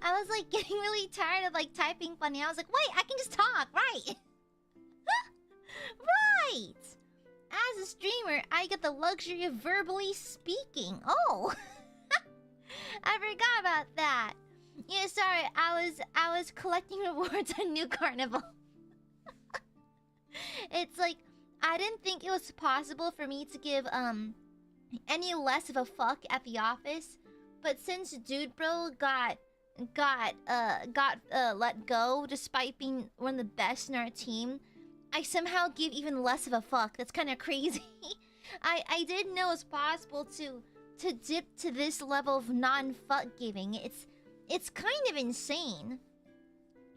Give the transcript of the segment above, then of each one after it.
was like getting really tired of like typing funny. I was like, wait, I can just talk, right? Right. As a streamer, I get the luxury of verbally speaking. Oh, I forgot about that. Yeah, sorry. I was collecting rewards on New Carnival. It's like I didn't think it was possible for me to give any less of a fuck at the office, but since Dude Bro got let go despite being one of the best in our team, I somehow give even less of a fuck. That's kind of crazy. I didn't know it was possible to dip to this level of non-fuck giving. It's kind of insane.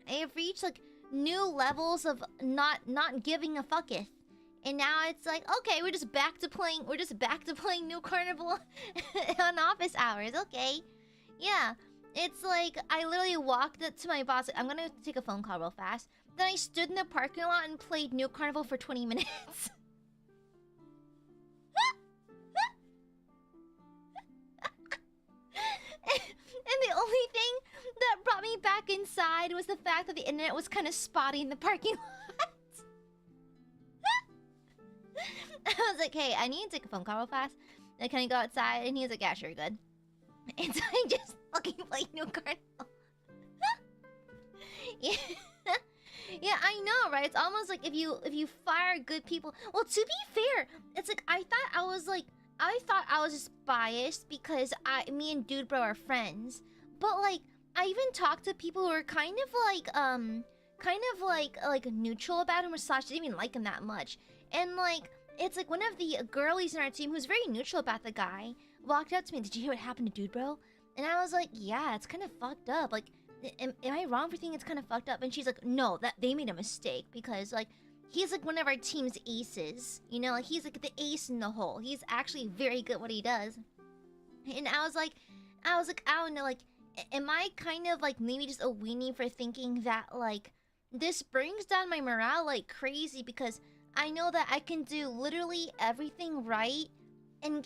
I have reached like new levels of not giving a fucketh. And now it's like, okay, we're just back to playing New Carnival on office hours. Okay. Yeah. It's like I literally walked up to my boss, like, I'm gonna take a phone call real fast. Then I stood in the parking lot and played New Carnival for 20 minutes. And the only thing that brought me back inside was the fact that the internet was kind of spotty in the parking lot. I was like, hey, I need to take a phone call real fast. And can I go outside? And he was like, yeah, sure, good. And so I just fucking played New Carnival. Yeah. Yeah, I know, right? It's almost like if you fire good people. Well, to be fair, it's like I thought I was just biased because me and Dude Bro are friends. But like I even talked to people who are kind of like neutral about him, or slash didn't even like him that much. And like it's like one of the girlies in our team who's very neutral about the guy walked up to me. Did you hear what happened to Dude Bro? And I was like, yeah, it's kind of fucked up. Like, am I wrong for thinking it's kind of fucked up? And she's like, no, that they made a mistake because like he's like one of our team's aces. You know, like he's like the ace in the hole. He's actually very good at what he does. And I was like, I don't know, like, am I kind of like maybe just a weenie for thinking that like this brings down my morale like crazy because I know that I can do literally everything right and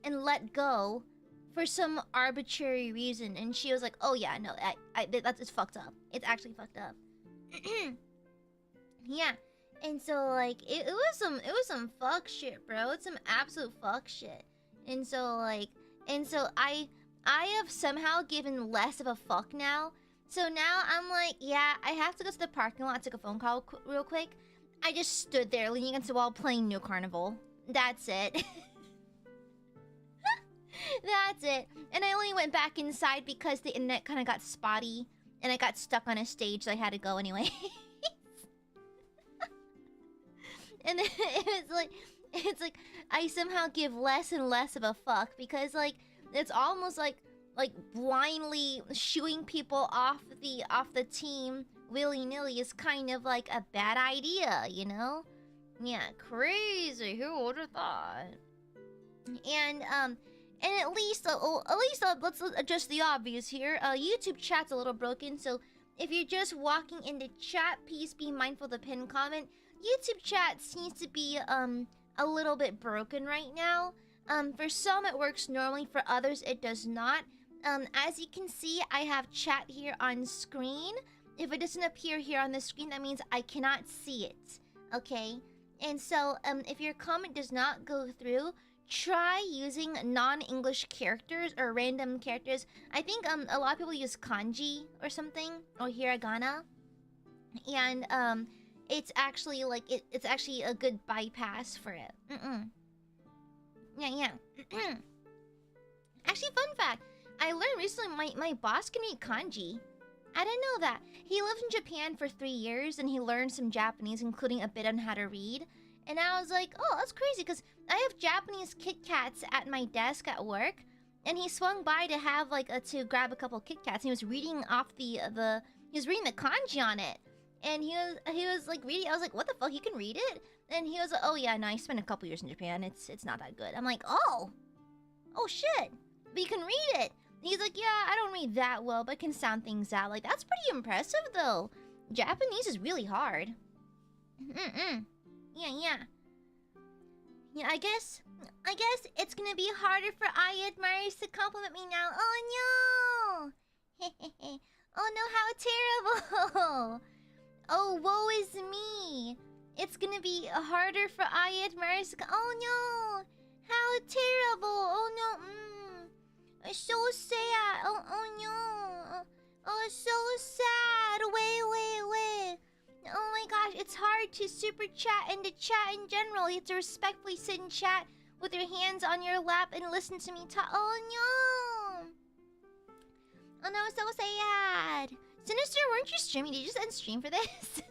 let go for some arbitrary reason. And she was like, oh yeah, no, that's just fucked up. It's actually fucked up. Yeah. And so like it was some fuck shit, bro. It's some absolute fuck shit. And so I have somehow given less of a fuck now. So now I'm like, yeah, I have to go to the parking lot, take a phone call real quick. I just stood there leaning against the wall playing New Carnival. That's it. That's it. And I only went back inside because the internet kind of got spotty and I got stuck on a stage, so I had to go anyway. And then it's like I somehow give less and less of a fuck because like it's almost like blindly shooing people off the team willy-nilly is kind of like a bad idea, you know? Yeah, crazy. Who would have thought? And at least let's adjust the obvious here. YouTube chat's a little broken, so if you're just walking into chat, please be mindful of the pinned comment. YouTube chat seems to be a little bit broken right now. For some it works normally, for others it does not. As you can see, I have chat here on screen. If it doesn't appear here on the screen, that means I cannot see it. Okay? And so, if your comment does not go through, try using non-English characters or random characters. I think a lot of people use kanji or something, or hiragana. And it's actually like it's actually a good bypass for it. Yeah. Actually, fun fact, I learned recently my boss can read kanji. I didn't know that. He lived in Japan for 3 years and he learned some Japanese, including a bit on how to read. And I was like, oh, that's crazy, because I have Japanese Kit Kats at my desk at work. And he swung by to have to grab a couple Kit Kats. And he was reading off he was reading the kanji on it. And he was like reading. I was like, what the fuck, you can read it? And he was like, oh yeah, no, I spent a couple years in Japan. It's not that good. I'm like, oh shit, but you can read it. He's like, yeah, I don't read that well, but I can sound things out. Like, that's pretty impressive, though. Japanese is really hard. Yeah. I guess it's gonna be harder for Aiadmirers to compliment me now. Oh, no! Oh no, how terrible! Oh, woe is me! It's gonna be harder for Aiadmirers. Oh no! How terrible! Oh no, It's so sad! Oh no! Oh, it's so sad! Wait. Oh my gosh, it's hard to super chat and to chat in general. You have to respectfully sit and chat with your hands on your lap and listen to me talk. Oh no! Oh no, so sad! Sinister, weren't you streaming? Did you just end stream for this?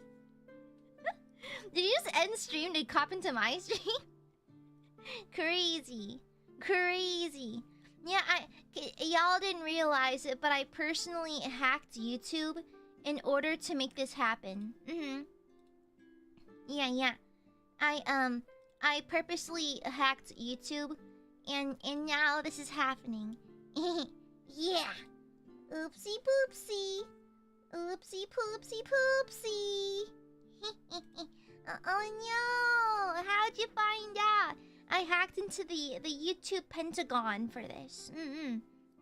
Did you just end stream to cop into my stream? Crazy. Yeah, y'all didn't realize it, but I personally hacked YouTube in order to make this happen. Yeah. I purposely hacked YouTube, and now this is happening. Yeah. Oopsie poopsie. Oopsie poopsie poopsie. Oh no! How'd you find out? I hacked into the YouTube Pentagon for this.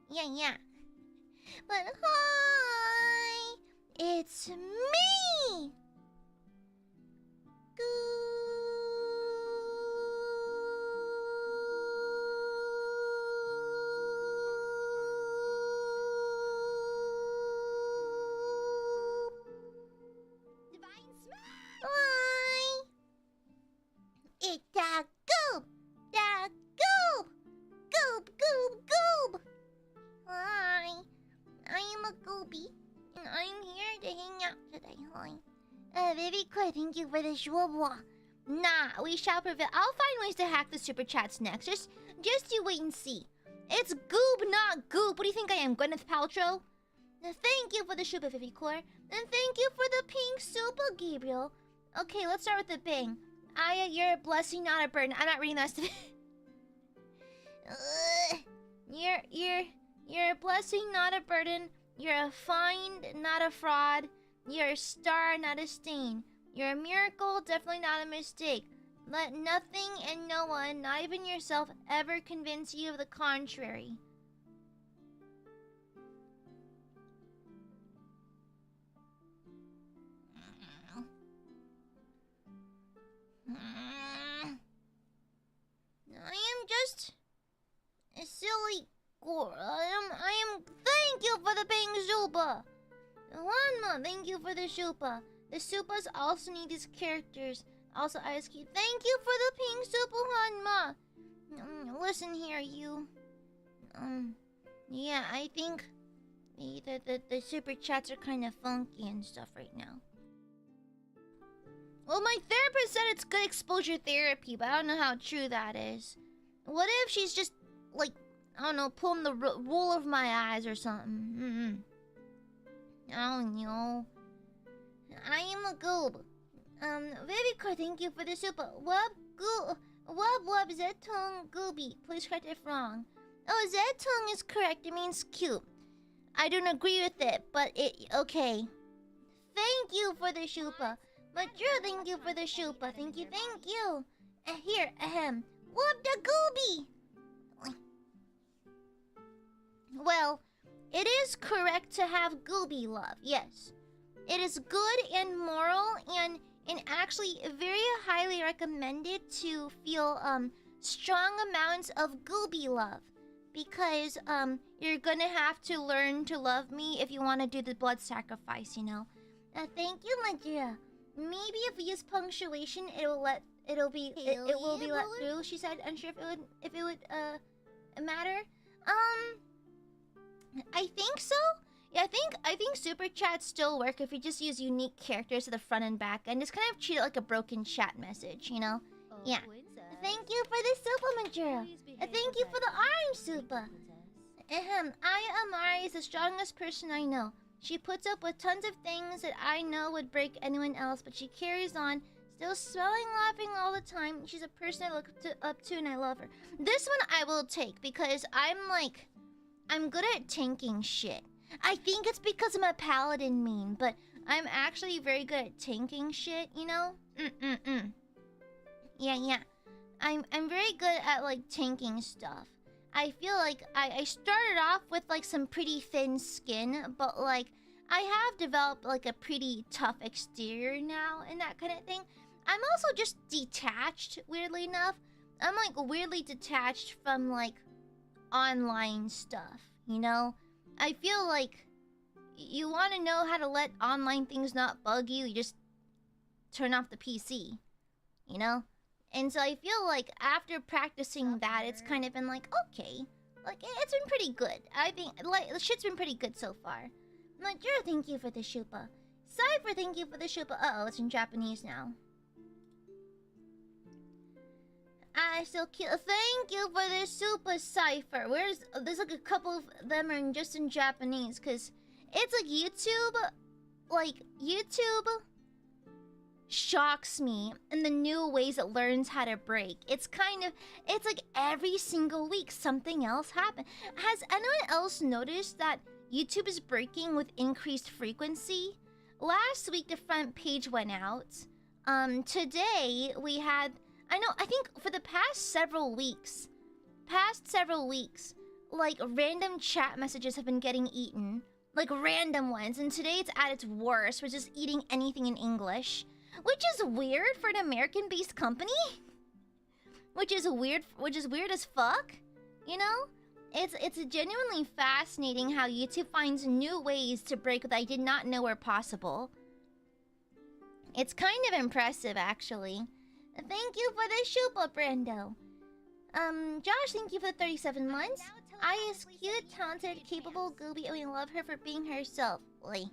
Yeah. But hi! It's me! Divine Smile! Hi! It's a goob! The goob! Goob! Hi! I am a gooby, and I'm here to hang out today. Hi. Very good, thank you for the shwabwa. Nah, we shall prevail. I'll find ways to hack the super chats next. Just you wait and see. It's goob, not goop. What do you think I am, Gwyneth Paltrow? Thank you for the Shuba 50 core, and thank you for the pink super, Gabriel. Okay, let's start with the bang. Aya, you're a blessing, not a burden. I'm not reading the rest of it. You're a blessing, not a burden. You're a find, not a fraud. You're a star, not a stain. You're a miracle, definitely not a mistake. Let nothing and no one, not even yourself, ever convince you of the contrary. I am just a silly girl. I am. Thank you for the pink Zupa. Wanma, thank you for the Zupa. The Supas also need these characters. Also, Ice Cube, thank you for the pink Zupa, Hanma. Listen here, you. Yeah, I think the super chats are kind of funky and stuff right now. Well, my therapist said it's good exposure therapy, but I don't know how true that is. What if she's just, like, I don't know, pulling the wool over my eyes or something? I don't know. I am a goob. Very good, thank you for the super. Wub, Zetong gooby. Please correct if wrong. Oh, Zetong is correct, it means cute. I don't agree with it, but okay. Thank you for the shupa. But Drew, thank you for the shupa. Thank you. Here, Whoop the gooby! Well, it is correct to have gooby love, yes. It is good and moral and actually very highly recommended to feel strong amounts of gooby love. Because you're gonna have to learn to love me if you want to do the blood sacrifice, you know. Thank you, my dear. Maybe if we use punctuation, it will be let through. She said, unsure if it would matter. I think so. Yeah, I think super chats still work if you just use unique characters to the front and back and just kind of treat it like a broken chat message, you know. Yeah. Thank you for the super, Majura. Thank you for the orange super. Amare is the strongest person I know. She puts up with tons of things that I know would break anyone else, but she carries on, still smiling, laughing all the time. She's a person I look up to and I love her. This one I will take because I'm good at tanking shit. I think it's because I'm a paladin main, but I'm actually very good at tanking shit, you know? Yeah. I'm very good at, like, tanking stuff. I feel like I started off with like some pretty thin skin, but like I have developed like a pretty tough exterior now and that kind of thing. I'm also just detached, weirdly enough. I'm like weirdly detached from like online stuff, you know? I feel like you want to know how to let online things not bug you, you just turn off the PC, you know? And so I feel like after practicing that, it's kind of been like, okay, like it's been pretty good. I think like the shit's been pretty good so far. Majuro, thank you for the shupa. Cypher, thank you for the shupa. Uh-oh, it's in Japanese now. I still cute. Thank you for the super Cypher. There's like a couple of them are just in Japanese, cause it's like YouTube shocks me in the new ways it learns how to break. It's like every single week something else happens. Has anyone else noticed that YouTube is breaking with increased frequency? Last week the front page went out. Today we had, I think for the past several weeks, like random chat messages have been getting eaten. Like random ones, and today it's at its worst, which is eating anything in English. Which is weird for an American-based company. Which is weird as fuck. You know? It's genuinely fascinating how YouTube finds new ways to break that I did not know were possible. It's kind of impressive, actually. Thank you for the shupa, Brando. Josh, thank you for the 37 months. I is cute, talented, capable, gooby, and we love her for being herself. Oi.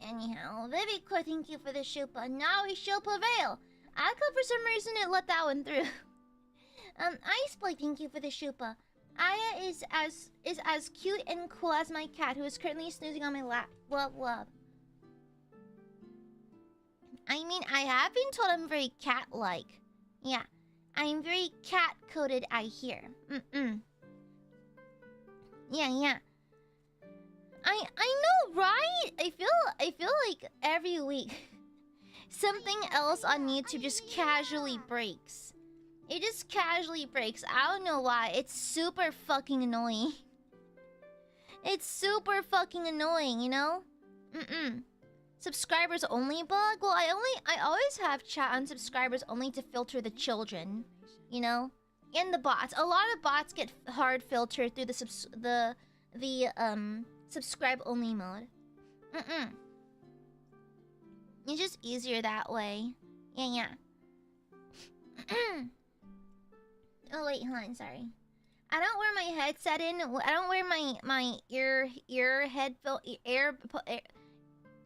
Anyhow, Vivicore, thank you for the shupa. Now we shall prevail. I thought for some reason it let that one through. Iceblade, thank you for the shupa. Aya is as cute and cool as my cat, who is currently snoozing on my lap. Love. I mean, I have been told I'm very cat-like. Yeah, I'm very cat-coded, I hear. Yeah. I know, right? I feel like every week something else on YouTube just casually breaks. It just casually breaks. I don't know why. It's super fucking annoying. It's super fucking annoying, you know? Subscribers only bug? Well, I always have chat on subscribers only to filter the children, you know? And the bots. A lot of bots get hard filtered through the subscribe only mode. It's just easier that way. Yeah. Oh wait, hold on, sorry. I don't wear my headset in. I don't wear my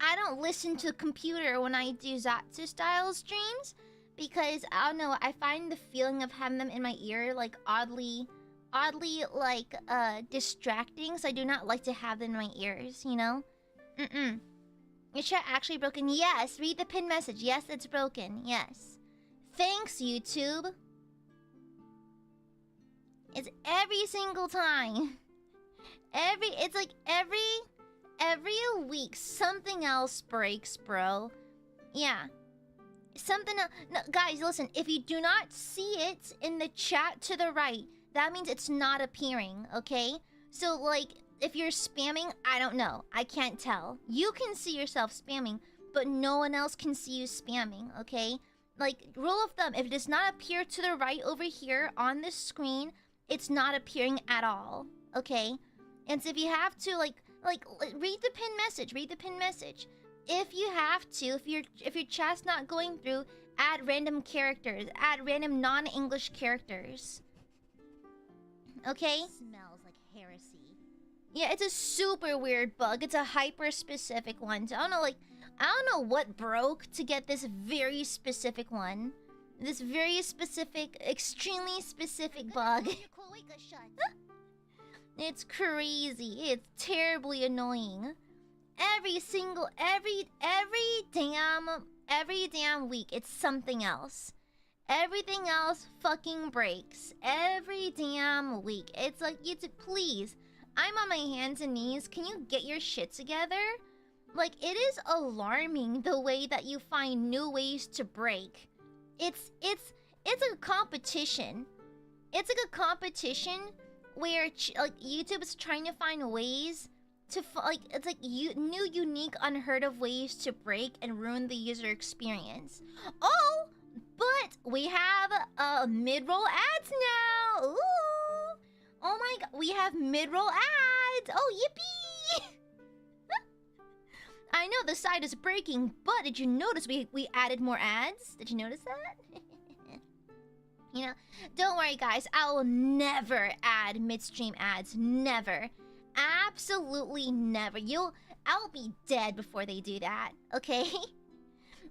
I don't listen to the computer when I do Zatsu style streams because I don't know, I find the feeling of having them in my ear like oddly like distracting, so I do not like to have them in my ears, you know? Your chat actually broken? Yes, read the pinned message. Yes, it's broken. Yes. Thanks, YouTube. It's every single time. It's like every week something else breaks, bro. Yeah. Something else. No, guys, listen. If you do not see it in the chat to the right, that means it's not appearing, okay? So, like, if you're spamming, I don't know. I can't tell. You can see yourself spamming, but no one else can see you spamming, okay? Like, rule of thumb, if it does not appear to the right over here on the screen, it's not appearing at all, okay? And so if you have to, like read the pinned message. If you have to, if your chat's not going through, add random characters, add random non-English characters. Okay? Smells like heresy. Yeah, it's a super weird bug. It's a hyper-specific one. So I don't know what broke to get this very specific one. This very specific, extremely specific bug. It's crazy. It's terribly annoying. Every damn week, it's something else. Everything else fucking breaks. Every damn week. It's like, please. I'm on my hands and knees. Can you get your shit together? Like, it is alarming the way that you find new ways to break. it's a competition. It's like a competition where like YouTube is trying to find ways to it's like new, unique, unheard of ways to break and ruin the user experience. Oh, but we have mid-roll ads now. Ooh. Oh my god, we have mid-roll ads. Oh, yippee! I know the site is breaking, but did you notice we added more ads? Did you notice that? You know, don't worry guys, I will never add midstream ads. Never. Absolutely never. I'll be dead before they do that, okay?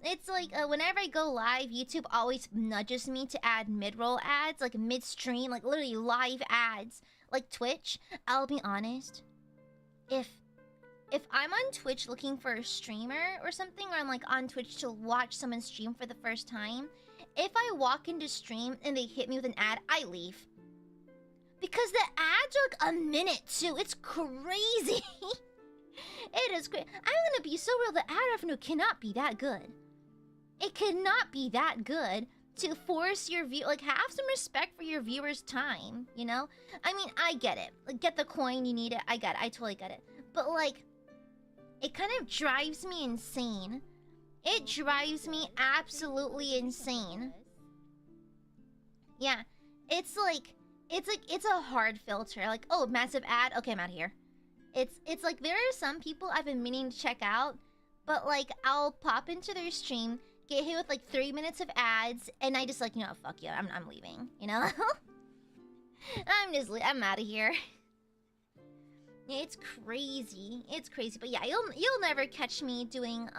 It's like whenever I go live, YouTube always nudges me to add mid-roll ads, like midstream, like literally live ads, like Twitch. I'll be honest, if I'm on Twitch looking for a streamer or something, or I'm like on Twitch to watch someone stream for the first time, if I walk into stream and they hit me with an ad, I leave. Because the ads are like a minute too. It's crazy. It is crazy. I'm gonna be so real. The ad revenue cannot be that good. It cannot be that good to force your view. Like, have some respect for your viewers' time, you know? I mean, I get it. Like, get the coin, you need it. I get it. I totally get it. But like, it kind of drives me insane. It drives me absolutely insane. Yeah, it's a hard filter. Like, oh, massive ad. Okay, I'm out of here. It's like there are some people I've been meaning to check out, but like I'll pop into their stream, get hit with like 3 minutes of ads, and I just like, you know, fuck you, I'm leaving. You know, I'm out of here. Yeah, it's crazy. It's crazy, but yeah, you'll never catch me doing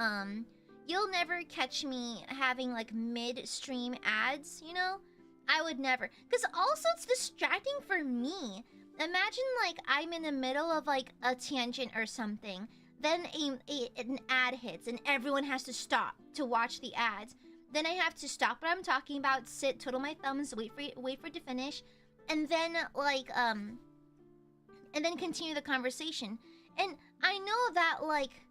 you'll never catch me having like mid-stream ads, you know? I would never. Because also it's distracting for me. Imagine like I'm in the middle of like a tangent or something. Then an ad hits and everyone has to stop to watch the ads. Then I have to stop what I'm talking about, sit, twiddle my thumbs, wait for it to finish. And then like, and then continue the conversation. And I know that like,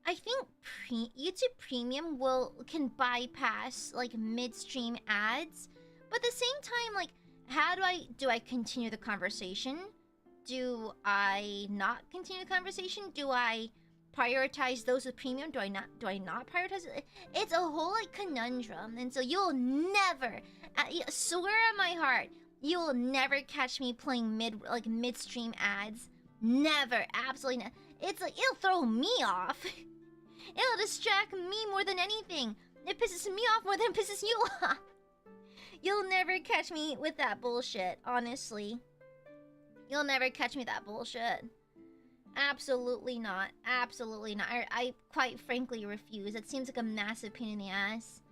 I think YouTube Premium can bypass like midstream ads, but at the same time, like, how do I continue the conversation? Do I not continue the conversation? Do I prioritize those with premium? Do I not prioritize it? It's a whole like conundrum, and so you'll never, I swear on my heart, you'll never catch me playing midstream ads. Never, absolutely not. It's like it'll throw me off. It'll distract me more than anything. It pisses me off more than it pisses you off. You'll never catch me with that bullshit, honestly. You'll never catch me with that bullshit. Absolutely not. Absolutely not. I quite frankly refuse. It seems like a massive pain in the ass.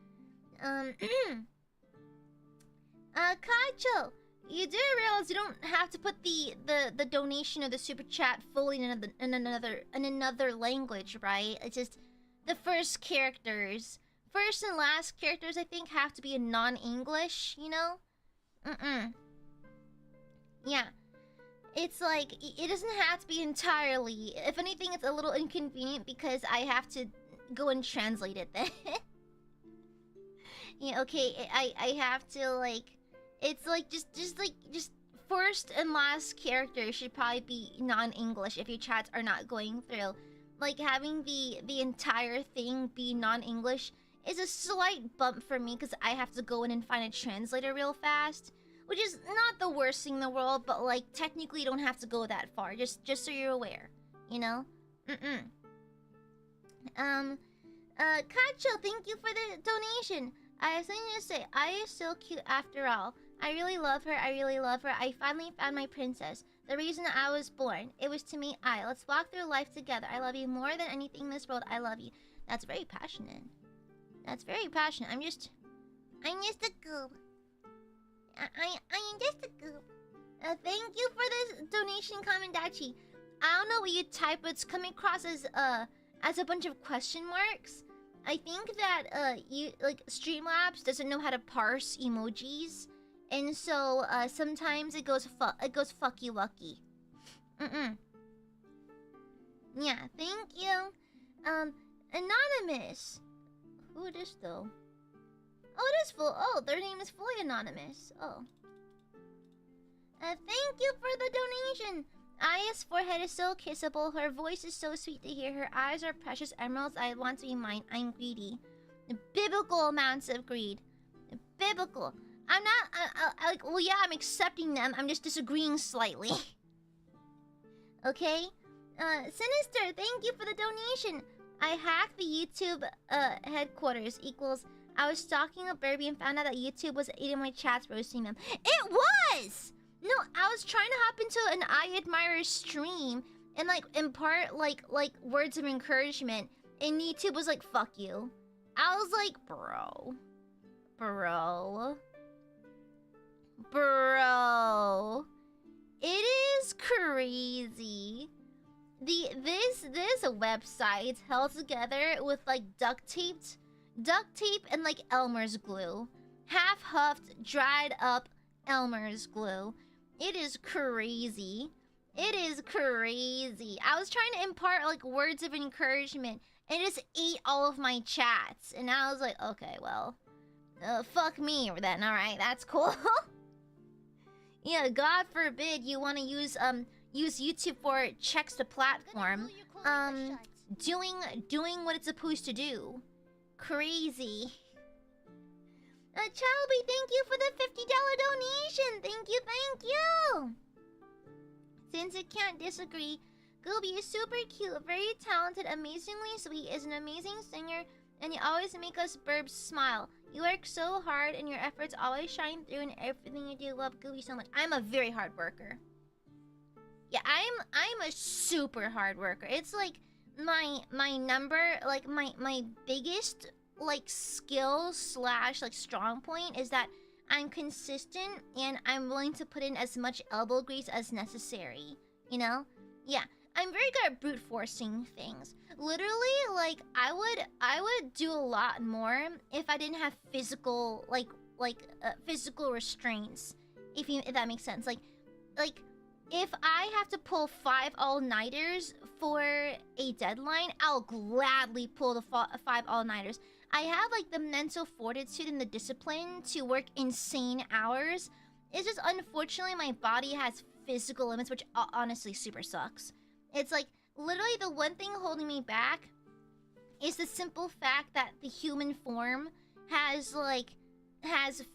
Kacho, you do realize you don't have to put the donation or the super chat fully in another language, right? It's just the first characters. First and last characters, I think, have to be in non-English, you know? Yeah. It's like, it doesn't have to be entirely. If anything, it's a little inconvenient because I have to go and translate it then. Yeah, okay, I have to, like... It's like, just first and last character should probably be non-English if your chats are not going through. Like, having the entire thing be non-English is a slight bump for me because I have to go in and find a translator real fast. Which is not the worst thing in the world, but like, technically you don't have to go that far. Just so you're aware, you know? Kacho, thank you for the donation. I have something to say. Aya is still cute after all. I really love her. I really love her. I finally found my princess. The reason I was born. It was to meet Aya. Let's walk through life together. I love you more than anything in this world. I love you. That's very passionate. That's very passionate. I'm just a goob. I am just a goob. Thank you for this donation, Kamendachi. I don't know what you type, but it's coming across as a bunch of question marks. I think that Streamlabs doesn't know how to parse emojis, and so sometimes it goes fucky wucky. Yeah, thank you. Anonymous. Who is this though? Oh, it is full. Oh, their name is fully anonymous. Oh. Thank you for the donation. Aya's forehead is so kissable. Her voice is so sweet to hear. Her eyes are precious emeralds. I want to be mine. I'm greedy. Biblical amounts of greed. Biblical. I'm not. Well, yeah, I'm accepting them. I'm just disagreeing slightly. Okay? Sinister, thank you for the donation. I hacked the YouTube headquarters equals. I was stalking a Burby and found out that YouTube was eating my chats, roasting them. It was! No, I was trying to hop into an Aiadmirers stream and like impart like words of encouragement, and YouTube was like, "Fuck you." I was like, bro. It is crazy. This website held together with like duct tape and like Elmer's glue. Half huffed, dried up Elmer's glue. It is crazy. It is crazy. I was trying to impart like words of encouragement and it just ate all of my chats. And I was like, okay, well, fuck me then, alright, that's cool. Yeah, God forbid you want to use YouTube for checks to platform. Doing what it's supposed to do. Crazy. Chalby, thank you for the $50 donation. Thank you. Since it can't disagree, Gooby is super cute, very talented, amazingly sweet, is an amazing singer, and you always make us burbs smile. You work so hard, and your efforts always shine through in everything you do. Love Gooby so much. I'm a very hard worker. Yeah, I'm a super hard worker. It's like my number, like my biggest like skill slash like strong point is that I'm consistent and I'm willing to put in as much elbow grease as necessary. You know? Yeah. I'm very good at brute forcing things. Literally, like I would do a lot more if I didn't have physical physical restraints. If that makes sense. Like if I have to pull 5 all-nighters for a deadline, I'll gladly pull the 5 all-nighters. I have like the mental fortitude and the discipline to work insane hours. It's just unfortunately my body has physical limits, which honestly super sucks. It's like literally the one thing holding me back is the simple fact that the human form has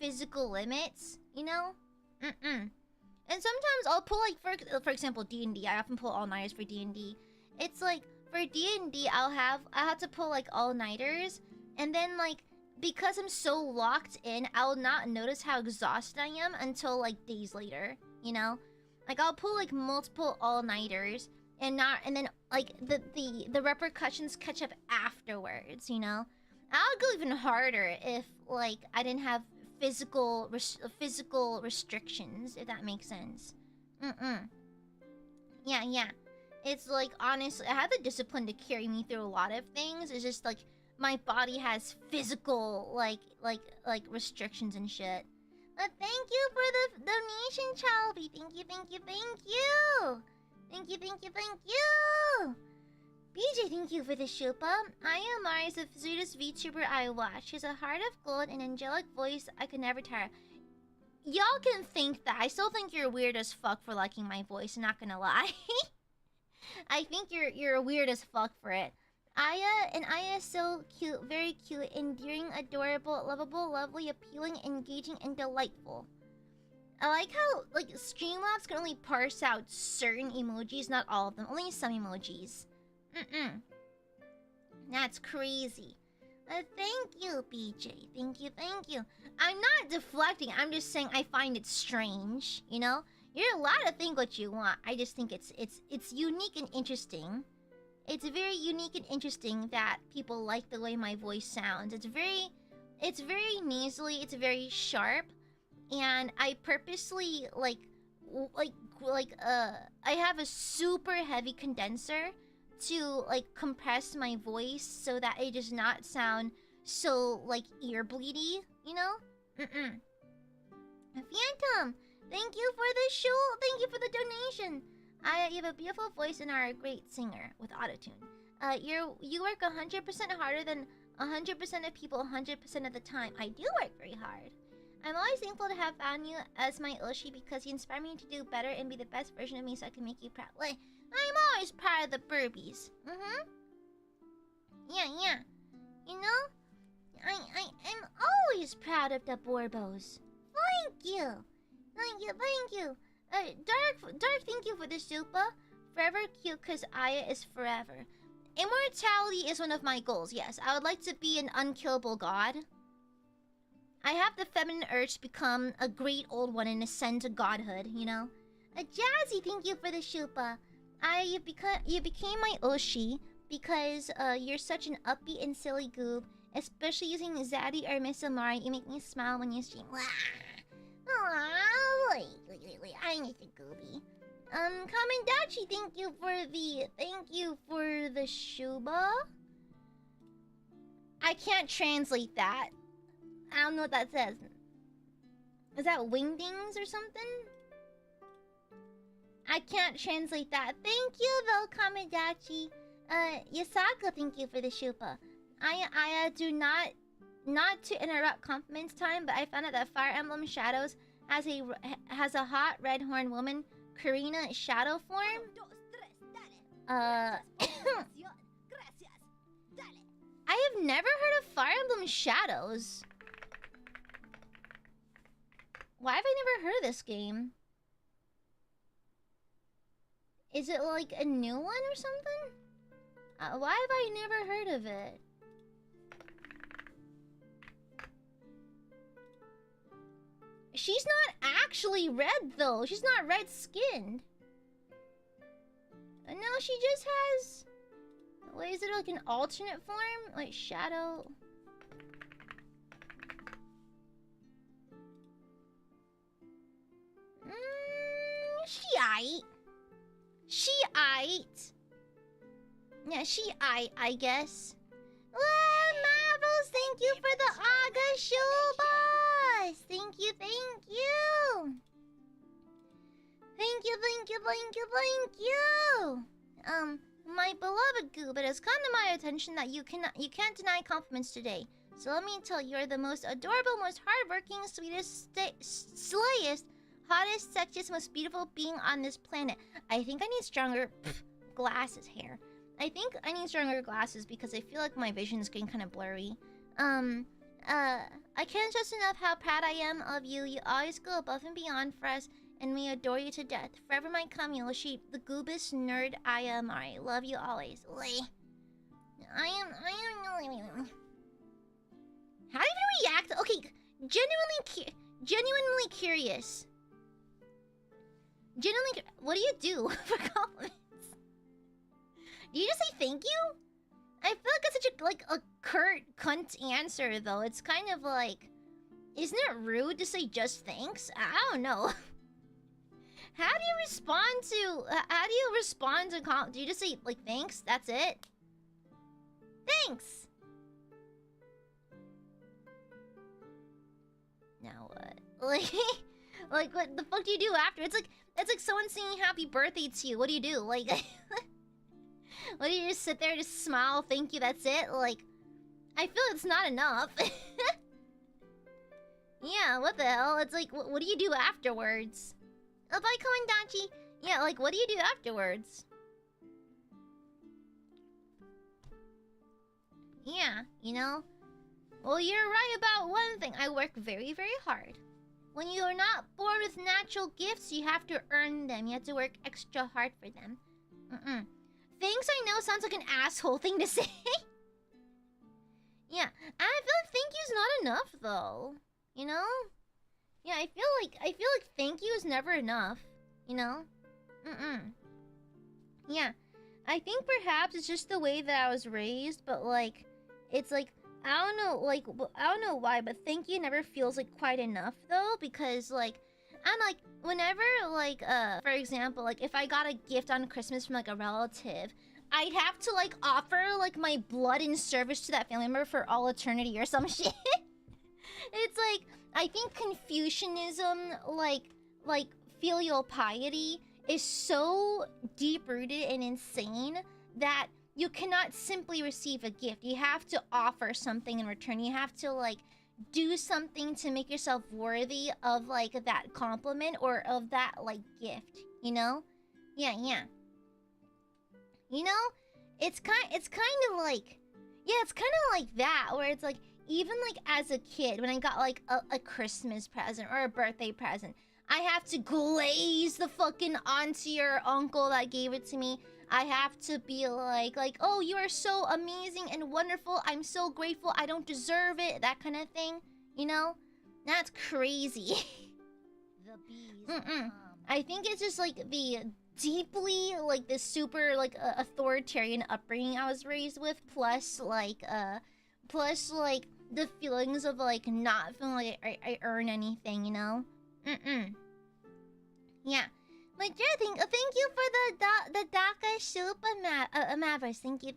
physical limits, you know? And sometimes I'll pull like for example D&D. I often pull all-nighters for D&D. It's like for D&D I'll have to pull like all-nighters, and then like because I'm so locked in, I'll not notice how exhausted I am until like days later, you know? Like I'll pull like multiple all-nighters and then like the repercussions catch up afterwards, you know? I'll go even harder if like I didn't have physical restrictions, if that makes sense. Yeah. It's like honestly, I have the discipline to carry me through a lot of things. It's just like my body has physical like restrictions and shit. But thank you for the donation, Chalby. Thank you. BJ, thank you for the shupa. AiaAmare is the sweetest VTuber I watch. She has a heart of gold and angelic voice I could never tire. Y'all can think that. I still think you're weird as fuck for liking my voice, not gonna lie. I think you're weird as fuck for it. Aya is so cute, very cute, endearing, adorable, lovable, lovely, appealing, engaging, and delightful. I like how like Streamlabs can only parse out certain emojis, not all of them, only some emojis. That's crazy. Thank you, BJ. Thank you. I'm not deflecting. I'm just saying I find it strange. You know, you're allowed to think what you want. I just think it's unique and interesting. It's very unique and interesting that people like the way my voice sounds. It's very nasally. It's very sharp, and I purposely I have a super heavy condenser to like compress my voice so that it does not sound so like ear bleedy, you know? Phantom, thank you for the show. Thank you for the donation. You have a beautiful voice and are a great singer with autotune. You work 100% harder than 100% of people 100% of the time. I do work very hard. I'm always thankful to have found you as my Oshi because you inspire me to do better and be the best version of me so I can make you proud. Like, I'm always proud of the burbies. Yeah. You know? I'm always proud of the Borbos. Thank you. Dark, thank you for the super. Forever cute cause Aya is forever. Immortality is one of my goals, yes. I would like to be an unkillable god. I have the feminine urge to become a great old one and ascend to godhood, you know? Jazzy, thank you for the shupa. You became my Oshi because you're such an upbeat and silly goob. Especially using Zaddy or Miss Amare, you make me smile when you stream. I need a gooby. Kamendachi, thank you for the shuba. I can't translate that. I don't know what that says. Is that wingdings or something? I can't translate that. Thank you though, Kamendachi. Yasaka, thank you for the shupa. I do not to interrupt compliments time, but I found out that Fire Emblem Shadows has a hot red horned woman, Karina shadow form. I have never heard of Fire Emblem Shadows. Why have I never heard of this game? Is it like a new one or something? Why have I never heard of it? She's not actually red though. She's not red skinned. No, she just has... Wait, is it like an alternate form? Like shadow... She aight. Yeah, she aight, I guess. Well, Marvels, thank you for the Aga Shubas! Thank you. My beloved Goob, it has come to my attention that you can't deny compliments today. So let me tell you, you're the most adorable, most hardworking, sweetest, slayest, hottest, sexiest, most beautiful being on this planet. I think I need stronger glasses here. I think I need stronger glasses because I feel like my vision is getting kind of blurry. I can't stress enough how proud I am of you. You always go above and beyond for us, and we adore you to death. Forever my Kamuyoshi, the goobest nerd AiaAmare. Love you always. I am. How do you react? Okay, genuinely curious. What do you do for compliments? Do you just say thank you? I feel like it's such a curt cunt answer though. It's kind of like, isn't it rude to say just thanks? I don't know. How do you respond to do you just say like thanks? That's it? Thanks. Now what? Like what the fuck do you do after? It's like someone singing happy birthday to you. What do you do? Like what do you just sit there, just smile, thank you, that's it? Like, I feel it's not enough. Yeah, what the hell? It's like, what do you do afterwards? Oh, bye, Koendachi. Yeah, like, what do you do afterwards? Yeah, you know? Well, you're right about one thing. I work very, very hard. When you are not born with natural gifts, you have to earn them. You have to work extra hard for them. Thanks, I know, sounds like an asshole thing to say. Yeah, I feel like thank you's not enough, though. You know? Yeah, I feel like thank you is never enough. You know? Yeah, I think perhaps it's just the way that I was raised, but like, it's like, I don't know why, but thank you never feels like quite enough, though, because like, I'm like, whenever, like, for example, like, if I got a gift on Christmas from, like, a relative, I'd have to, like, offer, like, my blood in service to that family member for all eternity or some shit. It's like, I think Confucianism, like, filial piety is so deep-rooted and insane that you cannot simply receive a gift. You have to offer something in return. You have to like do something to make yourself worthy of like that compliment or of that like gift, you know? Yeah, yeah. You know? It's kind of like, yeah, it's kind of like that, where it's like, even like as a kid, when I got like a Christmas present or a birthday present, I have to glaze the fucking auntie or uncle that gave it to me. I have to be like, oh, you are so amazing and wonderful. I'm so grateful. I don't deserve it. That kind of thing, you know? That's crazy. The bees Mm-mm. I think it's just like the deeply like the super like authoritarian upbringing I was raised with, plus like the feelings of like not feeling like I earn anything, you know? Yeah. But yeah, thank you for the DACA soup, Mavericks. Thank you.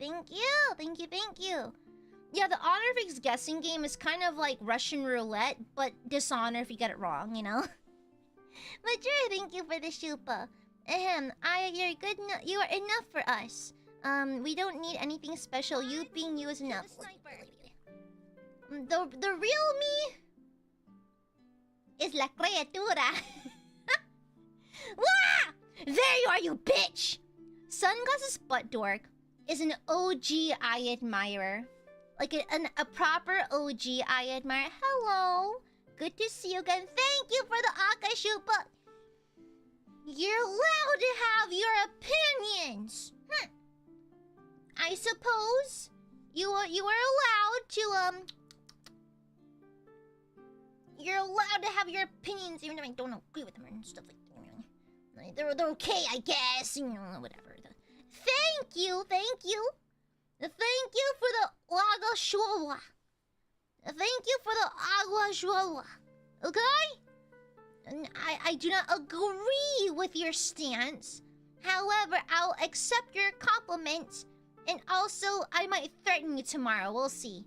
Yeah, the honor fix guessing game is kind of like Russian roulette, but dishonor if you get it wrong, you know? But yeah, thank you for the soupa. You're good. You are enough for us. We don't need anything special. You being you is enough. The real me is la criatura. Wah! There you are, you bitch! Sunglasses Butt Dork is an OG Aiadmirer. Like a proper OG Aiadmirer. Hello! Good to see you again. Thank you for the Akashupa! You're allowed to have your opinions! I suppose you are allowed to, you're allowed to have your opinions even if I don't agree with them and stuff like that. They're okay, I guess. You know, whatever. Thank you. Thank you for the agua shua. Thank you for the agua shua. Okay? And I do not agree with your stance. However, I'll accept your compliments. And also, I might threaten you tomorrow. We'll see.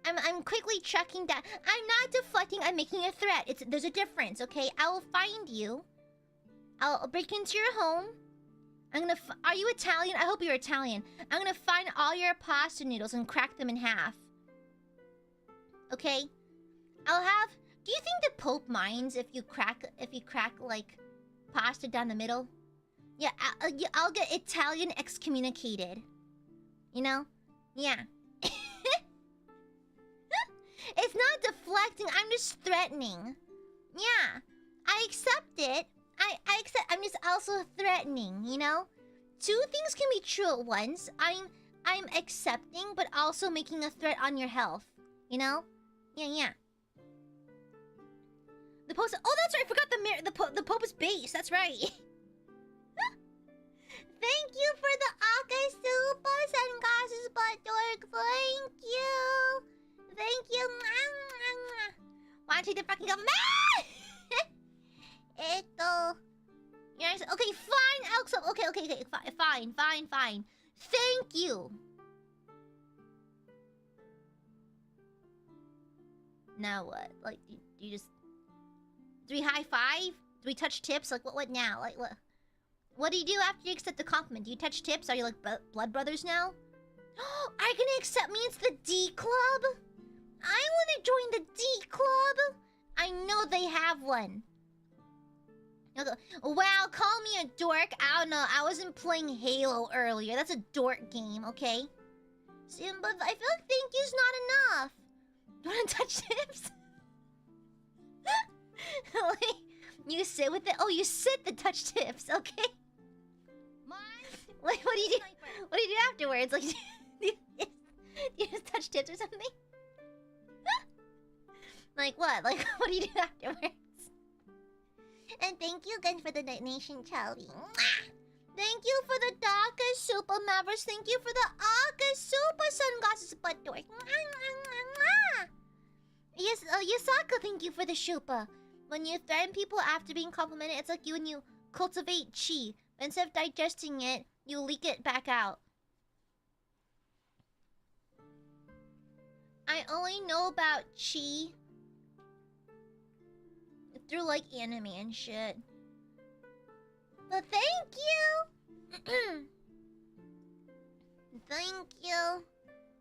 I'm quickly checking that. I'm not deflecting. I'm making a threat. There's a difference, okay? I will find you. I'll break into your home. Are you Italian? I hope you're Italian. I'm gonna find all your pasta noodles and crack them in half. Okay? Do you think the Pope minds if you crack like pasta down the middle? Yeah, I'll get Italian excommunicated. You know? Yeah. It's not deflecting, I'm just threatening. Yeah. I accept it. I accept. I'm just also threatening, you know? Two things can be true at once. I'm accepting, but also making a threat on your health. You know? Yeah. The Pope. Oh, that's right. I forgot the Pope's base. That's right. Thank you for the Aka Super Sunglasses Butt Dork. Thank you. Wanna take the fucking government? Yes. Okay, fine. Okay. Fine. Thank you. Now what? Like, you just... Do we high five? Do we touch tips? Like, what now? Like, what? What do you do after you accept the compliment? Do you touch tips? Are you like blood brothers now? Are you gonna accept me into the D Club? I wanna join the D Club. I know they have one. Wow, call me a dork. I don't know. I wasn't playing Halo earlier. That's a dork game, okay? See, but I feel like thank you's not enough. You wanna touch tips? Like, you sit with it? Oh, you sit the touch tips, okay? Like, what do you do? What do you do afterwards? Like, do you just touch tips or something? Like what? Like, what do you do afterwards? And thank you again for the donation, Charlie. Thank you for the Daka Super Mavericks. Thank you for the Aka Super Sunglasses Butt Dork. Yes, Yasaka, thank you for the Shupa. When you threaten people after being complimented, it's like when you cultivate chi. Instead of digesting it, you leak it back out. I only know about chi through like anime and shit. But thank you! Thank you.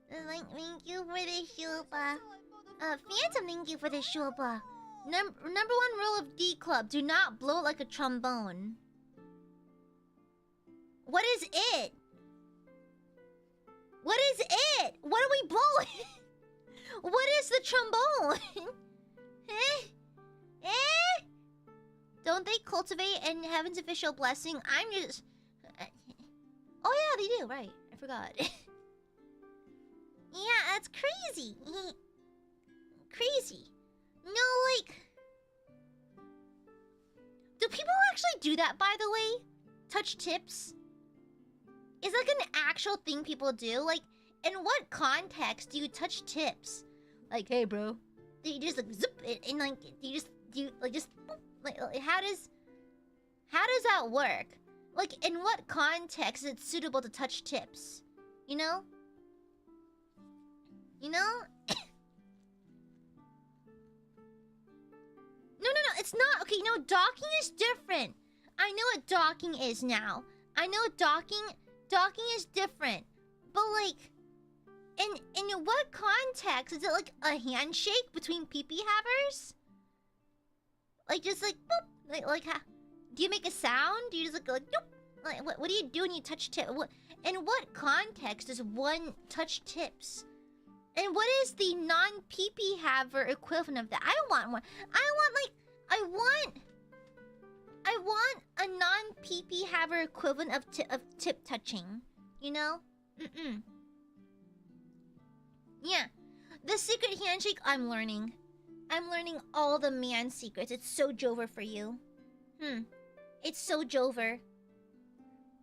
Thank you for the shuba. Phantom, thank you for the shuba. Number 1 rule of D Club: do not blow like a trombone. What is it? What is it? What are we blowing? What is the trombone? Don't they cultivate in heaven's official blessing? I'm just... Oh yeah, they do, right. I forgot. Yeah, that's crazy. Crazy. No, like... Do people actually do that, by the way? Touch tips? Is that like an actual thing people do? Like, in what context do you touch tips? Like, hey, bro. Do you just like zip it and like just boop? Like how does that work? Like, in what context is it suitable to touch tips? You know? You know? No, it's not. Okay, no, docking is different. I know what docking is now. I know docking is different. But like, in what context? Is it like a handshake between pee-pee havers? Like just like boop, like how? Do you make a sound? Do you just like doop? Like what do you do when you touch tip? In what context does one touch tips? And what is the non-pee-pee haver equivalent of that? I want one. I want a non-pee-pee haver equivalent of tip touching. You know? Yeah. The secret handshake I'm learning. I'm learning all the man secrets. It's so Jover for you. It's so Jover.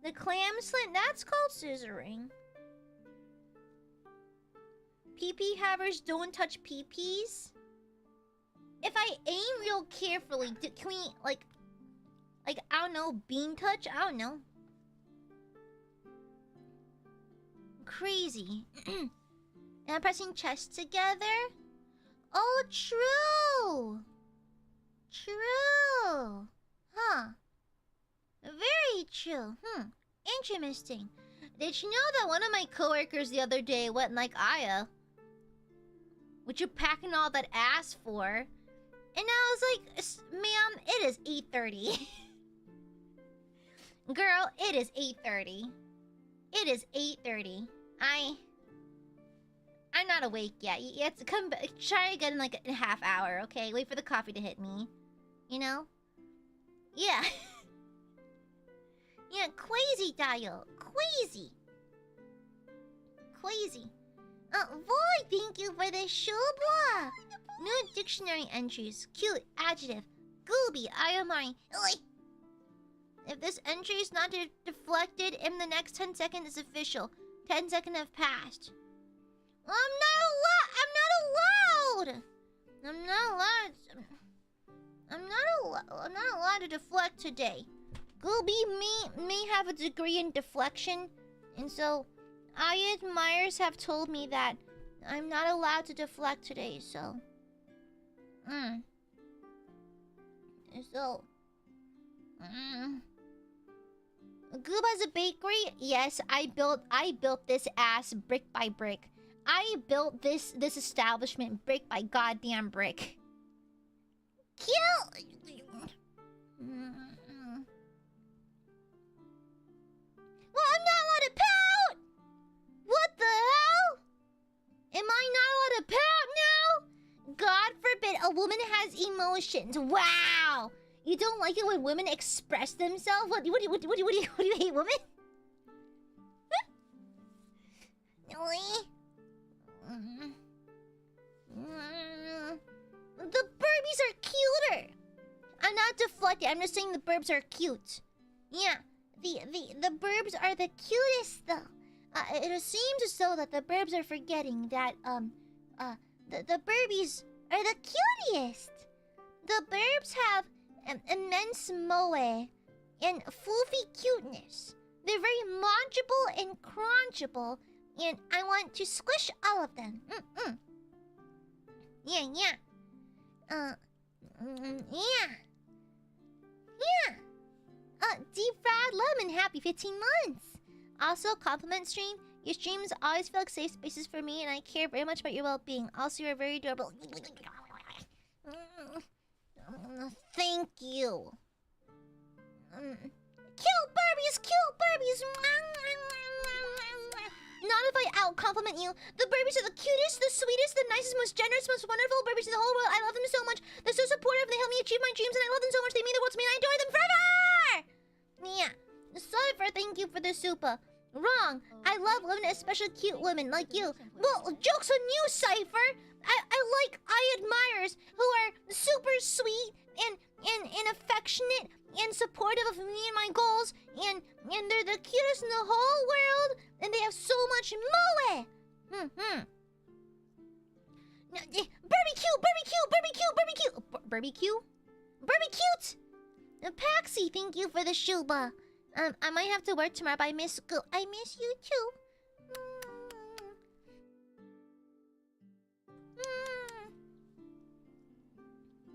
The clam slit, that's called scissoring. Pee-pee havers don't touch pee-pees? If I aim real carefully, can we, like, I don't know, bean touch? I don't know. Crazy. And I'm pressing chest together? Oh, true! True! Huh. Very true. Interesting. Did you know that one of my coworkers the other day went like Aya? What you packing all that ass for? And I was like, ma'am, it is 8:30. Girl, it is 8:30. It is 8:30. I'm not awake yet. You have to come back. Try again in like a half hour, okay? Wait for the coffee to hit me. You know? Yeah. Yeah, crazy dial. Crazy. Crazy. Void, thank you for the shubwa. New dictionary entries. Cute, adjective. Gooby, IAAMARE. If this entry is not deflected in the next 10 seconds, it's official. 10 seconds have passed. I'm not allowed. I'm not allowed to deflect today. Gooby may have a degree in deflection, and so Aiadmirers have told me that I'm not allowed to deflect today, so... Goob has a bakery? Yes, I built this ass brick by brick. I built this establishment brick by goddamn brick. Kill! Well, I'm not allowed to pout! What the hell? Am I not allowed to pout now? God forbid a woman has emotions. Wow! You don't like it when women express themselves? What do you hate women? The burbies are cuter. I'm not deflecting. I'm just saying the burbs are cute. Yeah, the burbs are the cutest though. It seems as though that the burbs are forgetting that the burbies are the cutest. The burbs have immense moe and foofy cuteness. They're very munchable and crunchable, and I want to squish all of them. Yeah. Deep fried lemon, happy 15 months. Also, compliment stream. Your streams always feel like safe spaces for me, and I care very much about your well-being. Also, you're very adorable. Thank you. Cute Barbies, cute Barbies. Not if I out-compliment you. The Barbies are the cutest, the sweetest, the nicest, most generous, most wonderful Barbies in the whole world. I love them so much. They're so supportive. They help me achieve my dreams, and I love them so much. They mean the world to me, and I adore them forever! Yeah. Cypher, thank you for the super. Wrong. I love women, especially cute women like you. Well, joke's on you, Cypher. I like Aiadmirers who are super sweet and affectionate and supportive of me and my goals, and they're the cutest in the whole world, and they have so much moe. Barbecue, barbecue, barbecue, barbecue, barbecue, barbecue. Paxi, thank you for the shuba. I might have to work tomorrow, but I miss school. I miss you too.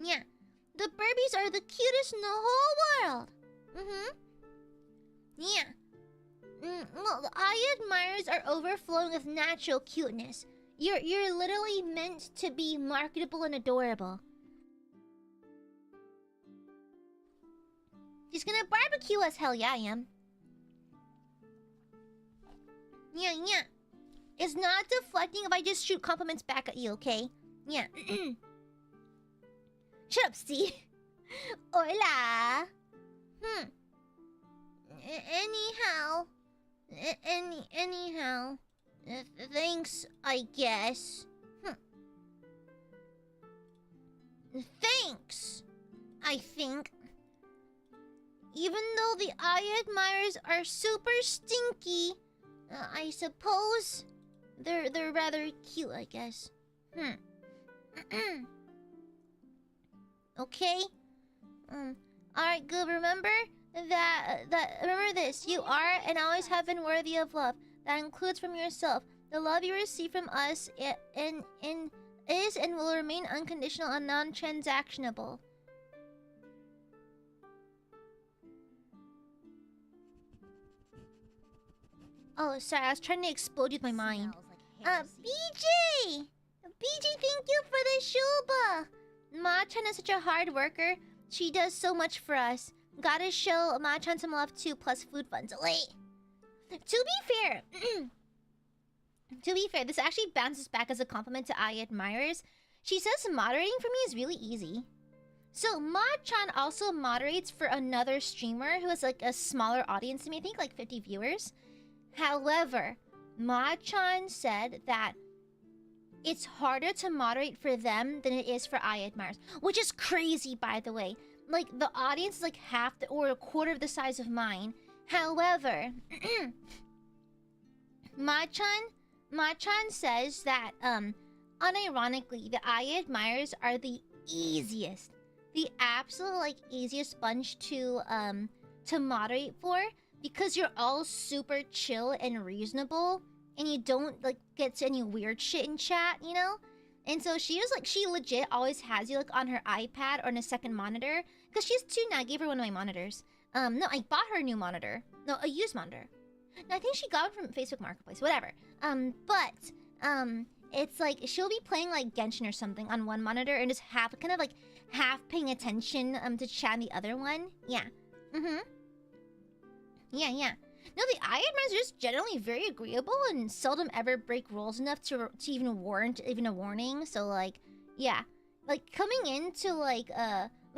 Yeah. The Barbies are the cutest in the whole world. Yeah. Well, the Aiadmirers are overflowing with natural cuteness. You're literally meant to be marketable and adorable. She's gonna barbecue us, hell yeah, I am. Yeah. It's not deflecting if I just shoot compliments back at you, okay? Yeah. Shut up, Steve. Hola. Anyhow. Thanks, I guess. Thanks, I think. Even though the Aiadmirers are super stinky, I suppose they're rather cute, I guess. Okay. Alright, good. Remember remember this. You are and always have been worthy of love. That includes from yourself. The love you receive from us is and will remain unconditional and non-transactionable. Oh, sorry, I was trying to explode with my mind. BJ! BJ, thank you for the shuba! Ma-chan is such a hard worker. She does so much for us. Gotta show Ma-chan some love too, plus food funds. Wait. To be fair, this actually bounces back as a compliment to Aiadmirers. She says moderating for me is really easy. So Ma-chan also moderates for another streamer who has like a smaller audience to me, I think like 50 viewers. However, Ma-chan said that it's harder to moderate for them than it is for Aiadmirers, which is crazy, by the way. Like, the audience is like half or a quarter of the size of mine. However, Ma-chan says that, unironically, the Aiadmirers are the easiest, the absolute like easiest bunch to moderate for, because you're all super chill and reasonable. And you don't like get to any weird shit in chat, you know? And so she was like, she legit always has you like on her iPad or on a second monitor. Because she's 2 now, I gave her one of my monitors. No, I bought her a new monitor. No, a used monitor. No, I think she got it from Facebook Marketplace, whatever. It's like, she'll be playing like Genshin or something on one monitor and just half paying attention to chat on the other one. Yeah. Yeah. No, the Aiadmirers are just generally very agreeable and seldom ever break rules enough to even warrant even a warning. So like, yeah, like coming into like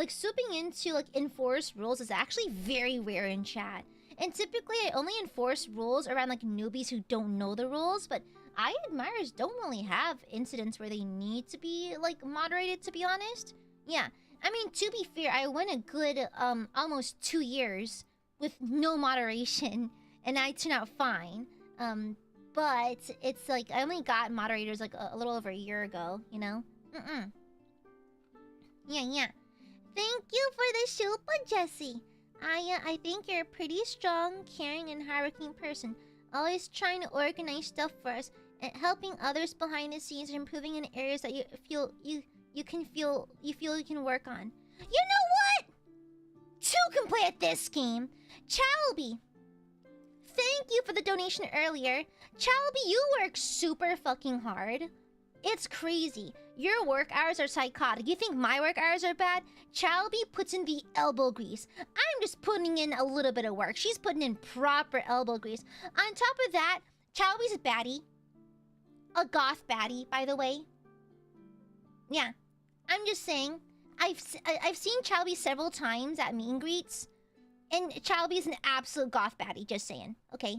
swooping into like enforced rules is actually very rare in chat. And typically I only enforce rules around like newbies who don't know the rules, but Aiadmirers don't really have incidents where they need to be like moderated, to be honest. Yeah, I mean, to be fair, I went a good almost 2 years with no moderation, and I turned out fine. But it's like I only got moderators like a little over a year ago, you know? Yeah. Thank you for the super, Jessie. I think you're a pretty strong, caring, and hardworking person. Always trying to organize stuff for us and helping others behind the scenes and improving in areas that you feel you can work on. You know what? 2 can play at this game. Chalby, thank you for the donation earlier. Chalby, you work super fucking hard. It's crazy. Your work hours are psychotic. You think my work hours are bad? Chalby puts in the elbow grease. I'm just putting in a little bit of work. She's putting in proper elbow grease. On top of that, Chalby's a baddie. A goth baddie, by the way. Yeah, I'm just saying. I've seen Chalby several times at meet and greets. And Chalby's an absolute goth baddie, just saying. Okay.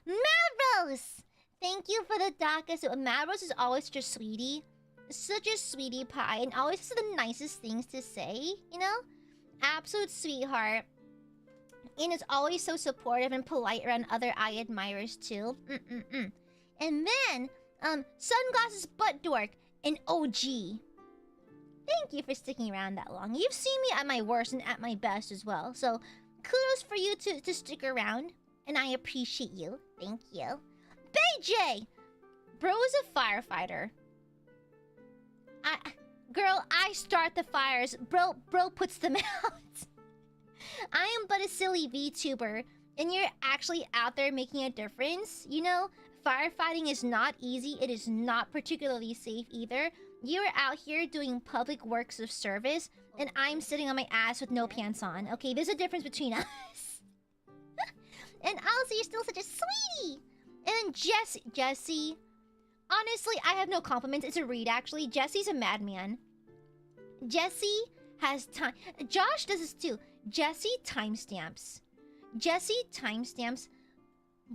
Mavros! Thank you for the DACA. So Mavros is always such a sweetie. Such a sweetie pie. And always has the nicest things to say, you know? Absolute sweetheart. And is always so supportive and polite around other Aiadmirers too. And then, Sunglasses Butt Dork, an OG. Thank you for sticking around that long. You've seen me at my worst and at my best as well. So, kudos for you to stick around. And I appreciate you. Thank you. BJ! Bro is a firefighter. Girl, I start the fires. Bro puts them out. I am but a silly VTuber. And you're actually out there making a difference. You know, firefighting is not easy. It is not particularly safe either. You're out here doing public works of service. And I'm sitting on my ass with no pants on. Okay, there's a difference between us. And also, you're still such a sweetie. And Jesse. Honestly, I have no compliments. It's a read, actually. Jesse's a madman. Jesse has time. Josh does this too. Jesse timestamps.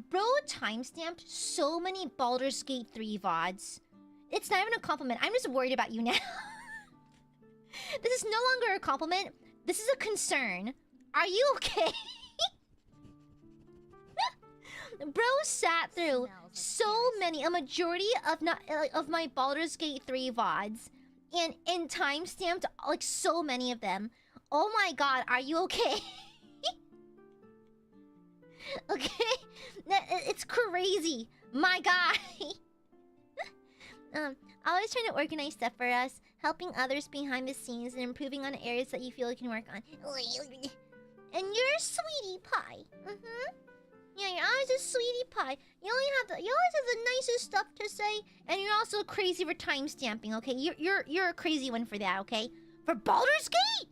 Bro timestamped so many Baldur's Gate 3 VODs. It's not even a compliment. I'm just worried about you now. This is no longer a compliment. This is a concern. Are you okay? Bro sat through a majority of my Baldur's Gate 3 VODs and timestamped like so many of them. Oh my god, are you okay? Okay? It's crazy. My guy. Always trying to organize stuff for us, helping others behind the scenes and improving on areas that you feel you can work on. And you're a sweetie pie. Yeah, you're always a sweetie pie. You always have the nicest stuff to say, and you're also crazy for timestamping, okay? You're a crazy one for that, okay? For Baldur's Gate!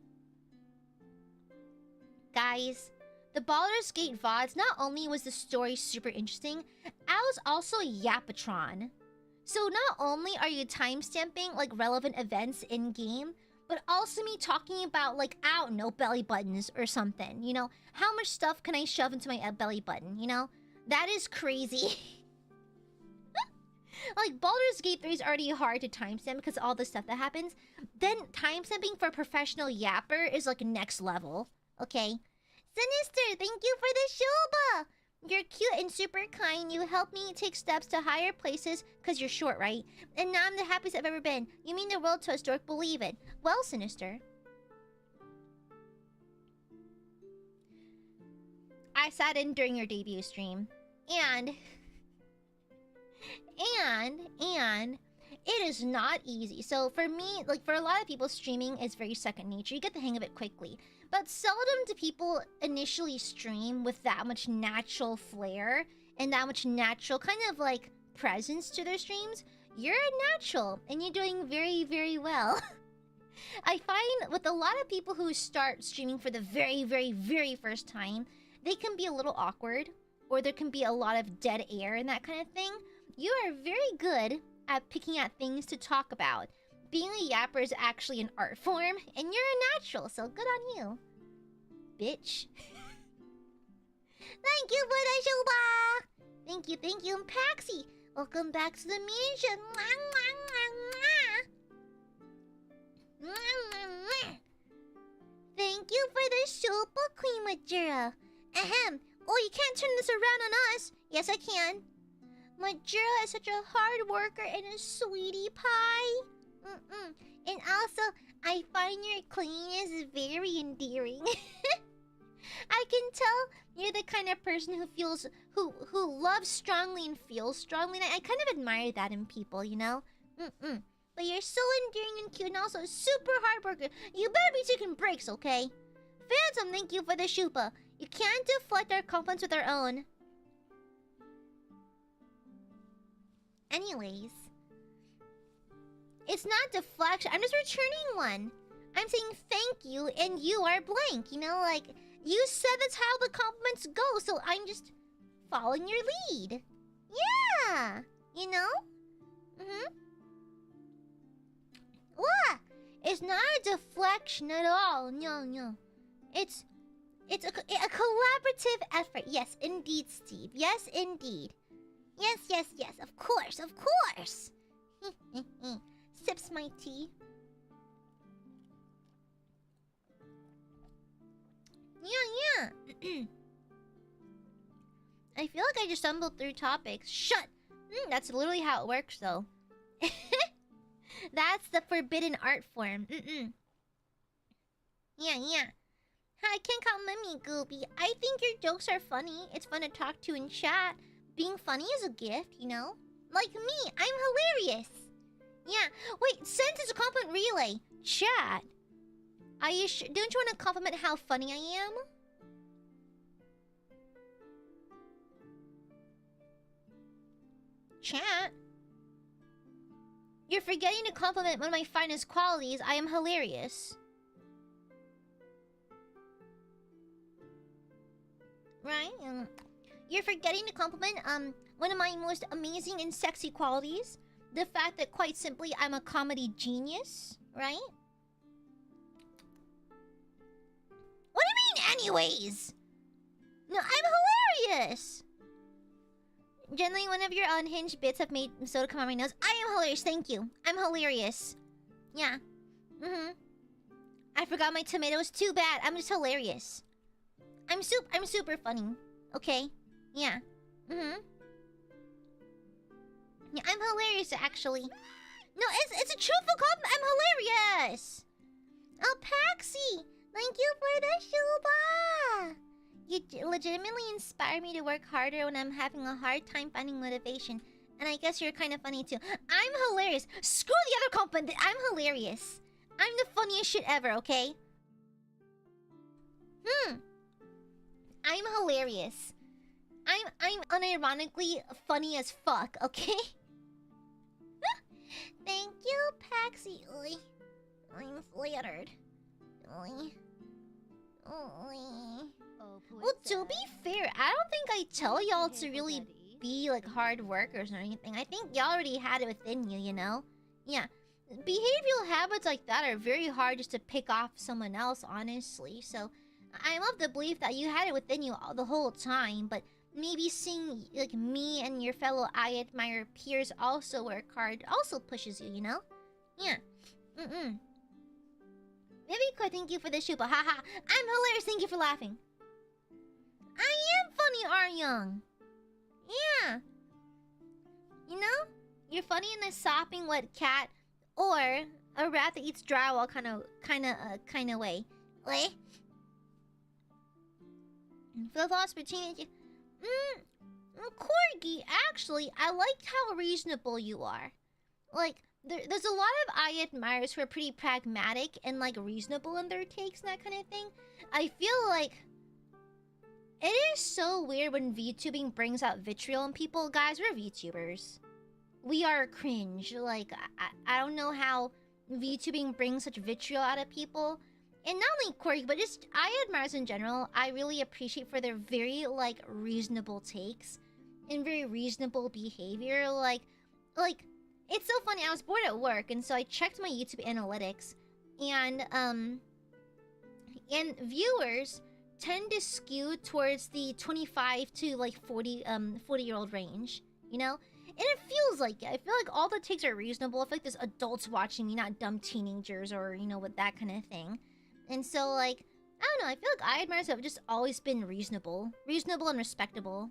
Guys, the Baldur's Gate VODs, not only was the story super interesting, I was also Yapatron. So not only are you timestamping like relevant events in-game, but also me talking about, like, I don't know, belly buttons or something, you know? How much stuff can I shove into my belly button, you know? That is crazy. Like, Baldur's Gate 3 is already hard to timestamp because of all the stuff that happens. Then timestamping for a professional yapper is, like, next level. Okay? Sinister, thank you for the Shoba! You're cute and super kind. You helped me take steps to higher places because you're short, right? And now I'm the happiest I've ever been. You mean the world to us, dork. Believe it. Well, Sinister. I sat in during your debut stream. And it is not easy. So for me, like for a lot of people, streaming is very second nature. You get the hang of it quickly. But seldom do people initially stream with that much natural flair and that much natural kind of like presence to their streams. You're a natural and you're doing very, very well. I find with a lot of people who start streaming for the very, very, very first time, they can be a little awkward or there can be a lot of dead air and that kind of thing. You are very good at picking at things to talk about. Being a yapper is actually an art form, and you're a natural, so good on you. Bitch. Thank you for the Shuba! Thank you, and Paxi! Welcome back to the mansion! Thank you for the Shuba, Queen Majura! Ahem! Oh, you can't turn this around on us! Yes, I can! Majura is such a hard worker and a sweetie pie! And also, I find your cleanness very endearing. I can tell you're the kind of person who loves strongly and feels strongly. And I kind of admire that in people, you know? But you're so endearing and cute and also super hard worker. You better be taking breaks, okay? Phantom, thank you for the Shupa. You can't deflect our compliments with our own. Anyways, it's not deflection. I'm just returning one. I'm saying thank you, and you are blank. You know, like, you said that's how the compliments go, so I'm just following your lead. Yeah, you know? What? It's not a deflection at all. No. It's a collaborative effort. Yes, indeed, Steve. Yes, indeed. Yes. Of course. Sips my tea. Yeah. I feel like I just stumbled through topics. Shut! That's literally how it works, though. That's the forbidden art form. Yeah. Hi, can't compliment me, Gooby. I think your jokes are funny. It's fun to talk to in chat. Being funny is a gift, you know? Like me, I'm hilarious. Yeah. Wait, since it's a compliment relay, chat. Don't you want to compliment how funny I am? Chat. You're forgetting to compliment one of my finest qualities. I am hilarious. Right? You're forgetting to compliment one of my most amazing and sexy qualities. The fact that, quite simply, I'm a comedy genius. Right? What do you mean, anyways? No, I'm hilarious. Generally, one of your unhinged bits have made soda come out my nose. I am hilarious, thank you. I'm hilarious. Yeah. I forgot my tomatoes. Too bad. I'm just hilarious. I'm super funny. Okay? Yeah. Yeah, I'm hilarious, actually. No, it's a truthful compliment. I'm hilarious. Oh, Paxi! Thank you for the shuba! You legitimately inspire me to work harder when I'm having a hard time finding motivation. And I guess you're kind of funny too. I'm hilarious. Screw the other compliment. I'm hilarious. I'm the funniest shit ever, okay? I'm hilarious. I'm unironically funny as fuck, okay? Thank you, Paxi. Oy. I'm flattered. Oy. Well, to be fair, I don't think I tell y'all to really be like hard workers or anything. I think y'all already had it within you, you know? Yeah. Behavioral habits like that are very hard just to pick off someone else, honestly. So, I'm of the belief that you had it within you all the whole time, but maybe seeing like me and your fellow Aiadmirer peers also work hard also pushes you, you know? Yeah. Maybe could thank you for the shuba. Haha. I'm hilarious. Thank you for laughing. I am funny, Aryoung. Yeah. You know? You're funny in a sopping wet cat or a rat that eats drywall kind of way. Way? For the lost between you. Corgi, actually, I liked how reasonable you are. Like, there's a lot of Aiadmirers who are pretty pragmatic and, like, reasonable in their takes and that kind of thing. I feel like it is so weird when VTubing brings out vitriol in people. Guys, we're VTubers. We are cringe. Like, I don't know how VTubing brings such vitriol out of people. And not only Corgi, but just Aiadmirers in general, I really appreciate for their very, like, reasonable takes and very reasonable behavior. Like, it's so funny. I was bored at work, and so I checked my YouTube analytics, and viewers tend to skew towards the 25 to like 40-year-old range, you know? And it feels like it. I feel like all the takes are reasonable. I feel like there's adults watching me, not dumb teenagers or, you know, with that kind of thing. And so, like, I don't know. I feel like Aiadmirers have just always been reasonable and respectable.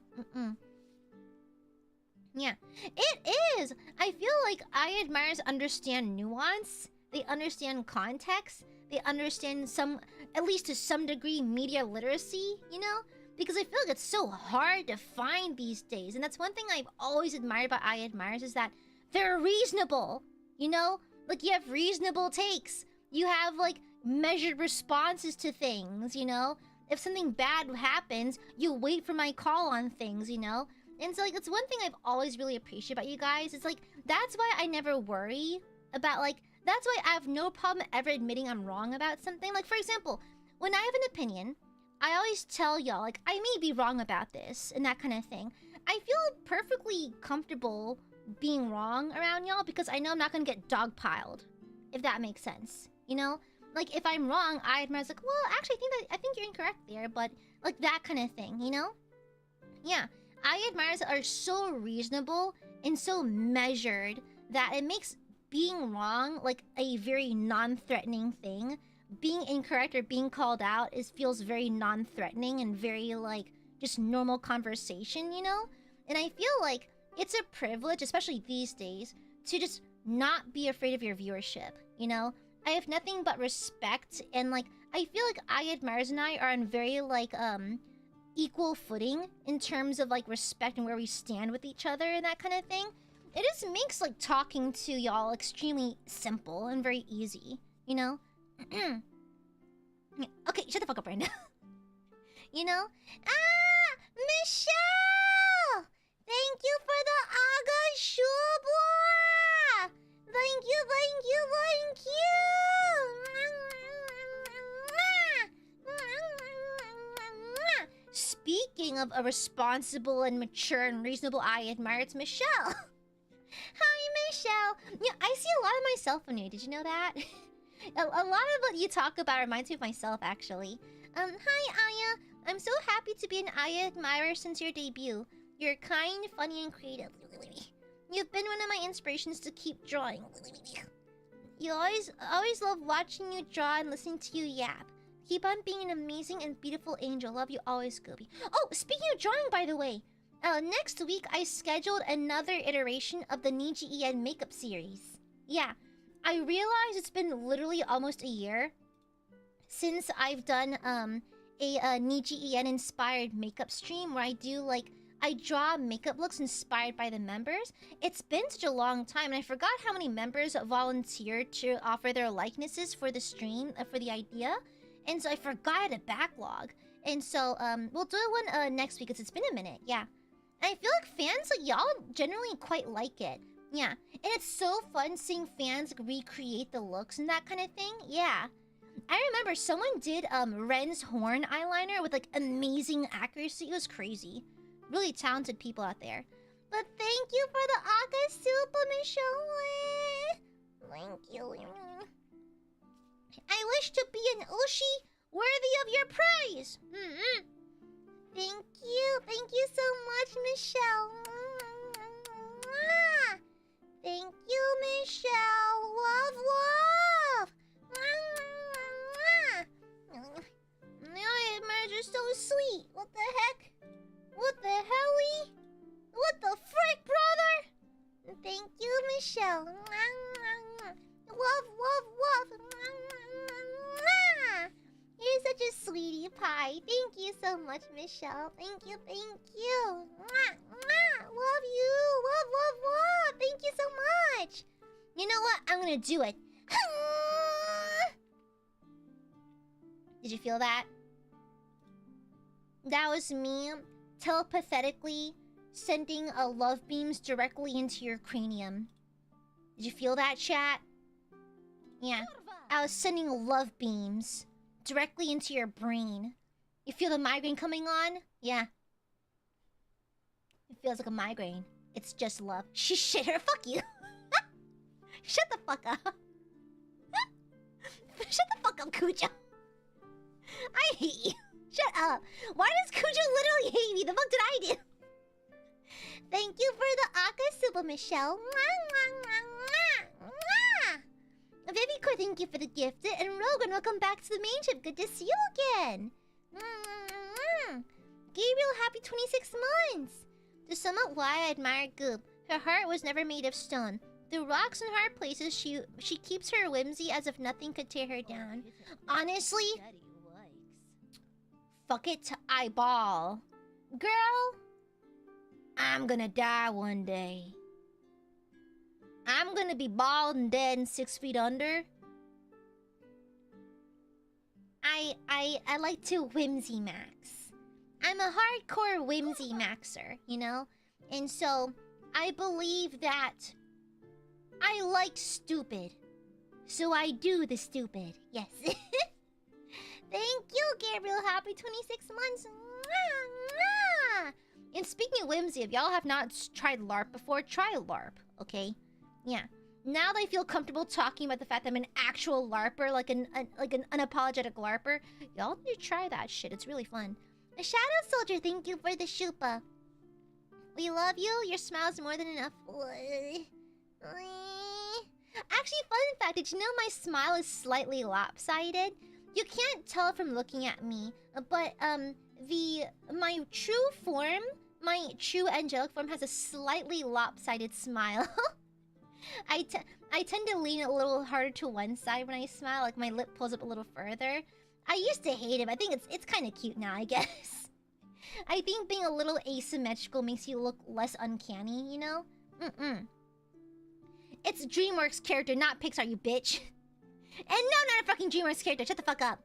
Yeah, it is. I feel like Aiadmirers understand nuance. They understand context. They understand at least to some degree, media literacy, you know? Because I feel like it's so hard to find these days. And that's one thing I've always admired about Aiadmirers is that they're reasonable, you know? Like, you have reasonable takes. You have, like, measured responses to things, you know? If something bad happens, you wait for my call on things, you know? And so like it's one thing I've always really appreciated about you guys. It's like that's why I never worry about like that's why I have no problem ever admitting I'm wrong about something. Like for example, when I have an opinion, I always tell y'all like I may be wrong about this and that kind of thing. I feel perfectly comfortable being wrong around y'all because I know I'm not gonna get dogpiled, if that makes sense. You know, like if I'm wrong, IAdmirers like, well, actually, I think you're incorrect there, but like that kind of thing. You know? Yeah, IAdmirers are so reasonable and so measured that it makes being wrong like a very non-threatening thing. Being incorrect or being called out feels very non-threatening and very like just normal conversation, you know? And I feel like it's a privilege, especially these days, to just not be afraid of your viewership, you know? I have nothing but respect and like I feel like IAdmirers and I are on very like equal footing in terms of like respect and where we stand with each other and that kind of thing. It just makes like talking to y'all extremely simple and very easy, you know? Okay, shut the fuck up right now. You know? Ah! Michelle! Thank you for the Aga Shubwa! Thank you, thank you, thank you! Speaking of a responsible and mature and reasonable IAdmire, it's Michelle. Hi, Michelle. Yeah, I see a lot of myself in you. Did you know that? A lot of what you talk about reminds me of myself, actually. Hi, Aya. I'm so happy to be an Aya admirer since your debut. You're kind, funny, and creative. You've been one of my inspirations to keep drawing. You always love watching you draw and listening to you yap. Keep on being an amazing and beautiful angel. Love you always, Scooby. Oh, speaking of drawing, by the way, next week I scheduled another iteration of the Nijisanji makeup series. Yeah, I realize it's been literally almost a year since I've done a Nijisanji inspired makeup stream where I do like I draw makeup looks inspired by the members. It's been such a long time, and I forgot how many members volunteered to offer their likenesses for the stream for the idea, and so I forgot a backlog. And so we'll do one next week because it's been a minute. Yeah, and I feel like fans like y'all generally quite like it. Yeah, and it's so fun seeing fans recreate the looks and that kind of thing. Yeah. I remember someone did Ren's horn eyeliner with like amazing accuracy. It was crazy. Really talented people out there. But thank you for the Aga Super, Michelle. Thank you. I wish to be an Ushi worthy of your praise. Thank you. Thank you so much, Michelle. Thank you, Michelle. Love, love. You're so sweet. What the heck? What the helly? What the frick, brother? Thank you, Michelle. Love, love, love. You're such a sweetie pie. Thank you so much, Michelle. Thank you, thank you. Love you. Love, love, love. Thank you so much. You know what? I'm gonna do it. Did you feel that? That was me telepathetically sending love beams directly into your cranium. Did you feel that, chat? Yeah. I was sending love beams directly into your brain. You feel the migraine coming on? Yeah. It feels like a migraine. It's just love. Shit her. Fuck you. Shut the fuck up. Shut the fuck up, Cujo. I hate you. Shut up. Why does Cujo literally hate me? The fuck did I do? Thank you for the Aka Super, Michelle. Vivico, thank you for the gifted. And Rogan, welcome back to the main ship. Good to see you again. Gabriel, happy 26 months. To sum up why I admire Goop, her heart was never made of stone. Through rocks and hard places, she keeps her whimsy as if nothing could tear her down. Honestly, fuck it to eyeball. Girl, I'm gonna die one day. I'm gonna be bald and dead and 6 feet under. I like to whimsy max. I'm a hardcore whimsy maxer, you know? And so, I believe that I like stupid. So I do the stupid. Yes. Thank you, Gabriel. Happy 26 months. Mwah, mwah. And speaking of whimsy, if y'all have not tried LARP before, try LARP, okay? Yeah. Now that I feel comfortable talking about the fact that I'm an actual LARPer, like an unapologetic LARPer, y'all need to try that shit. It's really fun. A Shadow Soldier, thank you for the shupa. We love you. Your smile's more than enough. Actually, fun fact, did you know my smile is slightly lopsided? You can't tell from looking at me, but my true form, my true angelic form has a slightly lopsided smile. I tend to lean a little harder to one side when I smile, like my lip pulls up a little further. I used to hate it, but I think it's kind of cute now, I guess. I think being a little asymmetrical makes you look less uncanny, you know? It's DreamWorks character, not Pixar, you bitch. And no, not a fucking DreamWorks character. Shut the fuck up.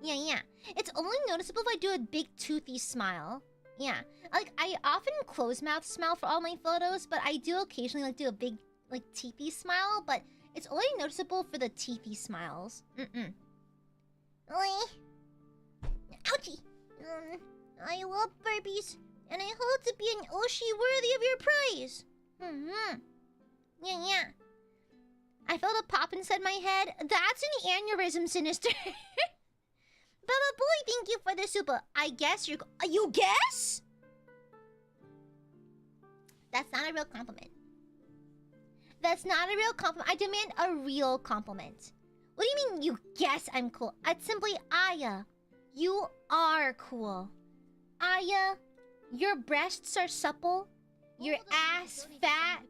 Yeah. It's only noticeable if I do a big toothy smile. Yeah. Like, I often close mouth smile for all my photos, but I do occasionally like do a big, like, teethy smile, but it's only noticeable for the teethy smiles. Ouchie. I love burpees, and I hope to be an Oshi worthy of your praise. Yeah. I felt a pop inside my head. That's an aneurysm, Sinister. Baba Boy, thank you for the super. I guess you're... You guess? That's not a real compliment. That's not a real compliment. I demand a real compliment. What do you mean, you guess I'm cool? It's simply Aya. You are cool. Aya, your breasts are supple. Your ass fat.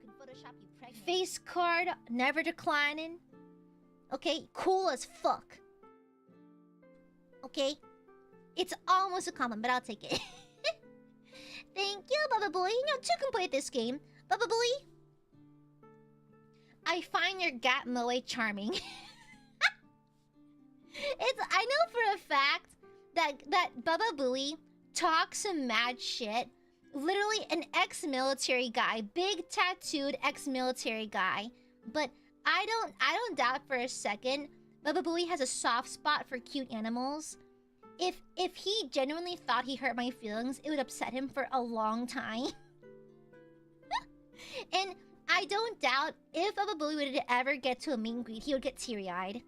Face card never declining. Okay, cool as fuck. Okay, it's almost a compliment, but I'll take it. Thank you, Baba Boy. You know, two can play this game. Baba Boy, I find your Gat Moe charming. I know for a fact that Baba Booey talks some mad shit. Literally an ex-military guy, big tattooed ex-military guy. But I don't doubt for a second Baba Booey has a soft spot for cute animals. If he genuinely thought he hurt my feelings, it would upset him for a long time. And I don't doubt if Baba Booey would ever get to a meet and greet, he would get teary-eyed.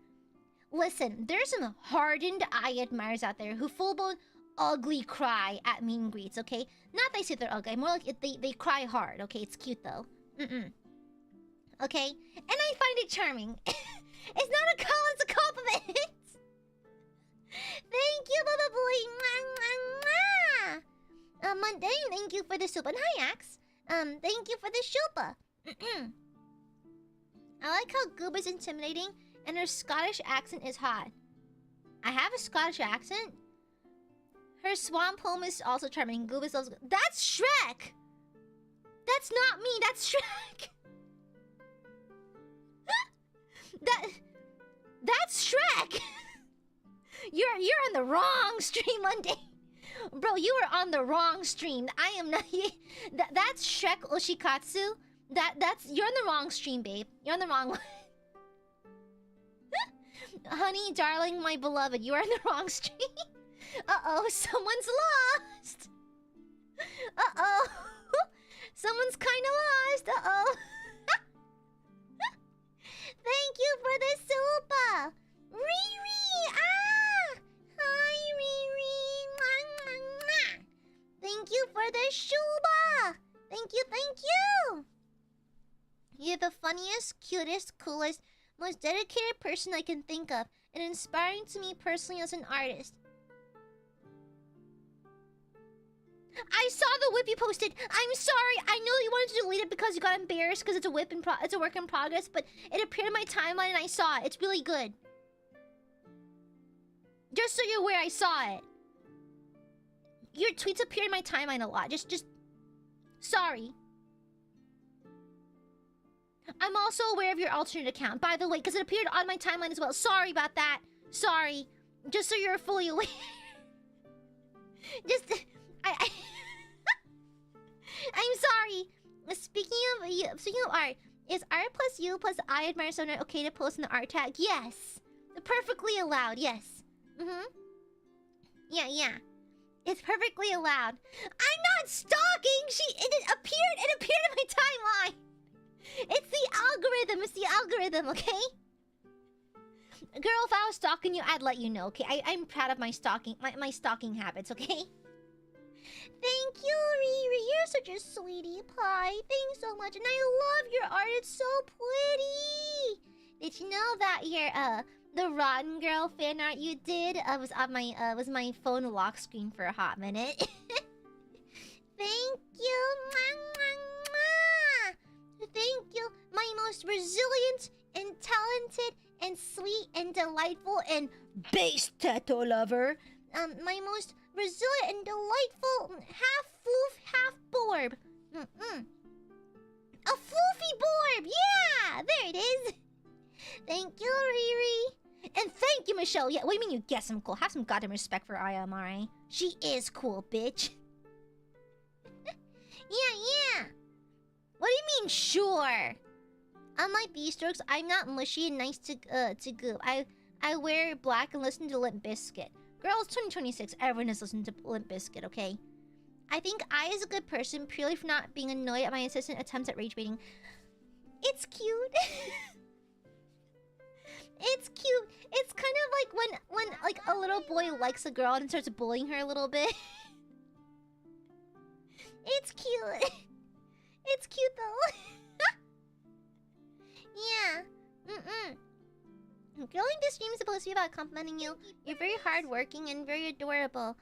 Listen, there's some hardened Aiadmirers out there who full-blown ugly cry at meet and greets, okay? Not they say they're ugly, more like they cry hard, okay? It's cute though. Okay? And I find it charming. It's not a call, it's a compliment. Thank you, Baba Boy. Mundane, thank you for the soup. And hi, Axe. Thank you for the shupa. I like how Goob is intimidating and her Scottish accent is hot. I have a Scottish accent? Her swamp home is also charming. Goob is also... That's Shrek! That's not me, that's Shrek! That's Shrek! You're on the wrong stream, Monday. Bro, you were on the wrong stream. I am not... That's Shrek Oshikatsu. You're on the wrong stream, babe. You're on the wrong one. Honey, darling, my beloved, you are on the wrong stream. Uh-oh, someone's lost. Uh-oh. Someone's kind of lost. Uh-oh. Thank you for the super. Riri! Ah! Hi, Riri! Mwah, mwah, mwah. Thank you for the shuba! Thank you! You're the funniest, cutest, coolest, most dedicated person I can think of, and inspiring to me personally as an artist. I saw the whip you posted. I'm sorry. I know you wanted to delete it because you got embarrassed because it's a work in progress, but it appeared in my timeline and I saw it. It's really good. Just so you're aware, I saw it. Your tweets appear in my timeline a lot. Just sorry. I'm also aware of your alternate account, by the way, because it appeared on my timeline as well. Sorry about that. Sorry. Just so you're fully aware. I'm sorry. Speaking of art, is art plus you plus Aiadmirers owner okay to post in the art tag? Yes. Perfectly allowed, yes. Yeah. It's perfectly allowed. I'm not stalking! It appeared in my timeline! It's the algorithm, okay? Girl, if I was stalking you, I'd let you know, okay? I'm proud of my stalking habits, okay? Thank you, Riri. You're such a sweetie pie. Thanks so much. And I love your art. It's so pretty. Did you know that your the Rotten Girl fan art you did was on my was my phone lock screen for a hot minute? Thank you. Mwah, mwah, mwah. Thank you. My most resilient and talented and sweet and delightful and base tattoo lover. My most resilient and delightful half floof, half borb. A floofy borb! Yeah! There it is! Thank you, Riri. And thank you, Michelle. Yeah, what do you mean you guess I'm cool? Have some goddamn respect for Amare. She is cool, bitch. Yeah. What do you mean, sure? Unlike B-Strokes, I'm not mushy and nice to goop. I wear black and listen to Limp Bizkit. Girls, 2026, everyone is listening to Limp Bizkit, okay? I think I is a good person purely for not being annoyed at my insistent attempts at rage baiting. It's cute. It's cute. It's kind of like when like a little boy likes a girl and starts bullying her a little bit. It's cute. It's cute though. Yeah. Growing this stream is supposed to be about complimenting you. You're very hardworking and very adorable.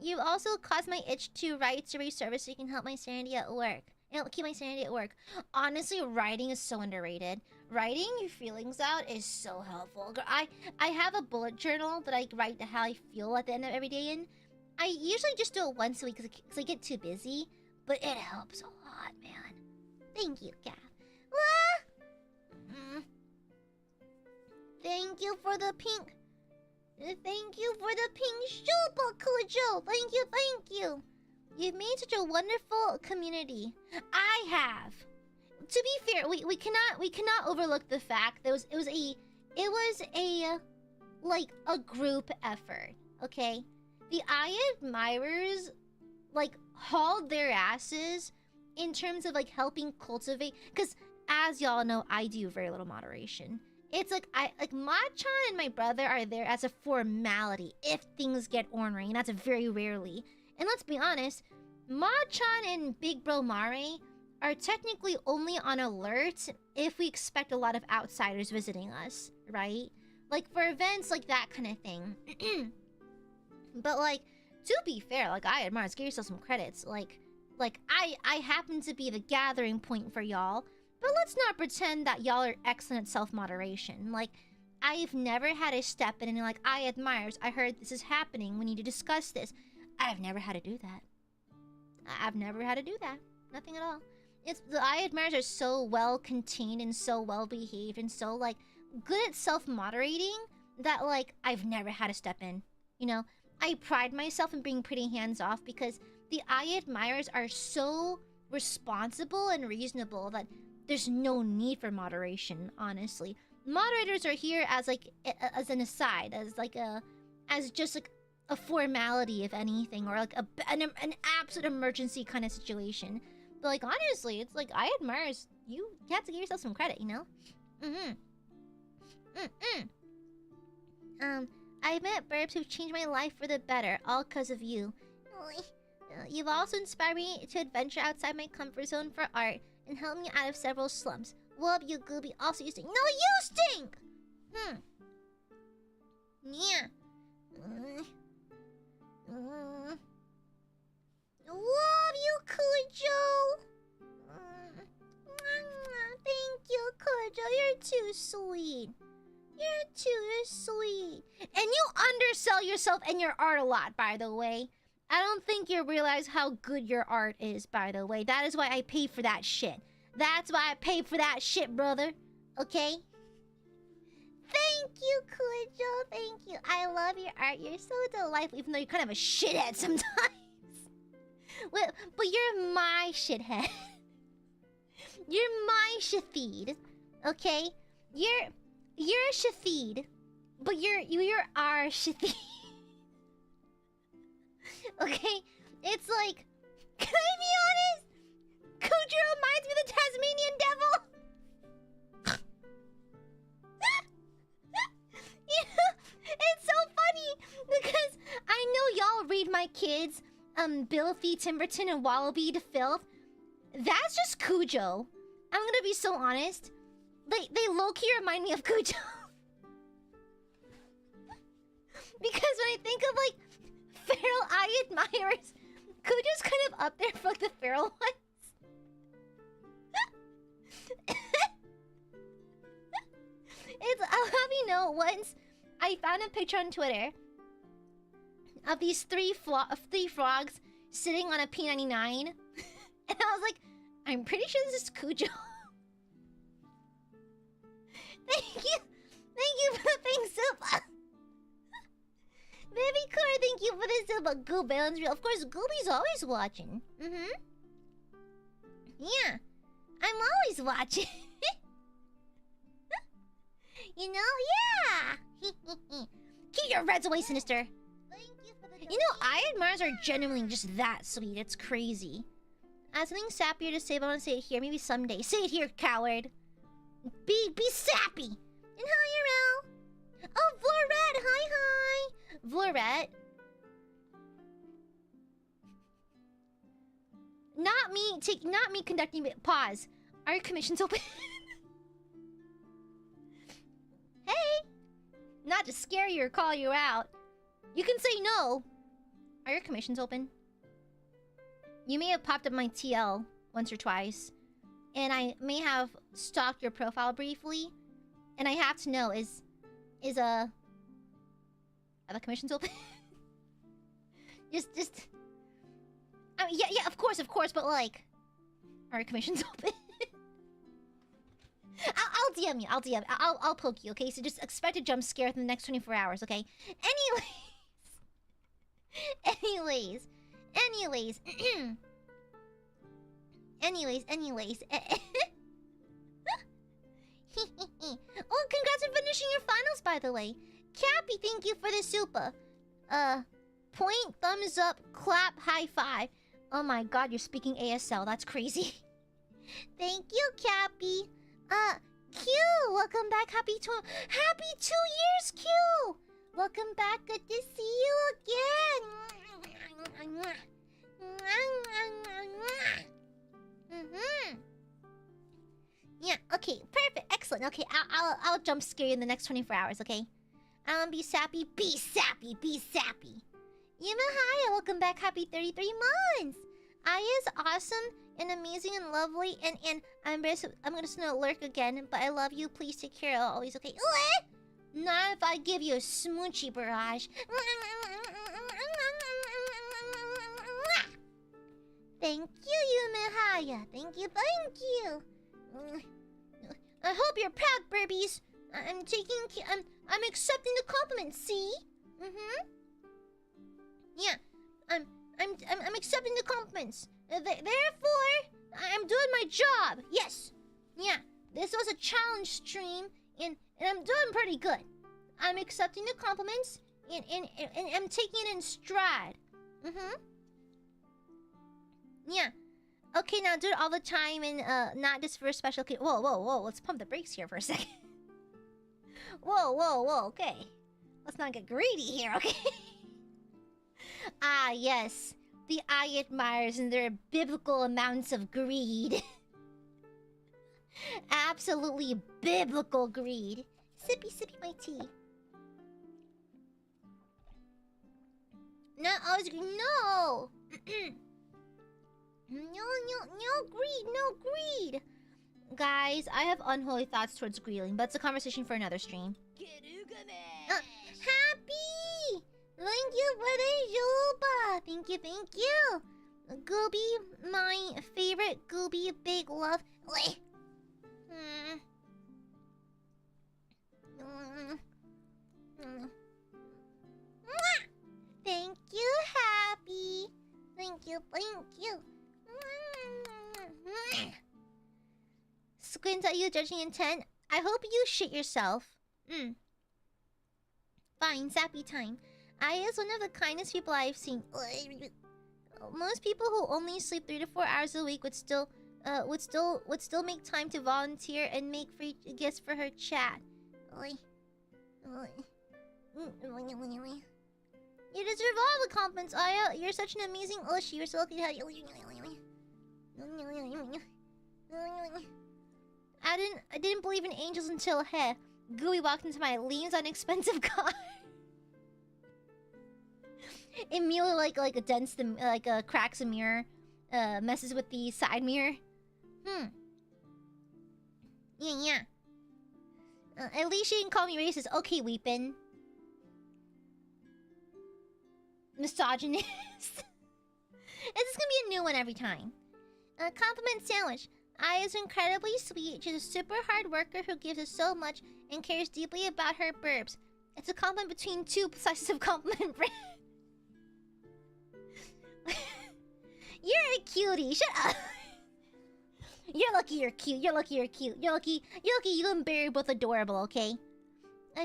You also caused my itch to write to reservice so you can help my sanity at work. Keep my sanity at work. Honestly, writing is so underrated. Writing your feelings out is so helpful. I have a bullet journal that I write how I feel at the end of every day in. I usually just do it once a week because I get too busy. But it helps a lot, man. Thank you, Gav. Thank you for the pink. Thank you for the pink super Kujo. Thank you. You've made such a wonderful community. I have. To be fair, we cannot overlook the fact that it was a group effort. Okay, the Aiadmirers hauled their asses in terms of helping cultivate. Because as y'all know, I do very little moderation. It's Machan and my brother are there as a formality if things get ornery, and that's very rarely. And let's be honest, Machan and Big Bro Mare are technically only on alert if we expect a lot of outsiders visiting us, right? For events like that kind of thing. But to be fair, Aiadmirers, give yourself some credits. I happen to be the gathering point for y'all. But let's not pretend that y'all are excellent at self-moderation. I've never had to step in and be Aiadmirers, I heard this is happening. We need to discuss this. I've never had to do that. I've never had to do that. Nothing at all. The Aiadmirers are so well contained and so well behaved and so good at self-moderating that I've never had to step in. You know, I pride myself in being pretty hands-off because the Aiadmirers are so responsible and reasonable that there's no need for moderation, honestly. Moderators are here as as an aside, as just a formality, if anything, or an absolute emergency kind of situation. But honestly, it's Aiadmirers, you have to give yourself some credit, you know? I've met burbs who've changed my life for the better, all because of you. You've also inspired me to adventure outside my comfort zone for art and helped me out of several slumps. Wub, you gooby. Also, you stink. No, you stink! Yeah. Wub, you Kujo! Thank you, Kujo. You're too sweet. You're too sweet. And you undersell yourself and your art a lot, by the way. I don't think you realize how good your art is, by the way. That is why I pay for that shit. That's why I pay for that shit, brother. Okay? Thank you, Kujo. Thank you. I love your art. You're so delightful, even though you're kind of a shithead sometimes. But you're my shithead. You're my shafid, okay? You're a shafid, but you're our shafid. Okay? It's like, can I be honest? Cujo reminds me of the Tasmanian devil. You know, it's so funny because I know y'all read my kids, Bilfy, Timberton, and Wallaby to filth. That's just Cujo. I'm gonna be so honest. They low-key remind me of Cujo. Because when I think of like feral Aiadmirers, Cujo's kind of up there for like the feral ones. I'll have you know, once I found a picture on Twitter of these three frogs sitting on a P99, and I was like, I'm pretty sure this is Cujo. Thank you for the pink super. Baby Core, thank you for the super. Goob Balance Real. Of course, Gooby's always watching. Yeah, I'm always watching. You know, yeah. Keep your reds away, Sinister. You know, Aiadmirers are genuinely just that sweet. It's crazy. I have something sappier to say, but I want to say it here. Maybe someday. Say it here, coward. Be sappy. And hi, Arel. Oh, Vlorette. Hi. Vlorette. Not me conducting. Pause. Are your commissions open? Hey. Not to scare you or call you out. You can say no. Are your commissions open? You may have popped up my TL once or twice, and I may have stalked your profile briefly, and I have to know, are the commissions open? just I mean, yeah, of course, but like, are your commissions open? I'll DM you. I'll poke you, okay? So just expect a jump scare within the next 24 hours, okay? Anyways. Oh, congrats on finishing your finals, by the way. Cappy, thank you for the super. Point, thumbs up, clap, high five. Oh my god, you're speaking ASL. That's crazy. Thank you, Cappy. Q, welcome back. Happy 2 years, Q. Welcome back. Good to see you again. Yeah. Okay. Perfect. Excellent. Okay. I'll jump scare you in the next 24 hours. Okay. Be sappy. Be sappy. Be sappy. Yamahaya, welcome back. Happy 33 months. Aya's awesome and amazing and lovely. And I'm just gonna lurk again. But I love you. Please take care. Always. Okay. Not if I give you a smoochy barrage. Thank you, Yumehaya. Thank you. I hope you're proud, Burbies. I'm accepting the compliment. See? Yeah. I'm accepting the compliments. Therefore, I'm doing my job. Yes. Yeah. This was a challenge stream, and I'm doing pretty good. I'm accepting the compliments, and I'm taking it in stride. Yeah. Okay, now do it all the time, and not just for a special case. Whoa. Let's pump the brakes here for a second. Whoa. Okay. Let's not get greedy here, okay? Ah, yes. The Aiadmirers and their biblical amounts of greed. Absolutely biblical greed. Sippy my tea. Not always greed. No! No greed. Guys, I have unholy thoughts towards greeling, but it's a conversation for another stream. Happy! Thank you for the Yuba! Thank you! Gooby, my favorite Gooby, big love. Thank you, Happy. Thank with judging intent. I hope you shit yourself. Fine, sappy time. Aya is one of the kindest people I've seen. Most people who only sleep 3 to 4 hours a week would still make time to volunteer and make free gifts for her chat. You deserve all the compliments, Aya. You're such an amazing Ushi. You're so lucky to have you. I didn't believe in angels until Gooey walked into my Liam's unexpensive car. Emil cracks a mirror, messes with the side mirror. Yeah. At least she didn't call me racist. Okay, Weepin. Misogynist. This is gonna be a new one every time. Compliment sandwich. Aya is incredibly sweet. She's a super hard worker who gives us so much and cares deeply about her burbs. It's a compliment between 2 slices of compliment bread. You're a cutie. Shut up. You're lucky you're cute. You're lucky you're cute. You're lucky you and Barry are both adorable, okay?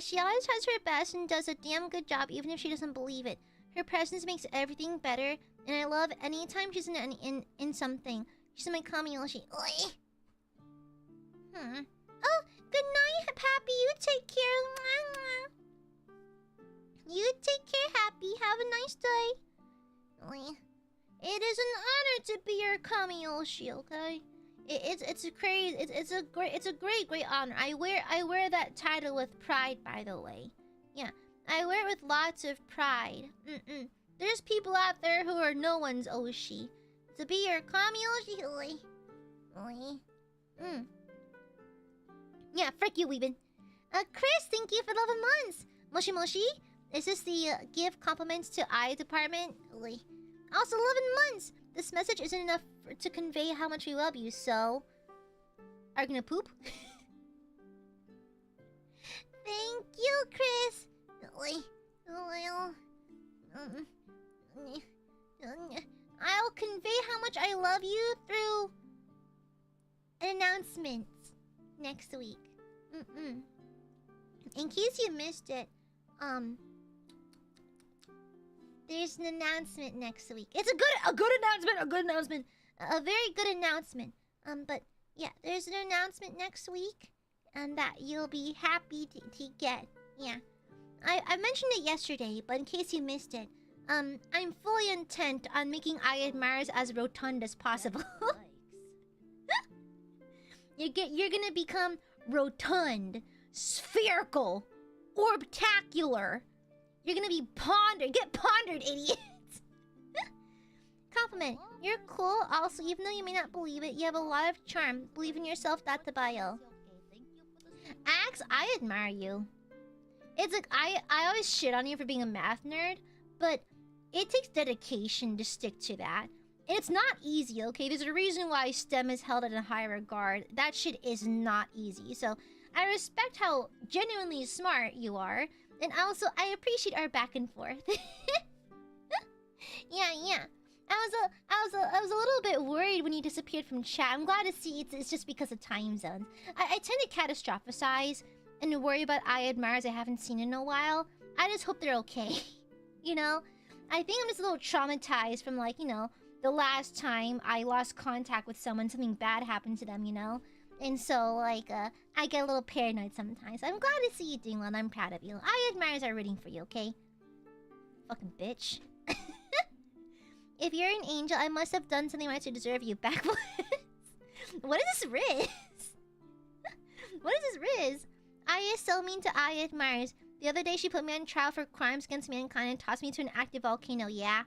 She always tries her best and does a damn good job even if she doesn't believe it. Her presence makes everything better, and I love anytime she's in something. She's my Kamiyoshi. Oh, good night, Happy. You take care. You take care, Happy. Have a nice day. It is an honor to be your Kamiyoshi, okay? It's a great honor. I wear that title with pride, by the way. Yeah, I wear it with lots of pride. There's people out there who are no one's Oshi. To be your Kamiyoshi, Yeah, frick you, Weebin. Chris, thank you for 11 months. Moshi Moshi, is this the give compliments to I department? Also 11 months. This message isn't enough to convey how much we love you, so... Are you gonna poop? Thank you, Chris. I'll convey how much I love you through an announcement next week. In case you missed it, there's an announcement next week. It's a good announcement. A very good announcement. But yeah, there's an announcement next week, and that you'll be happy to get. Yeah, I mentioned it yesterday, but in case you missed it, I'm fully intent on making Aiadmirers as rotund as possible. You're gonna become rotund, spherical, orbtacular. You're gonna be pondered. Get pondered, idiots. Compliment. You're cool. Also, even though you may not believe it, you have a lot of charm. Believe in yourself. That's the bio. Axe, I admire you. It's like I always shit on you for being a math nerd, but it takes dedication to stick to that. And it's not easy, okay? There's a reason why STEM is held in a high regard. That shit is not easy. So I respect how genuinely smart you are. And also, I appreciate our back and forth. Yeah. I was a little bit worried when you disappeared from chat. I'm glad to see it's just because of time zones. I tend to catastrophize and worry about Aiadmirers I haven't seen in a while. I just hope they're okay. You know? I think I'm just a little traumatized from, like, you know, the last time I lost contact with someone, something bad happened to them, you know? And so, like, I get a little paranoid sometimes. I'm glad to see you doing well, and I'm proud of you. Aiadmirers are rooting for you, okay? Fucking bitch. If you're an angel, I must have done something right to deserve you. Backwards. What is this Riz? What is this Riz? Aya is so mean to Aiadmirers. The other day, she put me on trial for crimes against mankind and tossed me to an active volcano, yeah?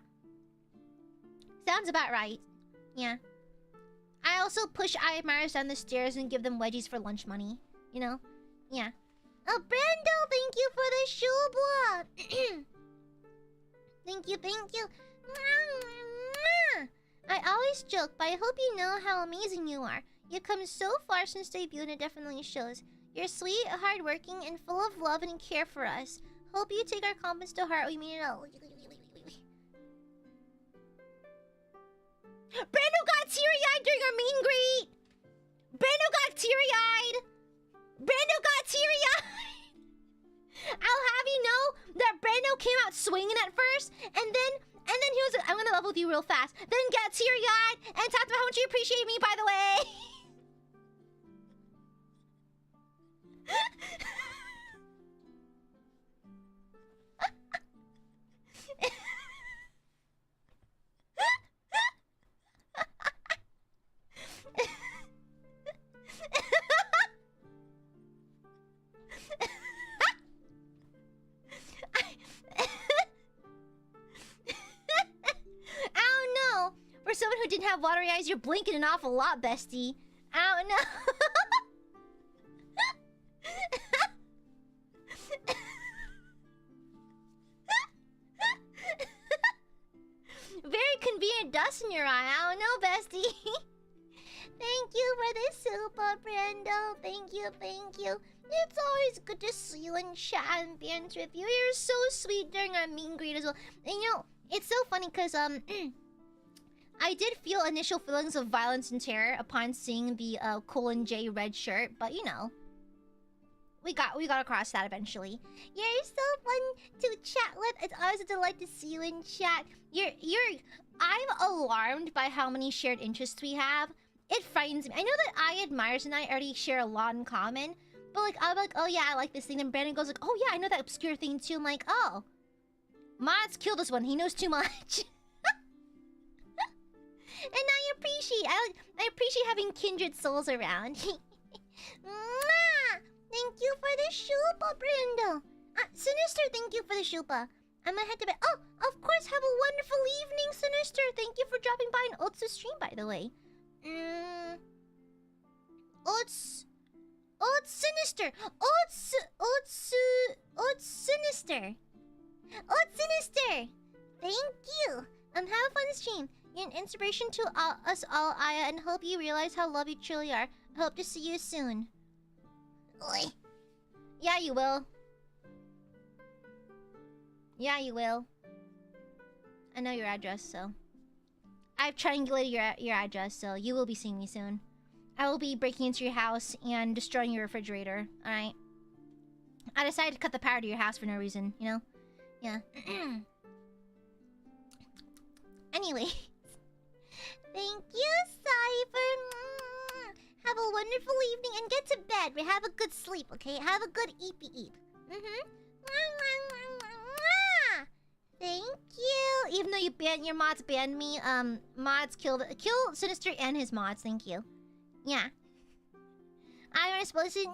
Sounds about right. Yeah. I also push Aiadmirers down the stairs and give them wedgies for lunch money. You know? Yeah. Oh, Brando, thank you for the shoe block. Thank you. I always joke, but I hope you know how amazing you are. You've come so far since debut, and it definitely shows. You're sweet, hardworking, and full of love and care for us. Hope you take our compliments to heart. We mean it all. Brando got teary-eyed during our meet and greet! Brando got teary-eyed! Brando got teary-eyed! I'll have you know that Brando came out swinging at first, and then he was like, I'm gonna level with you real fast. Then got teary-eyed and talked about how much you appreciate me, by the way. I don't know. For someone who didn't have watery eyes, you're blinking an awful lot, bestie. I don't know. Very convenient dust in your eye. I don't know, bestie. Thank you for the super, Brando. Thank you, thank you. It's always good to see you and chat and banter with you. You're so sweet during our meet and greet as well. And you know, it's so funny because I did feel initial feelings of violence and terror upon seeing the colon J red shirt, but you know, we got across that eventually. You're so fun to chat with. It's always a delight to see you in chat. I'm alarmed by how many shared interests we have. It frightens me. I know that Aiadmirers and I already share a lot in common, but like I'm like, oh yeah, I like this thing. And Brandon goes like, oh yeah, I know that obscure thing too. I'm like, oh, Mods killed this one. He knows too much. And I appreciate having kindred souls around. Mwah! Thank you for the shupa, Brando. Sinister, thank you for the shupa. I'm gonna head to bed. Oh, of course, have a wonderful evening, Sinister. Thank you for dropping by an Otsu stream, by the way. Ots Sinister. Ots Sinister. Ots Sinister. Thank you. Have a fun stream. You're an inspiration to us all, Aya, and hope you realize how loved you truly are. Hope to see you soon. Oi. Yeah, you will. Yeah, you will. I know your address, so... I've triangulated your address, so you will be seeing me soon. I will be breaking into your house and destroying your refrigerator, alright? I decided to cut the power to your house for no reason, you know? Yeah. Anyway. Thank you, Cypher. Have a wonderful evening and get to bed. We have a good sleep, okay? Have a good eepy-eep. Thank you. Even though your mods banned me, mods kill Sinister and his mods. Thank you. Yeah. I'm supposed to no.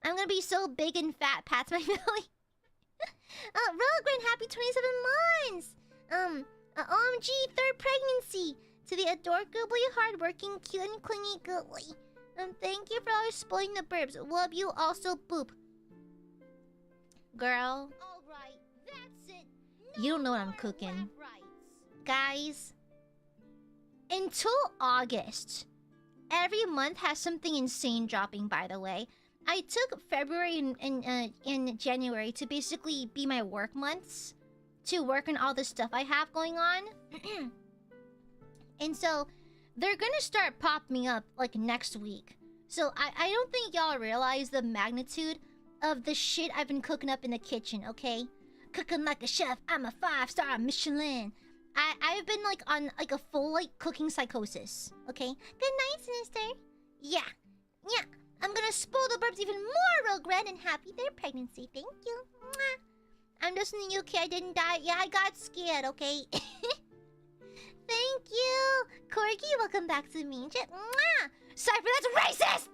I'm gonna be so big and fat. Pats my belly. Rogren, happy 27 months. OMG, third pregnancy. To the adorably hardworking, cute and clingy girly. Thank you for always spoiling the burbs. Love you also, boop. Girl. Alright, that's it. No, you don't know what I'm cooking. Guys, until August, every month has something insane dropping, by the way. I took February and January to basically be my work months. To work on all the stuff I have going on. And so, they're gonna start popping up, like, next week. So, I don't think y'all realize the magnitude of the shit I've been cooking up in the kitchen, okay? Cooking like a chef, I'm a 5-star Michelin. I've been, like, on, like, a full, like, cooking psychosis, okay? Good night, Sinister. Yeah. I'm gonna spoil the burbs even more, Rogren, and happy their pregnancy. Thank you. Mwah. I'm just in the UK, I didn't die. Yeah, I got scared, okay? Thank you. Corgi, welcome back to the main chat. Mwah! Cypher, that's racist!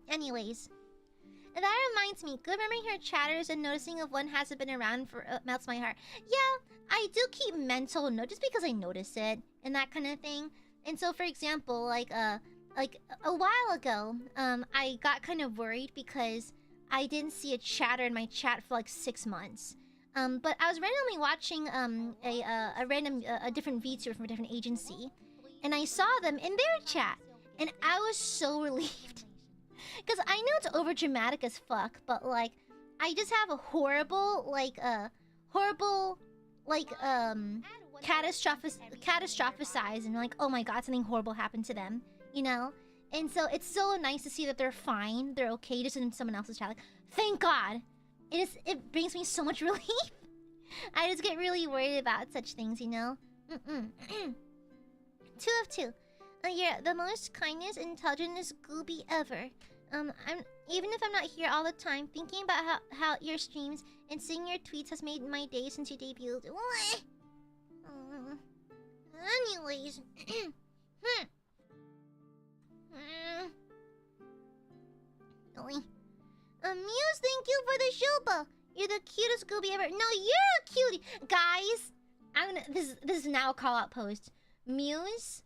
Anyways. That reminds me, good remembering her chatters and noticing if one hasn't been around for melts my heart. Yeah, I do keep mental notes just because I notice it and that kind of thing. And so, for example, like a while ago, I got kind of worried because I didn't see a chatter in my chat for like 6 months. But I was randomly watching a different VTuber from a different agency, and I saw them in their chat, and I was so relieved. Because I know it's over dramatic as fuck, but like, I just have a horrible catastrophicize and like, oh my god, something horrible happened to them, you know? And so it's so nice to see that they're fine, they're okay, just in someone else's child. Like, thank God. It brings me so much relief. I just get really worried about such things, you know? 2 of 2. You're the most kindest, intelligentest gooby ever. Even if I'm not here all the time, thinking about how your streams and seeing your tweets has made my day since you debuted. Anyways. Muse, thank you for the shilpa. You're the cutest gooby ever. No, you're a cutie. Guys, this is now a call-out post. Muse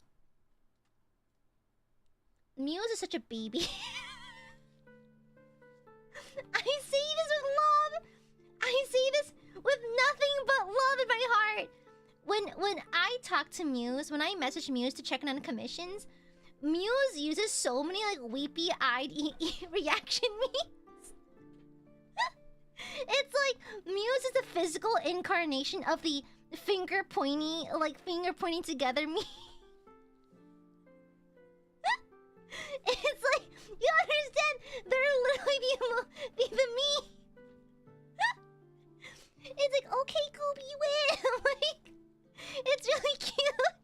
is such a baby. I say this with love. I say this with nothing but love in my heart. When I talk to Muse, when I message Muse to check in on commissions, Muse uses so many like weepy-eyed reaction memes. It's like Muse is the physical incarnation of the finger pointing together meme. It's like, you understand? They're literally the me. It's like, okay, Gooby, you win. Like, it's really cute.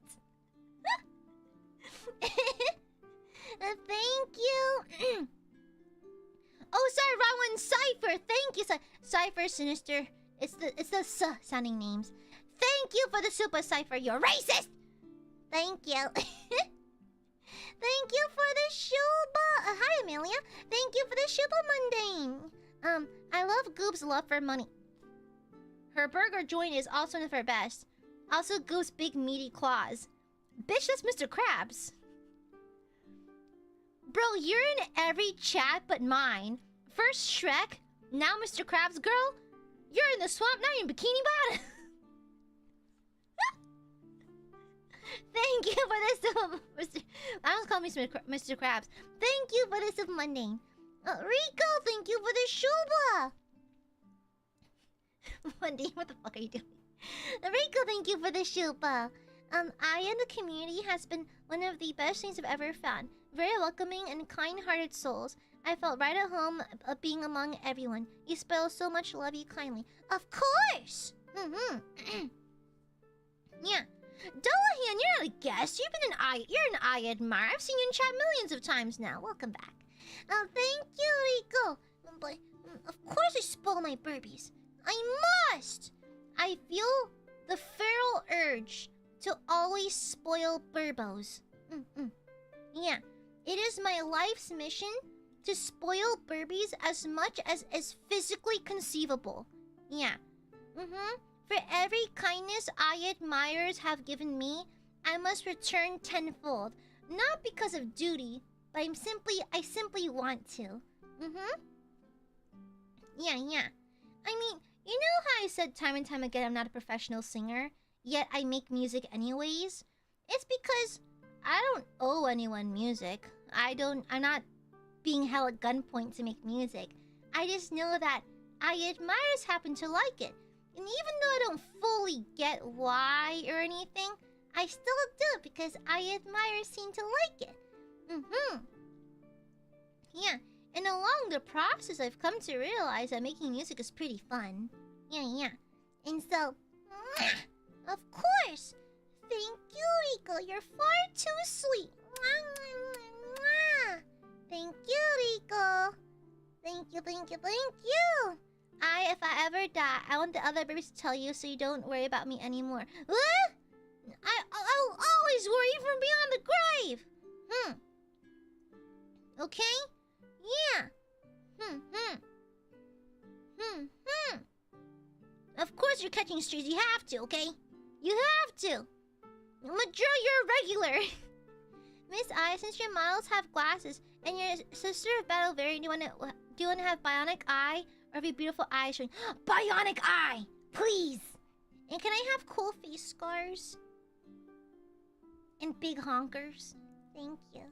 Thank you. Oh, sorry, wrong one. Cypher. Thank you, Cypher Sinister. It's the sounding names. Thank you for the super Cypher. You're racist. Thank you. Thank you for the Shuba. Hi, Amelia. Thank you for the Shuba Mundane. I love Goop's love for money. Her burger joint is also one of her best. Also, Goop's big meaty claws. Bitch, that's Mr. Krabs. Bro, you're in every chat but mine. First Shrek, now Mr. Krabs, girl. You're in the swamp, now you're in Bikini Bottom. Thank you for this, I almost called me Mr. Krabs. Thank you for this mundane. Rico, thank you for the Shuba. Mundane, what the fuck are you doing? Rico, thank you for the Shuba. Aya in the community has been one of the best things I've ever found. Very welcoming and kind-hearted souls. I felt right at home being among everyone. You spill so much love you kindly. Of course! Yeah. Dullahan, you're not a guest. You're an Aiadmire. I've seen you in chat millions of times now. Welcome back. Thank you, Rico. But of course I spoil my burbies. I must! I feel the feral urge to always spoil burbos. Yeah. It is my life's mission to spoil burbies as much as is physically conceivable. Yeah. For every kindness Aiadmirers have given me, I must return tenfold. Not because of duty, but I simply want to. Yeah. I mean, you know how I said time and time again I'm not a professional singer, yet I make music anyways? It's because I don't owe anyone music. I'm not being held at gunpoint to make music. I just know that Aiadmirers happen to like it. And even though I don't fully get why or anything, I still do it because Aiadmirers seem to like it. Yeah, and along the process I've come to realize that making music is pretty fun. Yeah. And so, of course! Thank you, Rico. You're far too sweet. Thank you, Rico. Thank you. If I ever die, I want the other babies to tell you so you don't worry about me anymore. What? I'll always worry from beyond the grave. Okay? Yeah. Of course you're catching streaks. You have to, okay? You have to. Major, you're a regular. Miss I, since your models have glasses and your sister of Battle Variant, do you wanna have bionic eye or have your beautiful eyes showing? Bionic eye, please. And can I have cool face scars and big honkers? Thank you.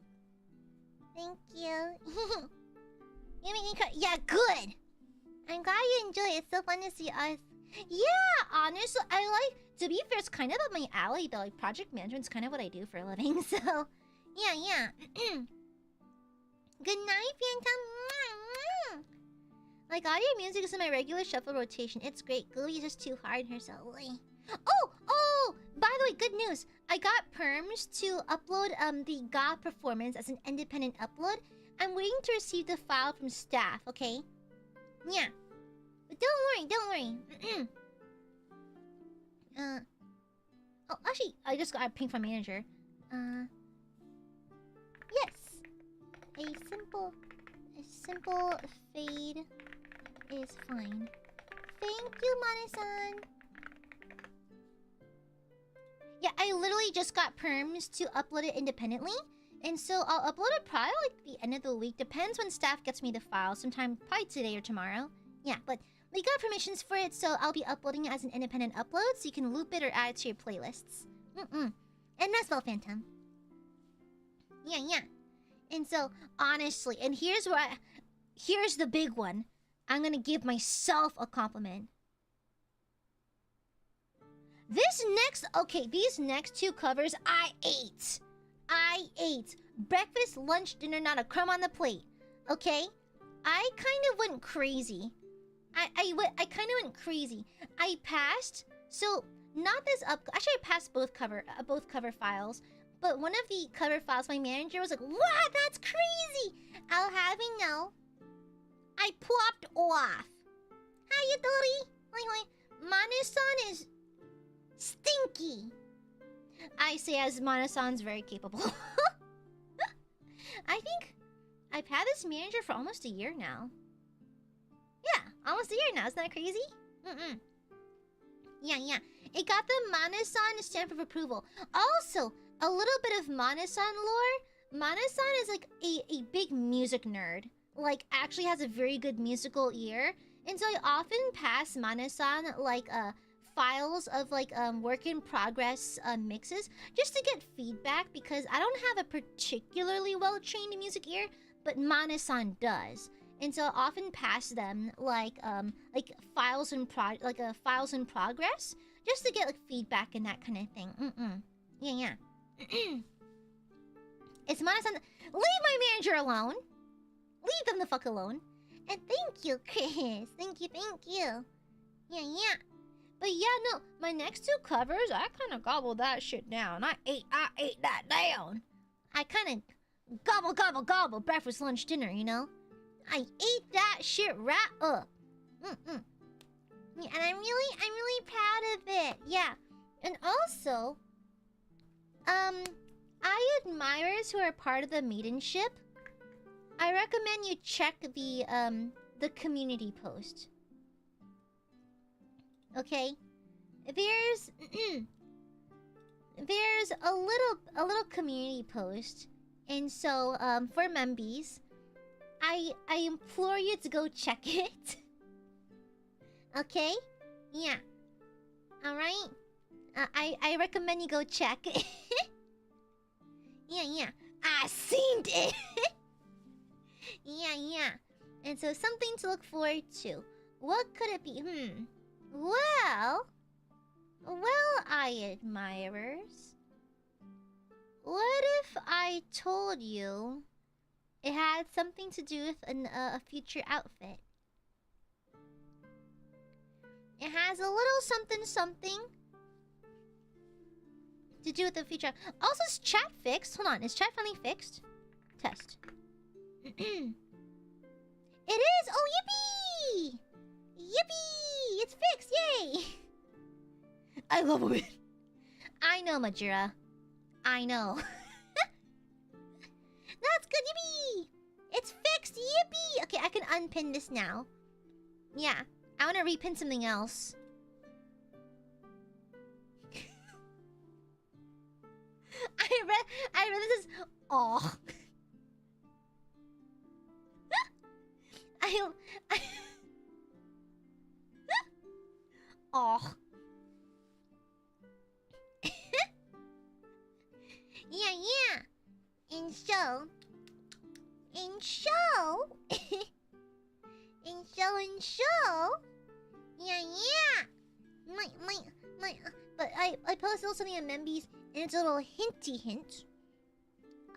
You make me cry. Yeah, good. I'm glad you enjoy it. It's so fun to see us. Yeah, honestly, I like, to be fair, it's kind of up my alley though. Like project management's kind of what I do for a living. So, yeah. Good night, Phantom. Like audio music is in my regular shuffle rotation. It's great. Gluey is just too hard on herself. Oh! By the way, good news. I got perms to upload the GA performance as an independent upload. I'm waiting to receive the file from staff. Okay. Yeah. But don't worry. Oh, actually, I just got a ping from manager. Yes. A simple fade is fine. Thank you, Mane-san. Yeah, I literally just got perms to upload it independently. And so I'll upload it probably like the end of the week. Depends when staff gets me the file. Sometime probably today or tomorrow. Yeah, but we got permissions for it, so I'll be uploading it as an independent upload, so you can loop it or add it to your playlists. And that's well, Phantom. Yeah. And so, honestly, and here's the big one. I'm gonna give myself a compliment. These next two covers, I ate. Breakfast, lunch, dinner, not a crumb on the plate. Okay? I kind of went crazy. I kind of went crazy. I passed, so not this up. Actually, I passed both cover files. But one of the cover files, my manager was like, "What? That's crazy!" I'll have you know, I popped off. How you doing? Like, Mane-san is stinky. I say as Mane-san's very capable. I think I've had this manager for almost a year now. Yeah, almost a year now. Isn't that crazy? Yeah. It got the Mane-san stamp of approval. Also, a little bit of Mane-san lore. Mane-san is like a big music nerd. Like, actually has a very good musical ear. And so I often pass Mane-san like files of like work in progress mixes just to get feedback, because I don't have a particularly well trained music ear, but Mane-san does. And so I often pass them like files in progress just to get like feedback and that kind of thing. Yeah. It's Mane-san. Leave my manager alone. Leave them the fuck alone. And thank you, Chris. Thank you. Yeah. But yeah, no, my next two covers, I kind of gobbled that shit down. I ate that down. I kind of gobble, breakfast, lunch, dinner, you know? I ate that shit right up. Yeah, and I'm really proud of it. Yeah. And also, Aiadmirers who are part of the maidenship, I recommend you check the community post. Okay? There's a little community post. And so, for membies, I implore you to go check it. Okay? Yeah. Alright? I recommend you go check it. Yeah. I seen it. Yeah. And so something to look forward to. What could it be? Well, Aiadmirers. What if I told you it had something to do with a future outfit? It has a little something to do with the future. Also, is chat fixed? Hold on, is chat finally fixed? Test. It is! Oh, yippee! Yippee! It's fixed! Yay! I love it. I know, Majira. I know. That's good, yippee! It's fixed, yippee! Okay, I can unpin this now. Yeah, I want to repin something else. I read this as... Aw. Aw. Yeah. And so... Yeah. But I posted a little something on Membies, and it's a little hinty hint.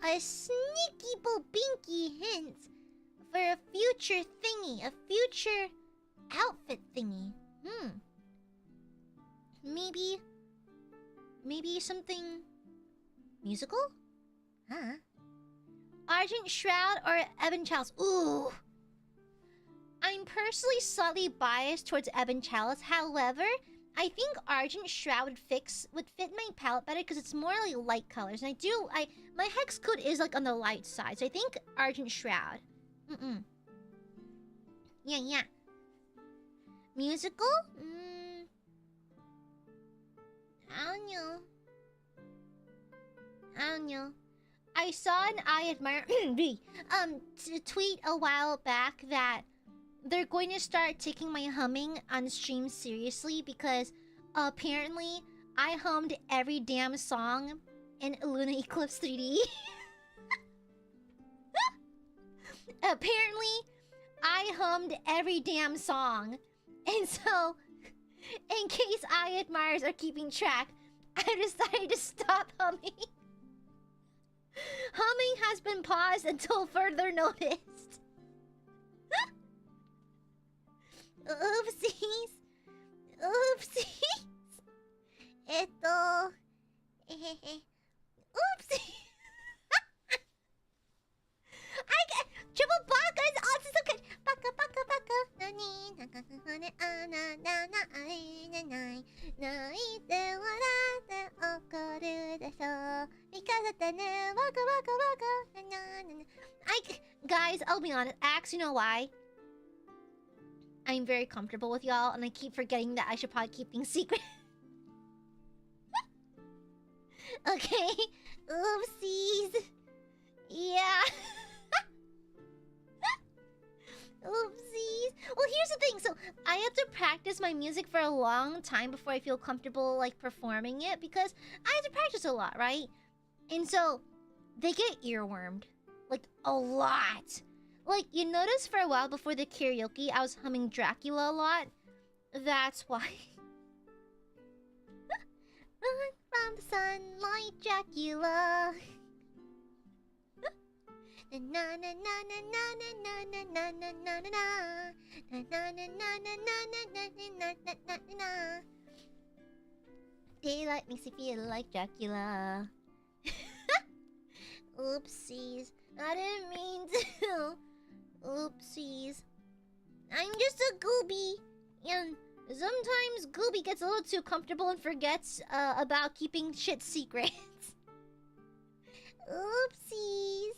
A sneaky binky hint for a future thingy, a future outfit thingy. Maybe something musical? Huh? Argent Shroud or Evan Chalice? Ooh. I'm personally slightly biased towards Evan Chalice. However, I think Argent Shroud would fit my palette better because it's more like light colors. And my hex code is like on the light side. So I think Argent Shroud. Yeah. Musical? I don't know. I saw an Aiadmirers tweet a while back that they're going to start taking my humming on stream seriously because apparently I hummed every damn song in ILUNA Eclipse 3D. Apparently, I hummed every damn song. And so, in case Aiadmirers are keeping track, I decided to stop humming. Humming has been paused until further notice. Oopsies. Oopsies. I get triple baka is also so good. Baka. Guys, I'll be honest. Actually, you know why? I'm very comfortable with y'all, and I keep forgetting that I should probably keep things secret. Okay. Oopsies. Yeah. Oopsies. Well, here's the thing. So, I have to practice my music for a long time before I feel comfortable, like, performing it. Because I have to practice a lot, right? And so, they get earwormed. Like, a lot. Like, you notice for a while before the karaoke, I was humming Dracula a lot. That's why. Run from the sunlight, Dracula. Daylight makes you feel like Dracula. Oopsies. I didn't mean to. Oopsies. I'm just a gooby. And sometimes Gooby gets a little too comfortable and forgets about keeping shit secret. Oopsies.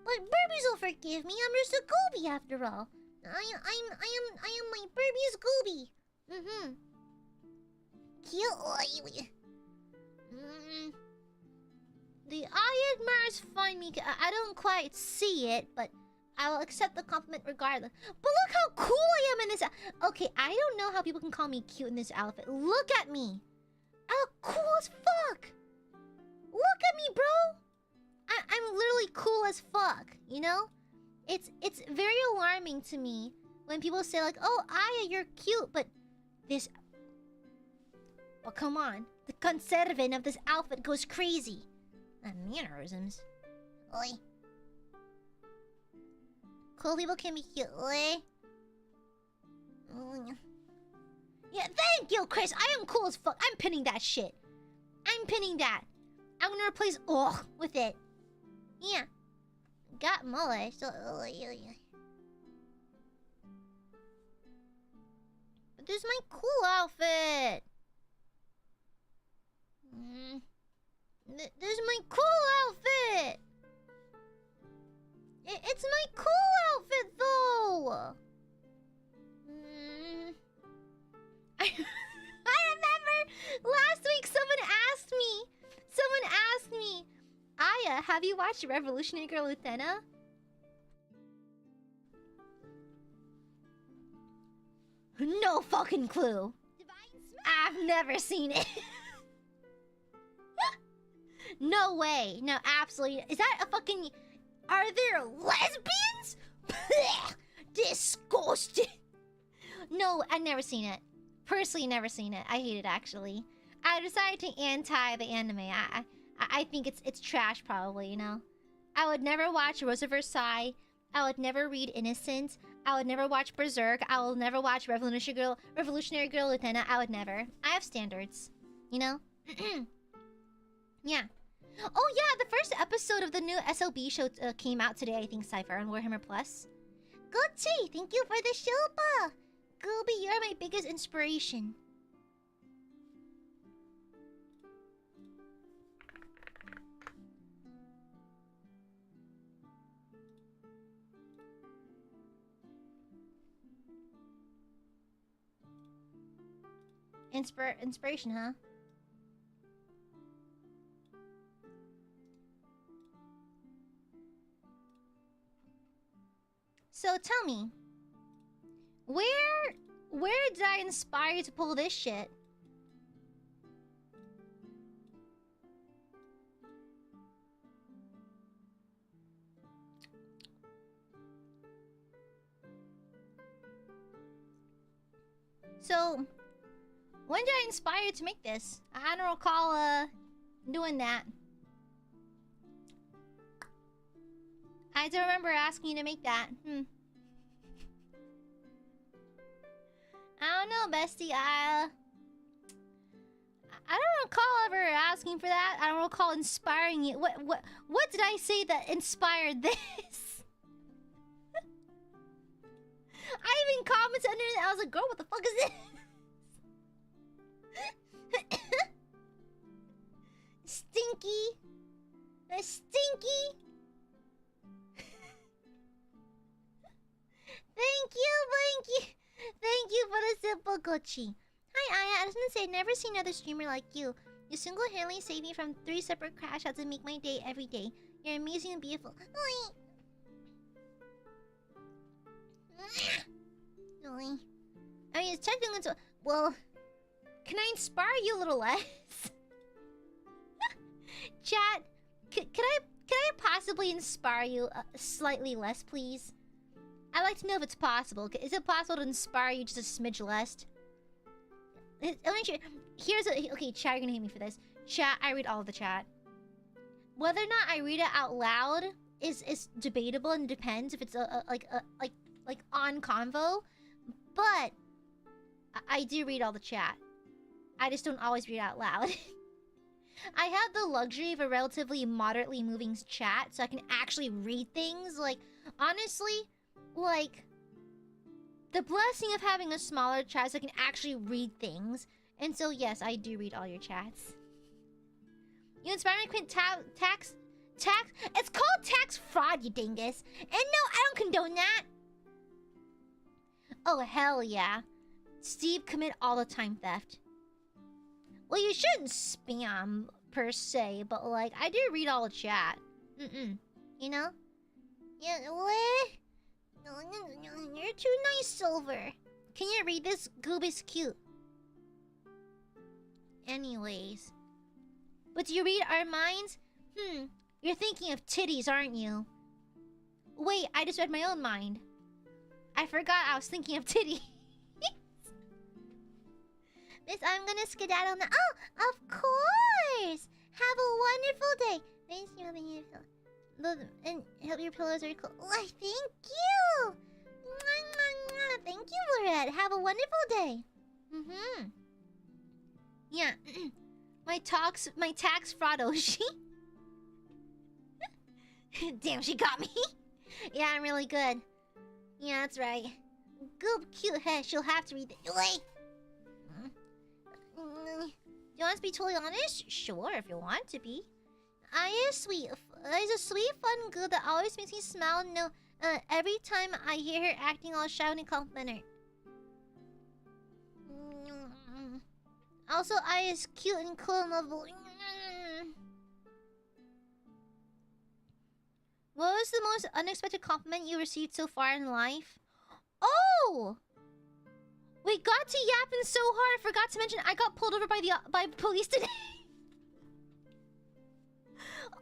But Burbies will forgive me. I'm just a Gooby after all. I am my Burbies Gooby. Cute. The Aiadmirers find me. I don't quite see it, but I will accept the compliment regardless. But look how cool I am in this. Okay, I don't know how people can call me cute in this outfit. Look at me. I look cool as fuck. Look at me, bro. I'm literally cool as fuck. You know, it's very alarming to me when people say like, "Oh, Aya, you're cute," but this. Well, come on. The conservant of this outfit goes crazy. Mannerisms. Oi. Cool people can be cute, oi. Yeah, thank you, Chris. I am cool as fuck. I'm pinning that shit. I'm pinning that. I'm gonna replace with it. Yeah. Got mole, so but this is my cool outfit. This is my cool outfit. It's my cool outfit, though. I remember last week someone asked me, Aya, have you watched Revolutionary Girl Utena? No fucking clue. I've never seen it. No way. No, absolutely. Is that a fucking... Are there lesbians? Disgusting. No, I've never seen it. personally never seen it. I hate it actually. I decided to anti the anime. I think it's trash probably, you know. I would never watch Rose of Versailles. I would never read Innocent. I would never watch Berserk. I will never watch Revolutionary Girl Lieutenant. I would never. I have standards, you know. Yeah. Oh yeah, the first episode of the new SLB show came out today. I think Cypher on Warhammer Plus. Gucci, thank you for the shilpa. Gooby, you're my biggest inspiration. Inspiration, huh? So tell me, where did I inspire you to pull this shit? So, when did I inspire you to make this? I don't recall doing that. I don't remember asking you to make that. I don't know, bestie. I don't recall ever asking for that. I don't recall inspiring you. What did I say that inspired this? I even commented under it. I was like, girl, what the fuck is this? Stinky. Stinky. Thank you. Thank you for the simple Gucci. Hi, Aya. I was gonna say, I've never seen another streamer like you. You single-handedly saved me from 3 separate crash outs and make my day every day. You're amazing and beautiful. I mean, it's technically so. Well, can I inspire you a little less? Chat, can I possibly inspire you slightly less, please? I'd like to know if it's possible. Is it possible to inspire you just a smidge less? Here's a... Okay, chat, you're gonna hate me for this. Chat, I read all of the chat. Whether or not I read it out loud is debatable and depends if it's like on convo. But I do read all the chat. I just don't always read out loud. I have the luxury of a relatively moderately moving chat, so I can actually read things. Like, honestly, like, the blessing of having a smaller chat so I can actually read things. And so, yes, I do read all your chats. You inspire me to quit tax? It's called tax fraud, you dingus. And no, I don't condone that. Oh, hell yeah. Steve commit all the time theft. Well, you shouldn't spam, per se, but, like, I do read all the chat. You know? Yeah, what? You're too nice, Silver. Can you read this? Goob is cute. Anyways. But do you read our minds? You're thinking of titties, aren't you? Wait, I just read my own mind. I forgot I was thinking of titties. Miss, I'm gonna skedaddle now. Oh, of course! Have a wonderful day. Thanks for having your pillow. And hope your pillows are cool. Why, thank you! Thank you, Lorette. Have a wonderful day. Yeah. my tax fraud Oshi. Damn, she got me. Yeah, I'm really good. Yeah, that's right. Goop cute head. She'll have to read the... Wait! Do you want to be totally honest? Sure, if you want to be. Aya's sweet. Aya's a sweet, fun girl that always makes me smile. No, every time I hear her acting all shy and compliment her. Also, Aya's cute and cool and lovable. What was the most unexpected compliment you received so far in life? Oh! We got to yapping so hard, I forgot to mention I got pulled over by police today.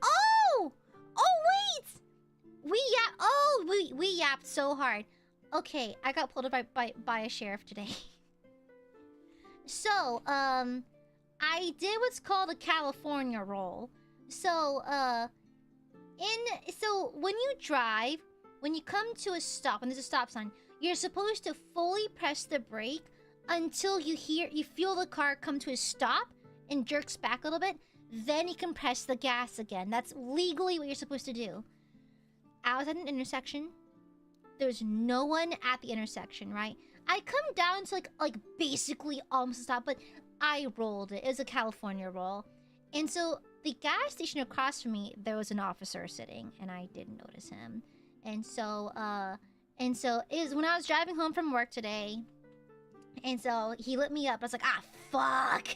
Oh! Oh, wait! We yapped so hard. Okay, I got pulled over by a sheriff today. So, I did what's called a California roll. So, so when you drive, when you come to a stop, when there's a stop sign, you're supposed to fully press the brake until you feel the car come to a stop and jerks back a little bit. Then you can press the gas again. That's legally what you're supposed to do. I was at an intersection. There's no one at the intersection, right? I come down to like basically almost a stop, but I rolled it. It was a California roll. And so the gas station across from me, there was an officer sitting, and I didn't notice him. And so it was when I was driving home from work today. And so he lit me up. I was like, ah, fuck.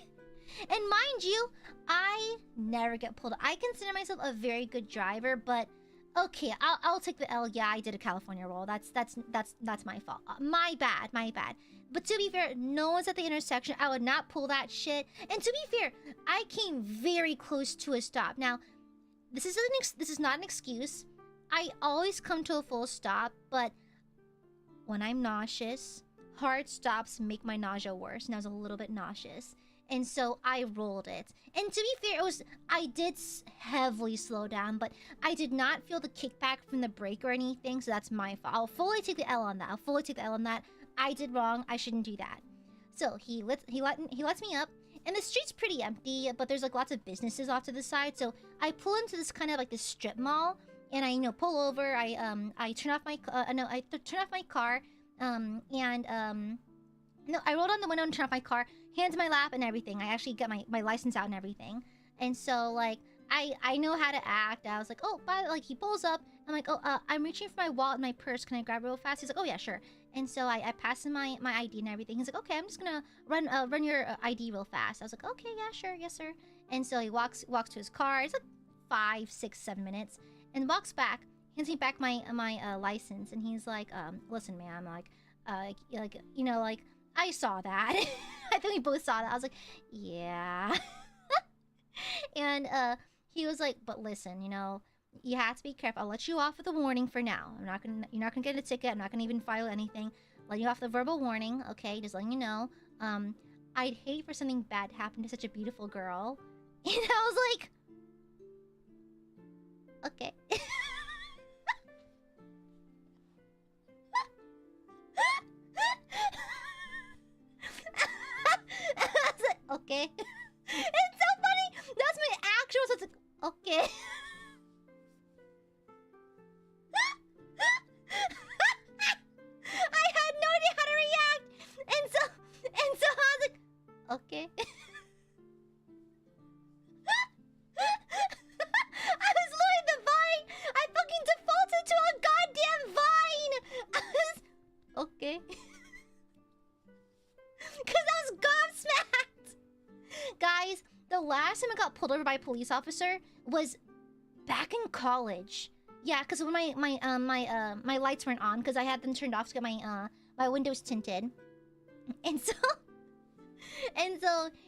And mind you, I never get pulled. I consider myself a very good driver, but okay, I'll take the L. Yeah, I did a California roll. That's my fault. My bad. But to be fair, no one's at the intersection. I would not pull that shit. And to be fair, I came very close to a stop. Now, this is not an excuse. I always come to a full stop, but when I'm nauseous, hard stops make my nausea worse, and I was a little bit nauseous. And so I rolled it. And to be fair, I did heavily slow down, but I did not feel the kickback from the brake or anything, so that's my fault. I'll fully take the L on that. I did wrong. I shouldn't do that. So he lets me up, and the street's pretty empty, but there's like lots of businesses off to the side. So I pull into this kind of like this strip mall, and I pull over. I turn off my turn off my car, no, I rolled down the window and turned off my car, hands in my lap and everything. I actually got my license out and everything. And so, like, I know how to act. I was like, oh, he pulls up. I'm like, oh, I'm reaching for my wallet and my purse. Can I grab it real fast? He's like, oh, yeah, sure. And so I pass him my ID and everything. He's like, okay, I'm just gonna run your ID real fast. I was like, okay, yeah, sure, yes, sir. And so he walks to his car. It's like 5, 6, 7 minutes. And walks back, hands me back my license. And he's like, listen, ma'am, I saw that. I think we both saw that. I was like, yeah. And he was like, but listen, you have to be careful. I'll let you off with a warning for now. You're not gonna get a ticket. I'm not gonna even file anything. Let you off the verbal warning, okay? Just letting you know. I'd hate for something bad to happen to such a beautiful girl. And I was like, okay. Okay. It's so funny. That's my actual. So it's like, okay. I had no idea how to react, and so I was like, okay. I was literally the vine. I fucking defaulted to a goddamn vine. I was okay. Cause I was gobsmacked. Guys, the last time I got pulled over by a police officer was back in college. Yeah, because when my lights weren't on, because I had them turned off to get my windows tinted. And so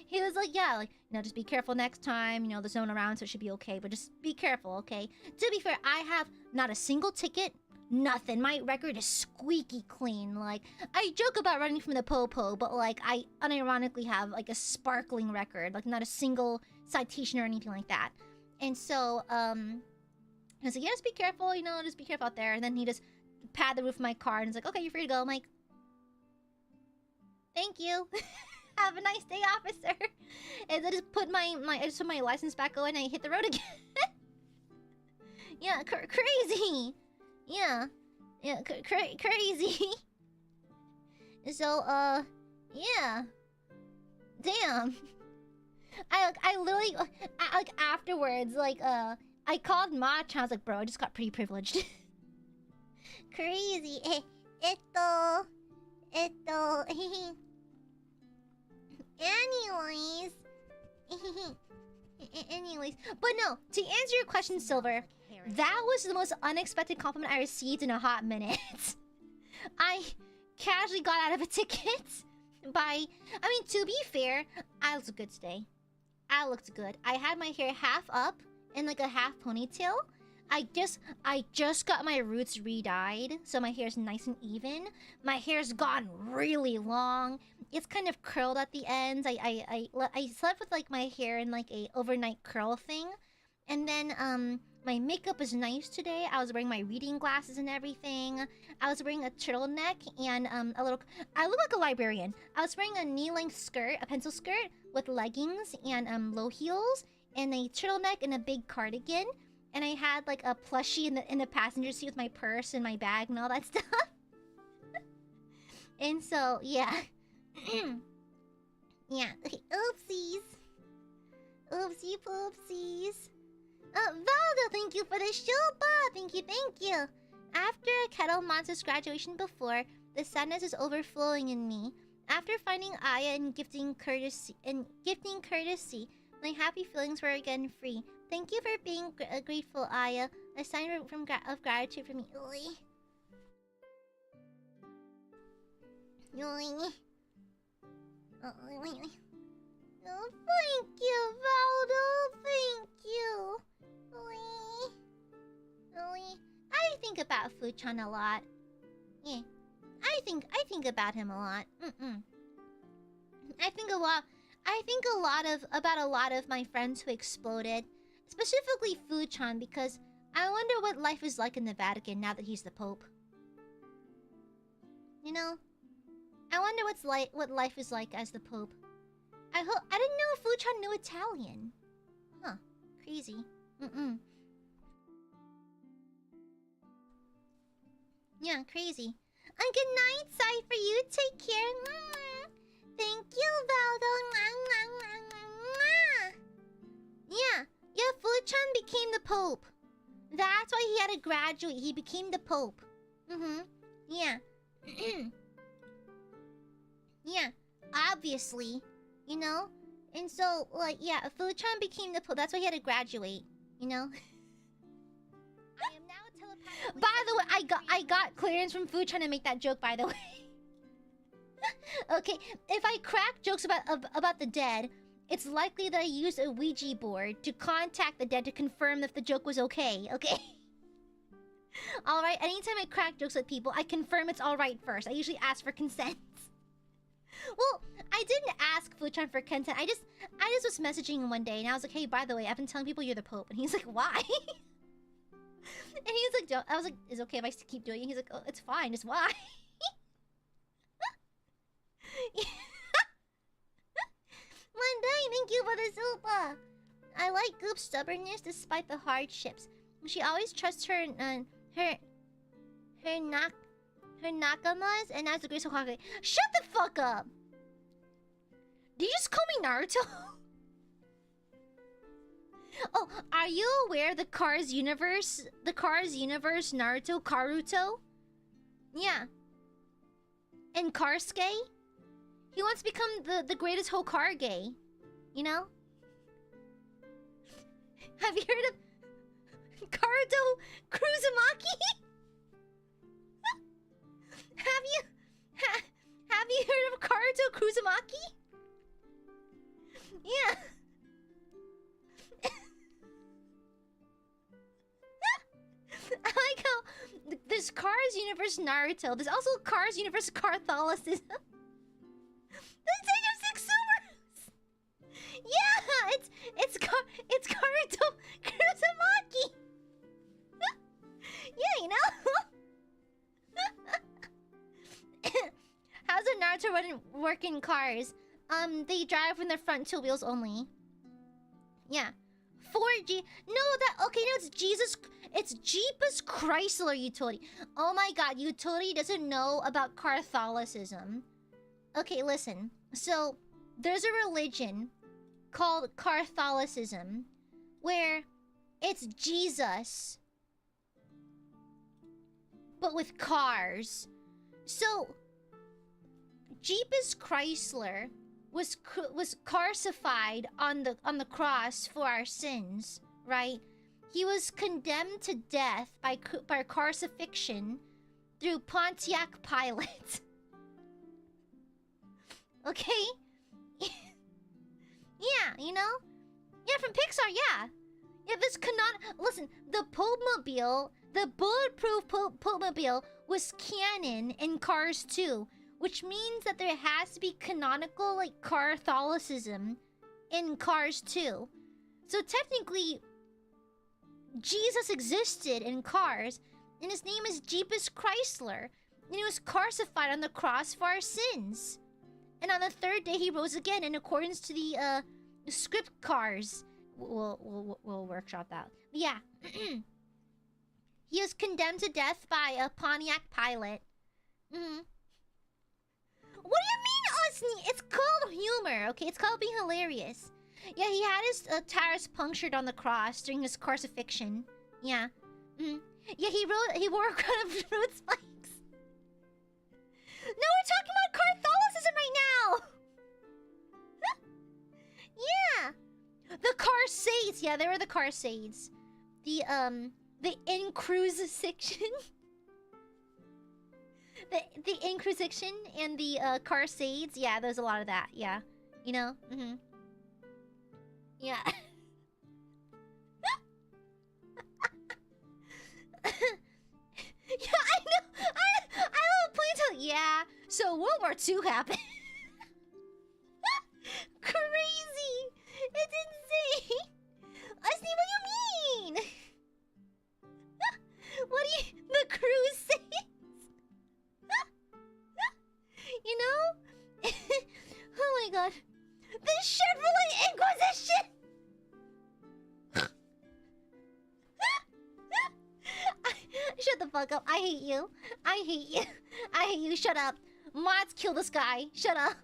he was like, yeah, just be careful next time. There's no one around, so it should be okay. But just be careful, okay? To be fair, I have not a single ticket. Nothing. My record is squeaky clean. Like, I joke about running from the po-po, but I unironically have a sparkling record. Not a single citation or anything like that. And so I was like, yeah, just be careful, just be careful out there. And then he just patted the roof of my car and was like, okay, you're free to go. I'm like, thank you. Have a nice day, officer. And I just put my license back on and I hit the road again. Yeah, crazy. Yeah, crazy. So, yeah. Damn. I literally, afterwards, I called Mach. I was like, bro, I just got pretty privileged. Crazy. Anyways, but no, to answer your question, Silver, that was the most unexpected compliment I received in a hot minute. I casually got out of a ticket to be fair, I looked good today. I looked good. I had my hair half up in a half ponytail. I just got my roots re-dyed, so my hair's nice and even. My hair's gotten really long. It's kind of curled at the ends. I slept with like my hair in like a overnight curl thing, and then my makeup is nice today. I was wearing my reading glasses and everything. I was wearing a turtleneck and a little. I look like a librarian. I was wearing a knee-length skirt, a pencil skirt with leggings and low heels, and a turtleneck and a big cardigan. And I had like a plushie in the passenger seat with my purse and my bag and all that stuff. And so yeah, yeah. Okay. Oopsies. Oopsie poopsies. Valdo, thank you for the shilpa! Thank you, thank you! After a Kettle Monster's graduation before, the sadness is overflowing in me. After finding Aya and gifting courtesy, my happy feelings were again free. Thank you for being grateful, Aya. A sign of gratitude from me. Oi. Oi. Oh, thank you, Valdo. Thank you. I think about Fuchan a lot. Yeah, I think about him a lot. I think about a lot of my friends who exploded, specifically Fuchan, because I wonder what life is like in the Vatican now that he's the Pope. You know, I wonder what life is like as the Pope. I didn't know Fuchan knew Italian. Huh? Crazy. Yeah, crazy. And good night, Cypher. You take care. Thank you, Valdo. Yeah, Fuchan became the Pope. That's why he had to graduate. He became the Pope. Yeah. Yeah, obviously. You know? And so, like, yeah, Fuchan became the Pope. That's why he had to graduate. You know? I am now telepathically... By the way, I got clearance from Fuchan to make that joke, by the way. Okay, if I crack jokes about the dead, it's likely that I used a Ouija board to contact the dead to confirm if the joke was okay, okay? Alright, anytime I crack jokes with people, I confirm it's alright first. I usually ask for consent. Well, I didn't ask Fuchan for consent. I just was messaging him one day, and I was like, hey, by the way, I've been telling people you're the Pope. And he's like, why? And he's like, don't. I was like, is it okay if I keep doing it? He's like, oh, it's fine, just why? Monday, thank you for the super. I like Goop's stubbornness despite the hardships. She always trusts her nakamas, and as a graceful Hokage. Shut the fuck up! Did you just call me Naruto? Oh, are you aware the Cars universe Naruto Karuto? Yeah. And Karsuke? He wants to become the greatest Hokage. You know? Have you heard of Karuto Kuruzumaki? Have you heard of Karuto Kuruzumaki? Yeah. I like how there's Cars Universe Naruto. There's also Cars Universe Catholicism. There's Age of 6 Subarus! Yeah! It's Karuto Kurosumaki! Yeah, you know? How's a Naruto work in cars? They drive from the front two wheels only. Yeah. 4G. No, it's Jeepus Chrysler Utility. Oh my god, Utility doesn't know about Catholicism. Okay, listen. So, there's a religion called Catholicism where it's Jesus, but with cars. So, Jeepus Chrysler was crucified on the cross for our sins, right? He was condemned to death by crucifixion through Pontiac Pilate. Okay? Yeah, you know? Yeah, from Pixar, yeah. Yeah, this cannot... Listen, the Popemobile, the bulletproof Popemobile was canon in Cars 2, which means that there has to be canonical, like, Catholicism in Cars 2. So technically, Jesus existed in Cars, and his name is Jeepus Chrysler, and he was crucified on the cross for our sins. And on the third day, he rose again in accordance to the script Cars. We'll workshop that. Yeah. He was condemned to death by a Pontiac pilot. Mm-hmm. What do you mean, Osni? It's called humor, okay? It's called being hilarious. Yeah, he had his tires punctured on the cross during his crucifixion. Yeah. Mm-hmm. Yeah, he wore a crown of fruit spikes. No, we're talking about Catholicism right now. Yeah. The Carsades. Yeah, they were the Carsades. The incrucifixion. the incrucifixion and the Carsades. Yeah, there's a lot of that. Yeah. You know? Mm-hmm. Yeah. Yeah, I know. I will point out. Yeah. So World War II happened. Crazy. It's insane. Usni, what do you mean? What do you... The Crusades? You know? Oh my god. The Chevrolet Inquisition! Shut the fuck up. I hate you. I hate you. I hate you. Shut up. Mods, kill this guy. Shut up.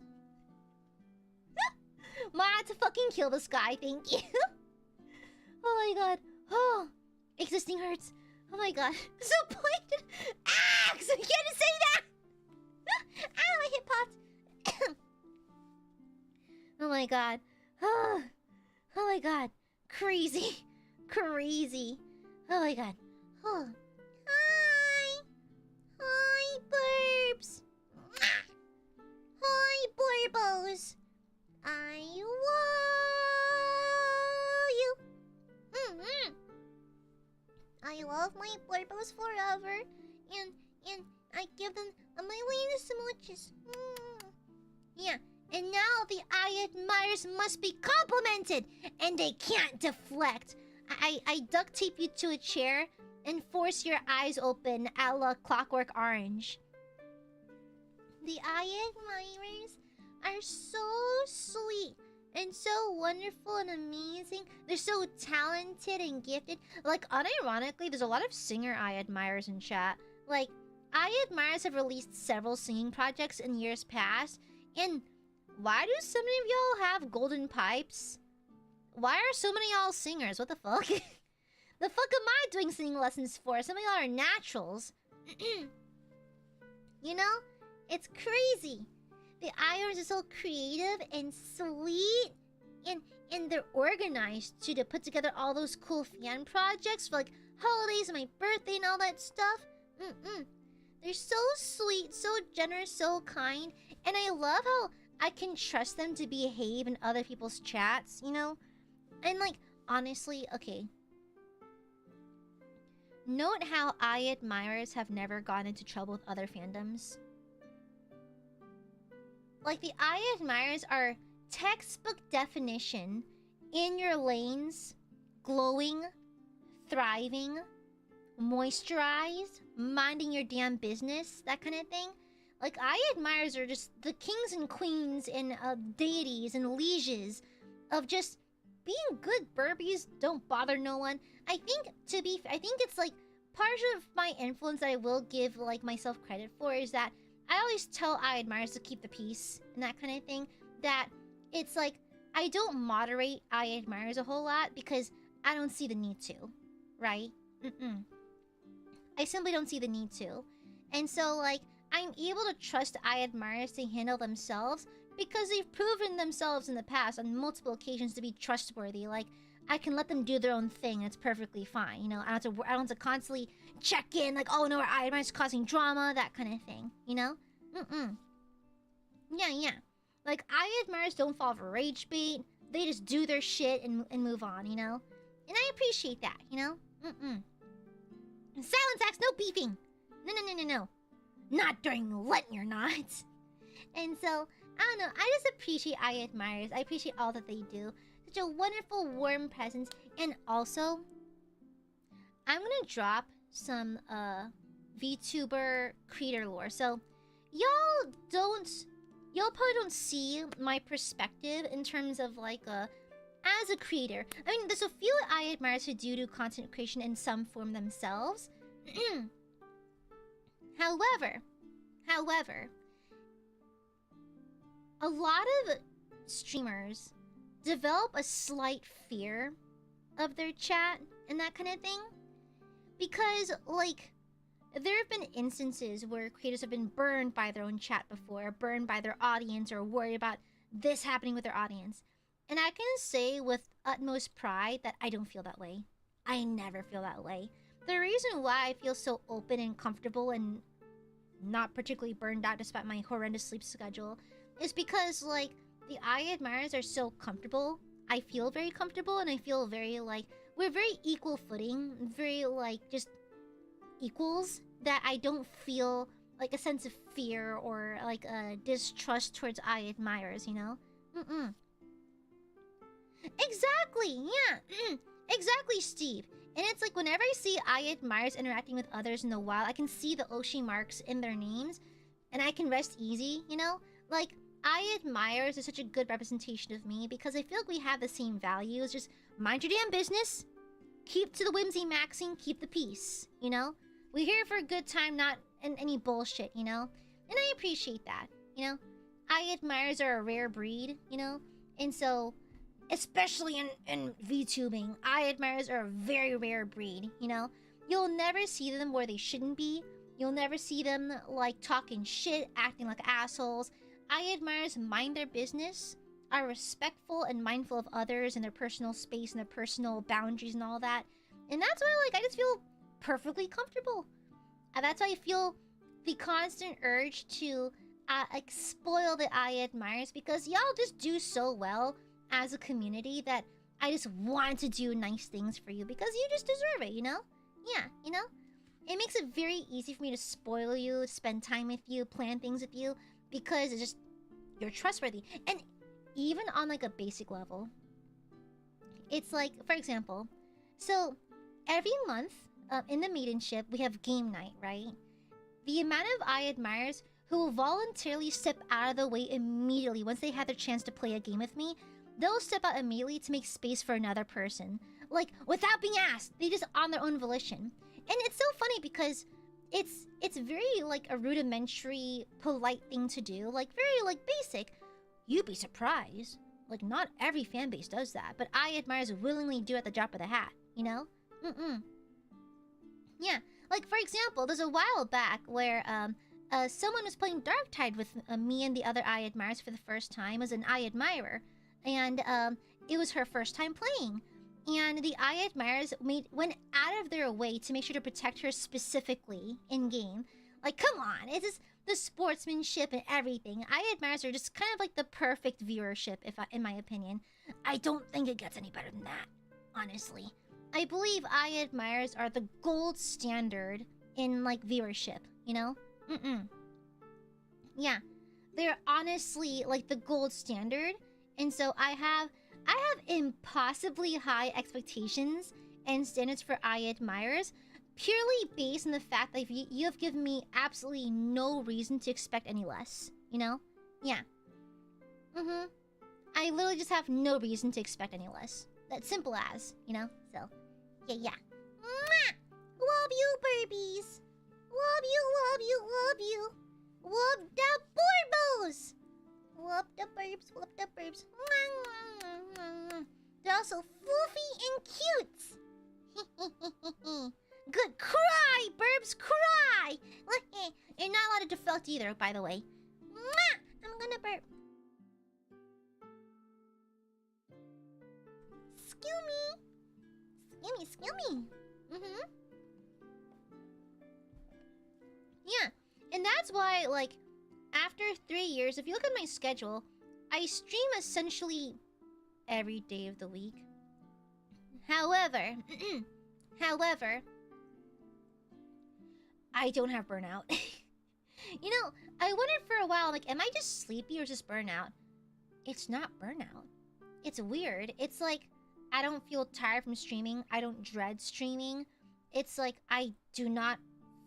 Mods, fucking kill this guy. Thank you. Oh my god. Oh. Existing hurts. Oh my god. So pointed. Axe! You can't say that! Ow, I hit popped. Oh my god. Oh my god. Crazy. Crazy. Oh my god. Oh. Hi. Hi, Burbs. Hi, Burbos. I love you. I love my Burbos forever. And I give them my latest emojis. Yeah. And now the Aiadmirers must be complimented, and they can't deflect. I duct tape you to a chair and force your eyes open a la Clockwork Orange. The Aiadmirers are so sweet and so wonderful and amazing. They're so talented and gifted. Like, unironically, there's a lot of singer Aiadmirers in chat. Like, Aiadmirers have released several singing projects in years past, and why do so many of y'all have golden pipes? Why are so many y'all singers? What the fuck? The fuck am I doing singing lessons for? Some of y'all are naturals. You know? It's crazy. The Aiadmirers are so creative and sweet. And they're organized too, to put together all those cool fan projects for like holidays and my birthday and all that stuff. They're so sweet, so generous, so kind. And I love how I can trust them to behave in other people's chats, you know? And like, honestly, okay. Note how Aiadmirers have never gotten into trouble with other fandoms. Like, the Aiadmirers are textbook definition, in your lanes, glowing, thriving, moisturized, minding your damn business, that kind of thing. Like, Aiadmirers are just the kings and queens and deities and lieges of just being good burbies, don't bother no one. I think it's like part of my influence that I will give like myself credit for is that I always tell Aiadmirers to keep the peace and that kind of thing. That it's like I don't moderate Aiadmirers a whole lot because I don't see the need to, right? I simply don't see the need to, and so like I'm able to trust Aiadmirers to handle themselves because they've proven themselves in the past on multiple occasions to be trustworthy. Like, I can let them do their own thing and it's perfectly fine. You know, I don't have to constantly check in, like, oh no, our Aiadmirers causing drama, that kind of thing. You know? Yeah. Like, Aiadmirers don't fall for rage bait. They just do their shit and move on, you know? And I appreciate that, you know? Silence acts, no beefing! No. Not during Lent, you're not. And so, I don't know, I just appreciate Aiadmirers. I appreciate all that they do. Such a wonderful, warm presence. And also, I'm gonna drop some VTuber creator lore. So, y'all probably don't see my perspective in terms of like as a creator. I mean, there's a few Aiadmirers who do content creation in some form themselves. However, a lot of streamers develop a slight fear of their chat and that kind of thing. Because, like, there have been instances where creators have been burned by their own chat before, burned by their audience, or worried about this happening with their audience. And I can say with utmost pride that I don't feel that way. I never feel that way. The reason why I feel so open and comfortable and not particularly burned out despite my horrendous sleep schedule is because, like, the Aiadmirers are so comfortable. I feel very comfortable, and I feel very, like, we're very equal footing, very, like, just equals, that I don't feel, like, a sense of fear or, like, a distrust towards Aiadmirers, you know? Exactly, yeah. Exactly, Steve. And it's like, whenever I see Aiadmirers interacting with others in the wild, I can see the Oshi marks in their names, and I can rest easy, you know? Like, Aiadmirers is such a good representation of me, because I feel like we have the same values. Just mind your damn business, keep to the whimsy maxing, keep the peace, you know? We're here for a good time, not any bullshit, you know? And I appreciate that, you know? Aiadmirers are a rare breed, you know? And so, especially in VTubing, Aiadmirers are a very rare breed, you know? You'll never see them where they shouldn't be. You'll never see them, like, talking shit, acting like assholes. Aiadmirers mind their business, are respectful and mindful of others and their personal space and their personal boundaries and all that. And that's why, like, I just feel perfectly comfortable. And that's why I feel the constant urge to, like, spoil the Aiadmirers, because y'all just do so well as a community that I just want to do nice things for you because you just deserve it, you know? Yeah, you know? It makes it very easy for me to spoil you, spend time with you, plan things with you, because it's just, you're trustworthy. And even on, like, a basic level, it's like, for example, so every month in the mediumship, we have game night, right? The amount of Aiadmirers who will voluntarily step out of the way immediately once they have their chance to play a game with me, they'll step out immediately to make space for another person. Like, without being asked. They just on their own volition. And it's so funny because it's very, like, a rudimentary, polite thing to do. Like, very, like, basic. You'd be surprised. Like, not every fan base does that. But Aiadmirers willingly do at the drop of the hat, you know? Yeah. Like, for example, there's a while back where someone was playing Darktide with me and the other Aiadmirers for the first time. It was an Aiadmirer. And it was her first time playing. And the Aiadmirers went out of their way to make sure to protect her specifically in-game. Like, come on, it's just the sportsmanship and everything. Aiadmirers are just kind of like the perfect viewership, in my opinion. I don't think it gets any better than that, honestly. I believe Aiadmirers are the gold standard in, like, viewership, you know? Yeah, they're honestly, like, the gold standard. And so I have impossibly high expectations and standards for Aiadmirers, purely based on the fact that you have given me absolutely no reason to expect any less, you know? Yeah. I literally just have no reason to expect any less. That's simple as, you know? So, yeah. Mwah! Love you, burbies! Love you! Love the borbos! Love the burbs. They're also floofy and cute. Good, cry, burbs, cry. You're not allowed to deflect either, by the way. I'm gonna burp. Excuse me. Yeah, and that's why, like, after 3 years, if you look at my schedule, I stream essentially every day of the week. However, however, I don't have burnout. You know, I wondered for a while, like, am I just sleepy or just burnout? It's not burnout. It's weird. It's like, I don't feel tired from streaming. I don't dread streaming. It's like, I do not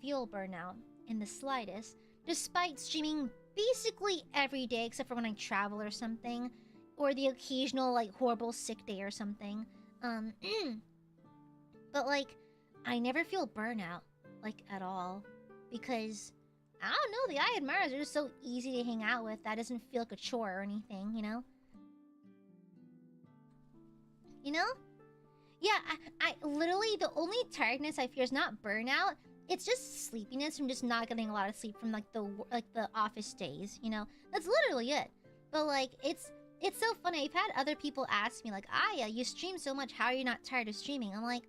feel burnout in the slightest, despite streaming basically every day except for when I travel or something, or the occasional, like, horrible sick day or something. But, like, I never feel burnout, like, at all, because I don't know, the Aiadmirers are just so easy to hang out with. That doesn't feel like a chore or anything, you know? You know? Yeah, I literally, the only tiredness I fear is not burnout. It's just sleepiness from just not getting a lot of sleep from, like, the office days, you know? That's literally it. But, like, it's so funny. I've had other people ask me, like, Aya, you stream so much, how are you not tired of streaming? I'm like,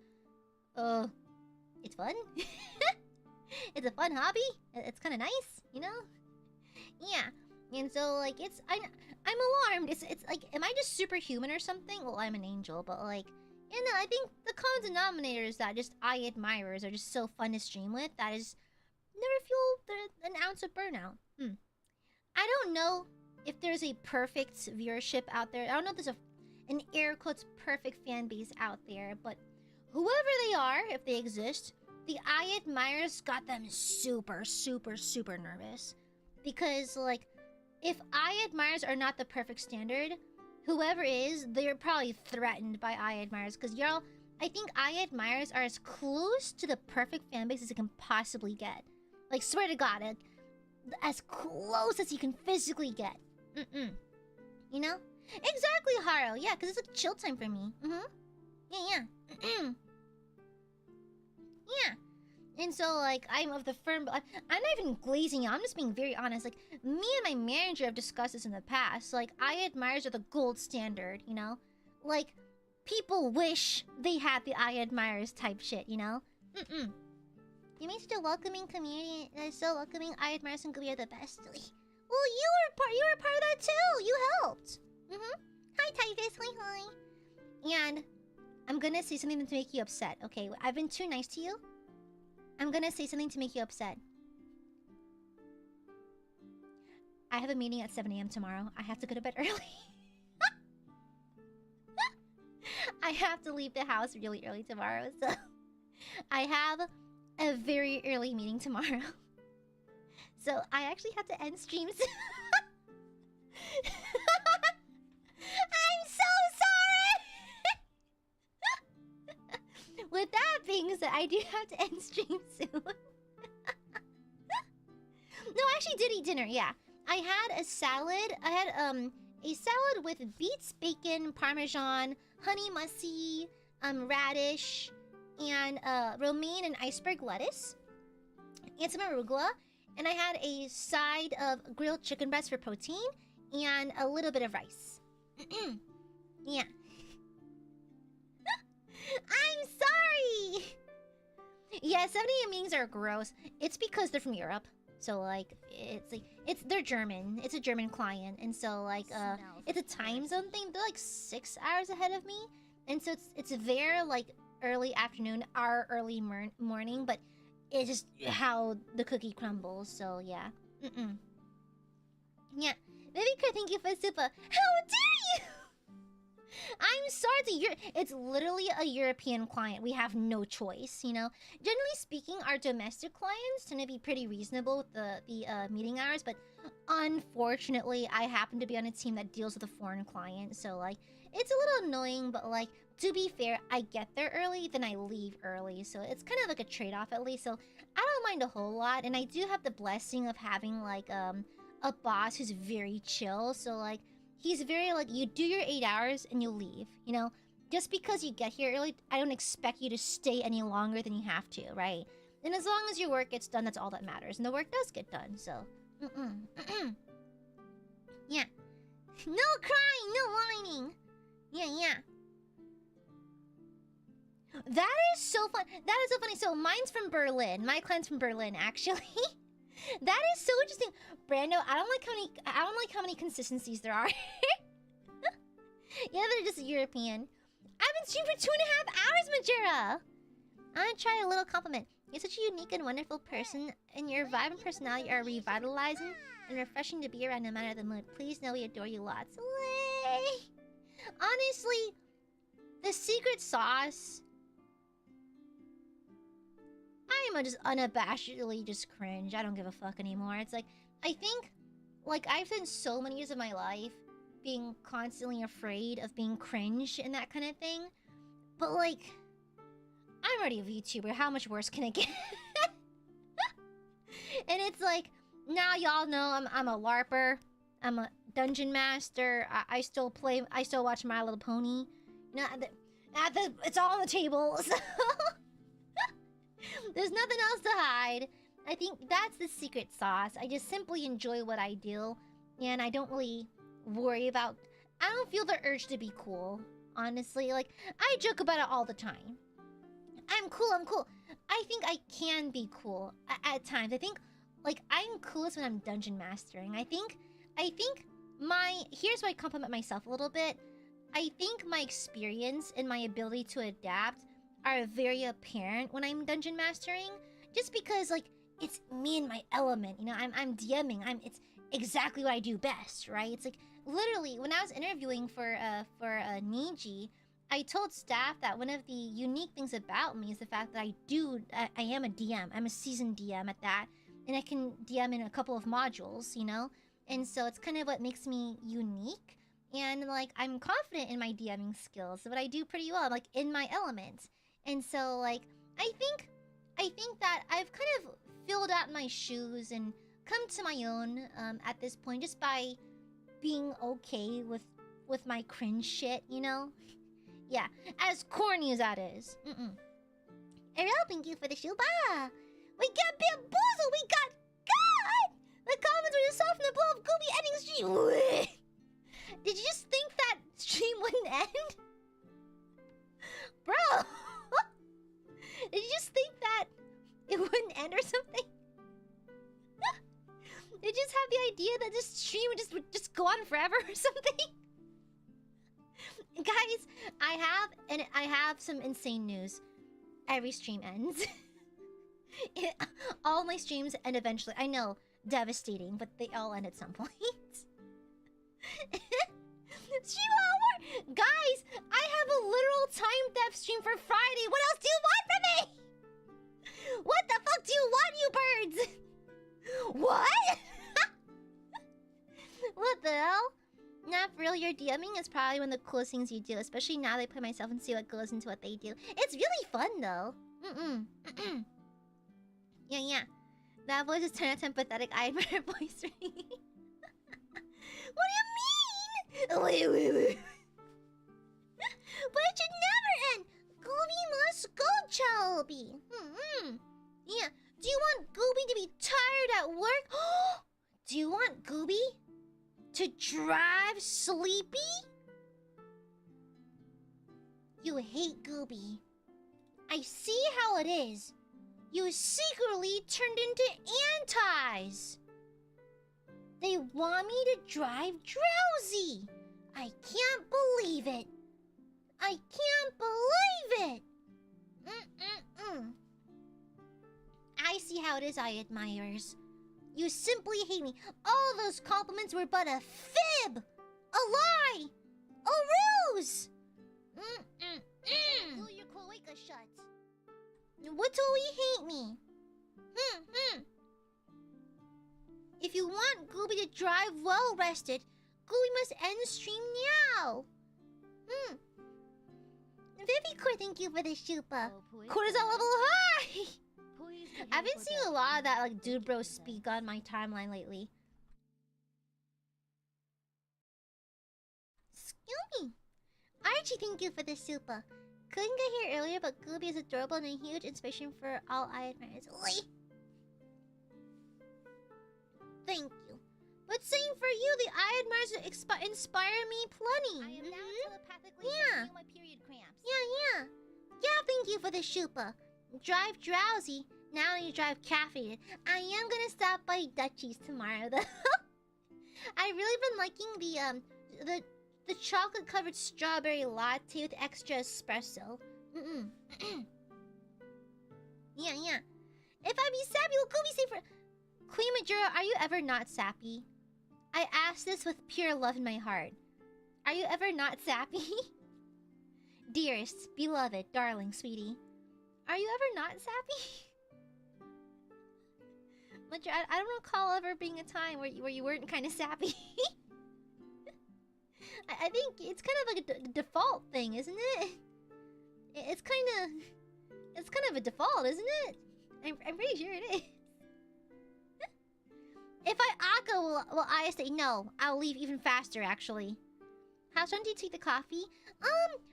it's fun. It's a fun hobby. It's kind of nice, you know? Yeah. And so, like, I'm alarmed. It's like, am I just superhuman or something? Well, I'm an angel, but, like, you know, I think the common denominator is that just Aiadmirers are just so fun to stream with. That is, never feel an ounce of burnout. I don't know if there's a perfect viewership out there. I don't know if there's an air quotes perfect fan base out there, but whoever they are, if they exist, the Aiadmirers got them super, super, super nervous. Because, like, if Aiadmirers are not the perfect standard, whoever is, they're probably threatened by Aiadmirers. Because, y'all, I think Aiadmirers are as close to the perfect fanbase as it can possibly get. Like, swear to God, as close as you can physically get. You know? Exactly, Haro. Yeah, because it's like chill time for me. Yeah. Yeah. And so, like, I'm of the firm... I'm not even glazing you. I'm just being very honest. Like, me and my manager have discussed this in the past. Like, Aiadmirers are the gold standard, you know? Like, people wish they had the Aiadmirers type shit, you know? You mean such a welcoming community that is so welcoming. Aiadmirers and Glee are the best. Well, you were part of that too. You helped. Hi, Typhus. Hi. And I'm gonna say something to make you upset. Okay, I've been too nice to you. I'm gonna say something to make you upset. I have a meeting at 7 AM tomorrow. I have to go to bed early. I have to leave the house really early tomorrow, so I have a very early meeting tomorrow. So I actually have to end streams. I'm so sorry! With that being said, I do have to end stream soon. No, I actually did eat dinner, yeah. I had a salad. I had a salad with beets, bacon, parmesan, honey mussy, radish, and romaine and iceberg lettuce, and some arugula. And I had a side of grilled chicken breast for protein and a little bit of rice. Yeah. I'm sorry! Yeah, 70 meetings are gross. It's because they're from Europe. So, like, they're German. It's a German client. And so, like, it's a time zone thing. They're, like, 6 hours ahead of me. And so it's their, like, early afternoon, our early morning. But it's just how the cookie crumbles. So, yeah. Yeah. Maybe could thank you for super. How dare you! I'm sorry, it's literally a European client. We have no choice, you know? Generally speaking, our domestic clients tend to be pretty reasonable with the meeting hours, but unfortunately, I happen to be on a team that deals with a foreign client, so, like, it's a little annoying, but, like, to be fair, I get there early, then I leave early, so it's kind of like a trade-off at least, so I don't mind a whole lot, and I do have the blessing of having, like, a boss who's very chill, so, like, he's very, like, you do your 8 hours and you leave, you know? Just because you get here early, I don't expect you to stay any longer than you have to, right? And as long as your work gets done, that's all that matters. And the work does get done, so... Yeah. No crying, no whining! Yeah. That is so fun. That is so funny. So mine's from Berlin. My client's from Berlin, actually. That is so interesting, Brando. I don't like how many consistencies there are. Yeah, they're just European. I'm haven't streamed for 2.5 hours, Majira! I'm gonna try a little compliment. You're such a unique and wonderful person, and your vibe and personality are revitalizing and refreshing to be around no matter the mood. Please know we adore you lots. Way. Honestly, the secret sauce... I'm just unabashedly just cringe. I don't give a fuck anymore. It's like, I think, like, I've spent so many years of my life being constantly afraid of being cringe and that kind of thing. But, like, I'm already a VTuber. How much worse can it get? And it's like, now y'all know I'm a LARPer. I'm a dungeon master. I still play, I still watch My Little Pony. You know, it's all on the table, so... There's nothing else to hide. I think that's the secret sauce. I just simply enjoy what I do. And I don't really worry about... I don't feel the urge to be cool. Honestly, like, I joke about it all the time. I'm cool, I'm cool. I think I can be cool at times. I think, like, I'm coolest when I'm dungeon mastering. I think my... Here's where I compliment myself a little bit. I think my experience and my ability to adapt are very apparent when I'm dungeon mastering, just because, like, it's me and my element. You know, I'm DMing. It's exactly what I do best, right? It's like, literally, when I was interviewing for Niji, I told staff that one of the unique things about me is the fact that I am a DM. I'm a seasoned DM at that, and I can DM in a couple of modules, you know. And so it's kind of what makes me unique, and like, I'm confident in my DMing skills, but I do pretty well. I'm like in my element. And so, like, I think that I've kind of filled out my shoes and come to my own at this point, just by being okay with my cringe shit, you know? Yeah, as corny as that is. Ariel, thank you for the shuba. We got bamboozled. We got God. The comments were just soft in the blow of Gooby ending stream. Did you just think that stream wouldn't end, bro? Did you just think that it wouldn't end or something? Did you just have the idea that this stream would just go on forever or something? Guys, I have some insane news. Every stream ends. All my streams end eventually. I know, devastating, but they all end at some point. Stream over! Guys, I have a literal time theft stream for Friday. What else do you want from me? What the fuck do you want, you birds? What? What the hell? Not for real, your DMing is probably one of the coolest things you do, especially now that I put myself and see what goes into what they do. It's really fun, though. Yeah. That voice is 10 out of 10 pathetic Aiadmirers voice. What do you mean? Wait. But it should never end. Gooby must go, Chalby. Yeah. Do you want Gooby to be tired at work? Do you want Gooby to drive sleepy? You hate Gooby. I see how it is. You secretly turned into antis. They want me to drive drowsy. I can't believe it. I can't believe it. I see how it is, Aiadmirers. You simply hate me. All those compliments were but a fib, a lie, a ruse. Glue your cloaca shut. What do we hate me? If you want Gooby to drive well rested, Gooby must end stream now. Vivicore, thank you for the shupa. Cortisol level high. I've been seeing a lot of that, like, dude bro speak on my timeline lately. Excuse me. Archie, thank you for the super. Couldn't get here earlier, but Gooby is adorable and a huge inspiration for all Aiadmirers. Thank you. But same for you, the Aiadmirers inspire me plenty. I am now telepathically sending you my period cramps. Yeah. Yeah, thank you for the shupa. Drive drowsy. Now you drive caffeinated. I am gonna stop by Dutchie's tomorrow, though. I've really been liking the the chocolate-covered strawberry latte with extra espresso. Yeah, yeah. If I be sappy, will go be safer. Queen Majora, are you ever not sappy? I ask this with pure love in my heart. Are you ever not sappy? Dearest, beloved, darling, sweetie. Are you ever not sappy? Majora, I don't recall ever being a time where you weren't kind of sappy. I think it's kind of like a default thing, isn't it? It's kind of a default, isn't it? I'm pretty sure it is. If I Akka, will I say no? I'll leave even faster, actually. How strong do you take the coffee?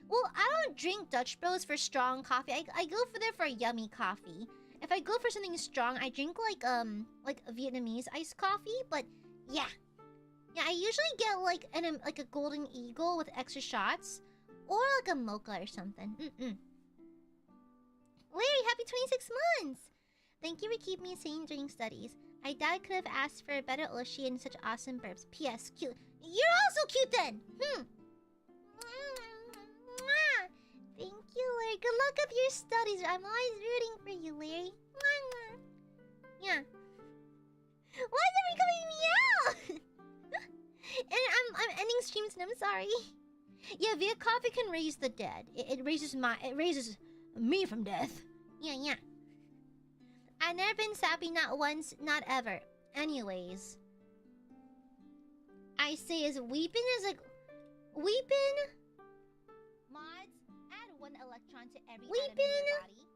Well, I don't drink Dutch Bros for strong coffee. I go for there for a yummy coffee. If I go for something strong, I drink like a Vietnamese iced coffee. But yeah, I usually get like a golden eagle with extra shots, or like a mocha or something. Larry, happy 26 months! Thank you for keeping me sane during studies. I doubt I could have asked for a better Oshi and such awesome burps. P.S. Cute. You're also cute then! Thank you, Larry. Good luck with your studies. I'm always rooting for you, Larry. Yeah. Why is everyone calling me out? And I'm ending streams and I'm sorry. Yeah, Viet coffee can raise the dead. It raises me from death. Yeah. I've never been sappy, not once, not ever. Anyways, I say is weeping is like weeping. Mods, add 1 electron to every Weeping. atom in your body.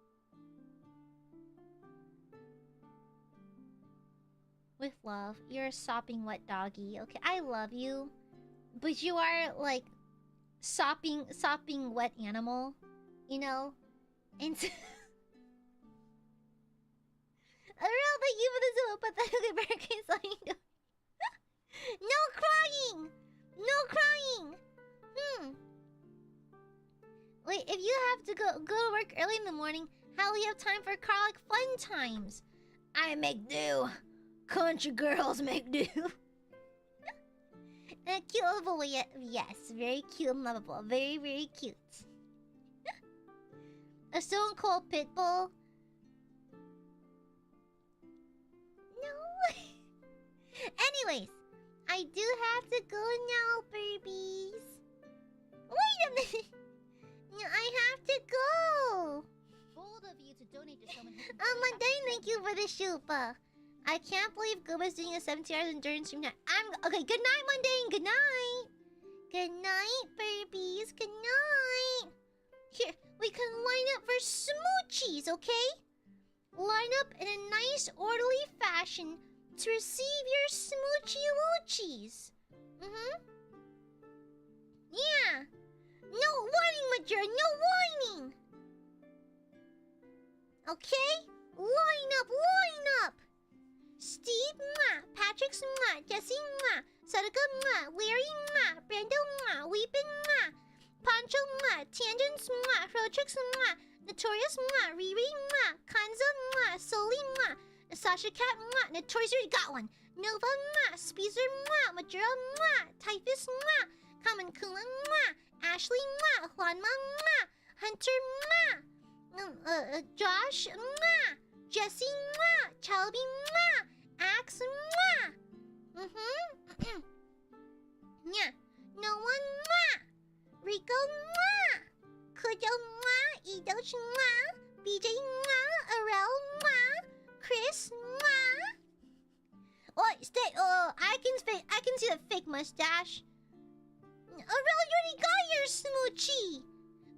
With love, you're a sopping wet doggy. Okay, I love you, but you are like sopping wet animal, you know. And I real thank you for the so pathetic American sign. No crying! No crying! Wait, if you have to go to work early in the morning, how will you have time for colic fun times? I make do. Country girls make do. A cute lovable way, yes, very cute and lovable. Very, very cute. A stone cold pit bull. No. Anyways, I do have to go now, babies. Wait a minute. I have to go. Bold of you to donate to someone who can Mundane, thank you for the shupa. I can't believe Gooba's doing a 70 hours endurance stream now. Okay, good night, Mundane. Good night. Good night, babies. Good night. Here, we can line up for smoochies, okay? Line up in a nice, orderly fashion to receive your smoochy moochies. Yeah. No whining, Major. No whining. Okay? Line up. Steve, mwah. Patrick, mwah. Jesse, mwah. Sadaka, mwah. Larry, mwah. Brando, mwah. Weepin, mwah. Poncho, mwah. Tangents, mwah. Rotrix, mwah. Notorious, mwah. Riri, mwah. Kanza, mwah. Soli, mwah. Sasha Cat, mwah. Notorious, already got one. Nova, mwah. Speezer, mwah. Majora, mwah. Typhus, mwah. Common Kula, mwah. Ashley, mwah. Juanma, mwah. Hunter, mwah. Josh, mwah. Jesse, mwah. Chalby, mwah. Axe, mwah. Yeah. No one, mwah. Rico, mwah. Kujo, mwah. Edo, mwah. BJ, mwah. Arel, mwah. Chris, mwah. Oh, stay. Oh, I can see the fake mustache. Arel, you already got your smoochie.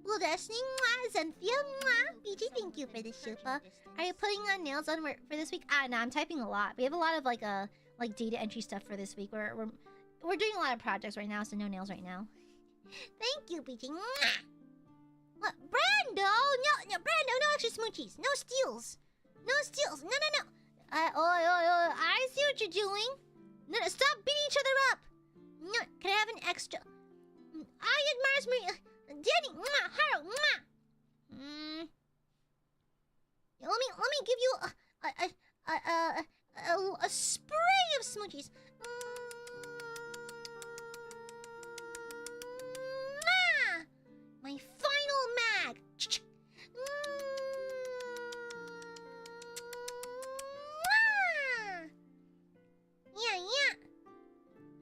Blue Destiny, mwah. Zenthia, mwah. BJ, thank you for the shupa. Are you putting on nails on for this week? No, I'm typing a lot. We have a lot of like data entry stuff for this week. We're doing a lot of projects right now, so no nails right now. Thank you, BJ. Mwah. What, Brando? No, Brando, no extra smoochies. No steals. No steals. No. I see what you're doing. No, stop beating each other up. No, can I have an extra? Aiadmirers, Danny, mwah, Haru, mwah. Let me give you a spray of smoochies.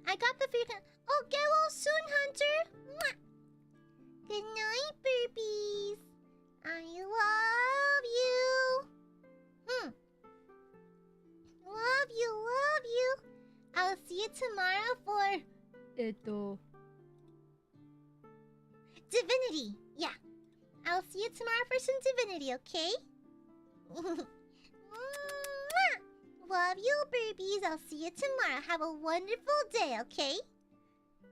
I got the freaking. Oh, get well soon, Hunter. Mwah. Good night, burpees. I love you. Love you, love you. I'll see you tomorrow for divinity. Yeah. I'll see you tomorrow for some divinity, okay? Love you, burpees. I'll see you tomorrow. Have a wonderful day, okay?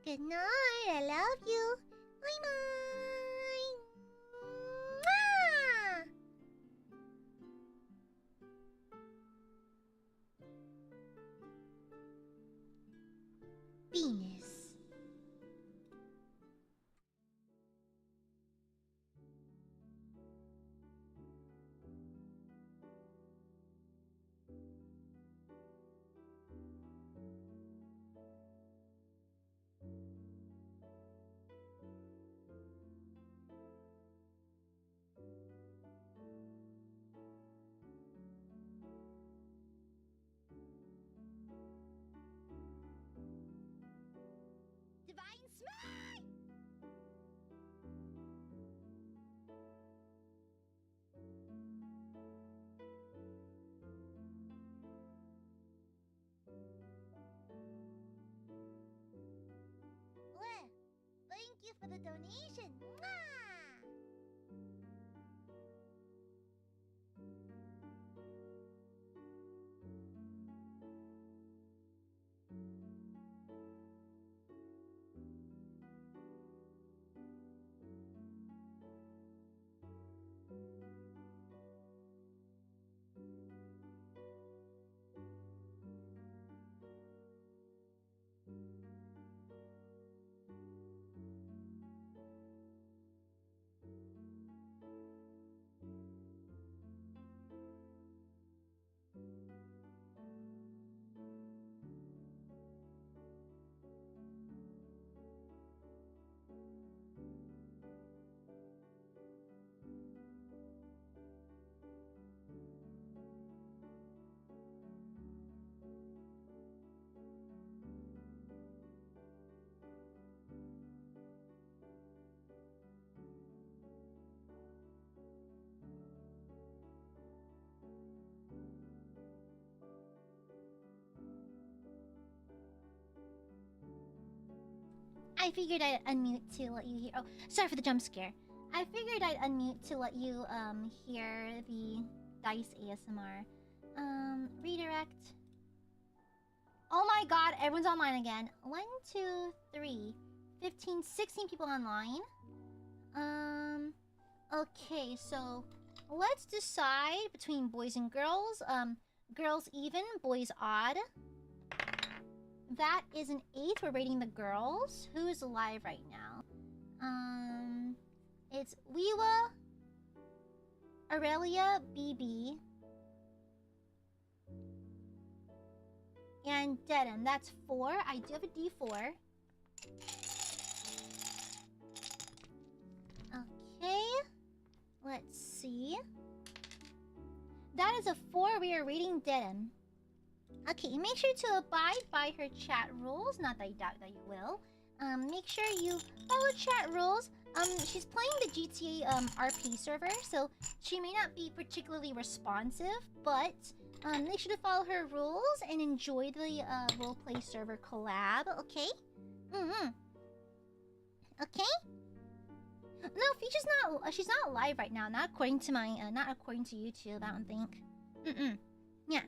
Good night. I love you. Bye-bye. Venus. Divine Smite! Well, thank you for the donation. Mwah! I figured I'd unmute to let you hear. Oh, sorry for the jump scare. I figured I'd unmute to let you hear the dice ASMR. Redirect. Oh my god, everyone's online again. 1, 2, 3, 15, 16 people online. Okay, so let's decide between boys and girls. Girls even, boys odd. That is an 8. We're rating the girls. Who's alive right now? It's Wiwa, Aurelia, BB, and Dedham. That's 4. I do have a D4. Okay. Let's see. That is a 4. We are rating Dedham. Okay, make sure to abide by her chat rules. Not that I doubt that you will. Make sure you follow chat rules. She's playing the GTA RP server, so she may not be particularly responsive, but make sure to follow her rules and enjoy the roleplay server collab. Okay? Okay? No, she's not live right now. Not according to my not according to YouTube. I don't think. Yeah.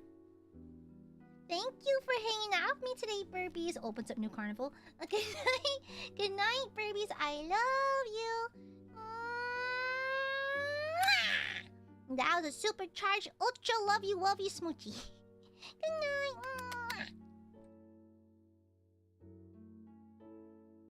Thank you for hanging out with me today, Burbies. Opens up new carnival. Good night. Good night, Burbies. I love you. That was a supercharged ultra love you smoochy. Good night.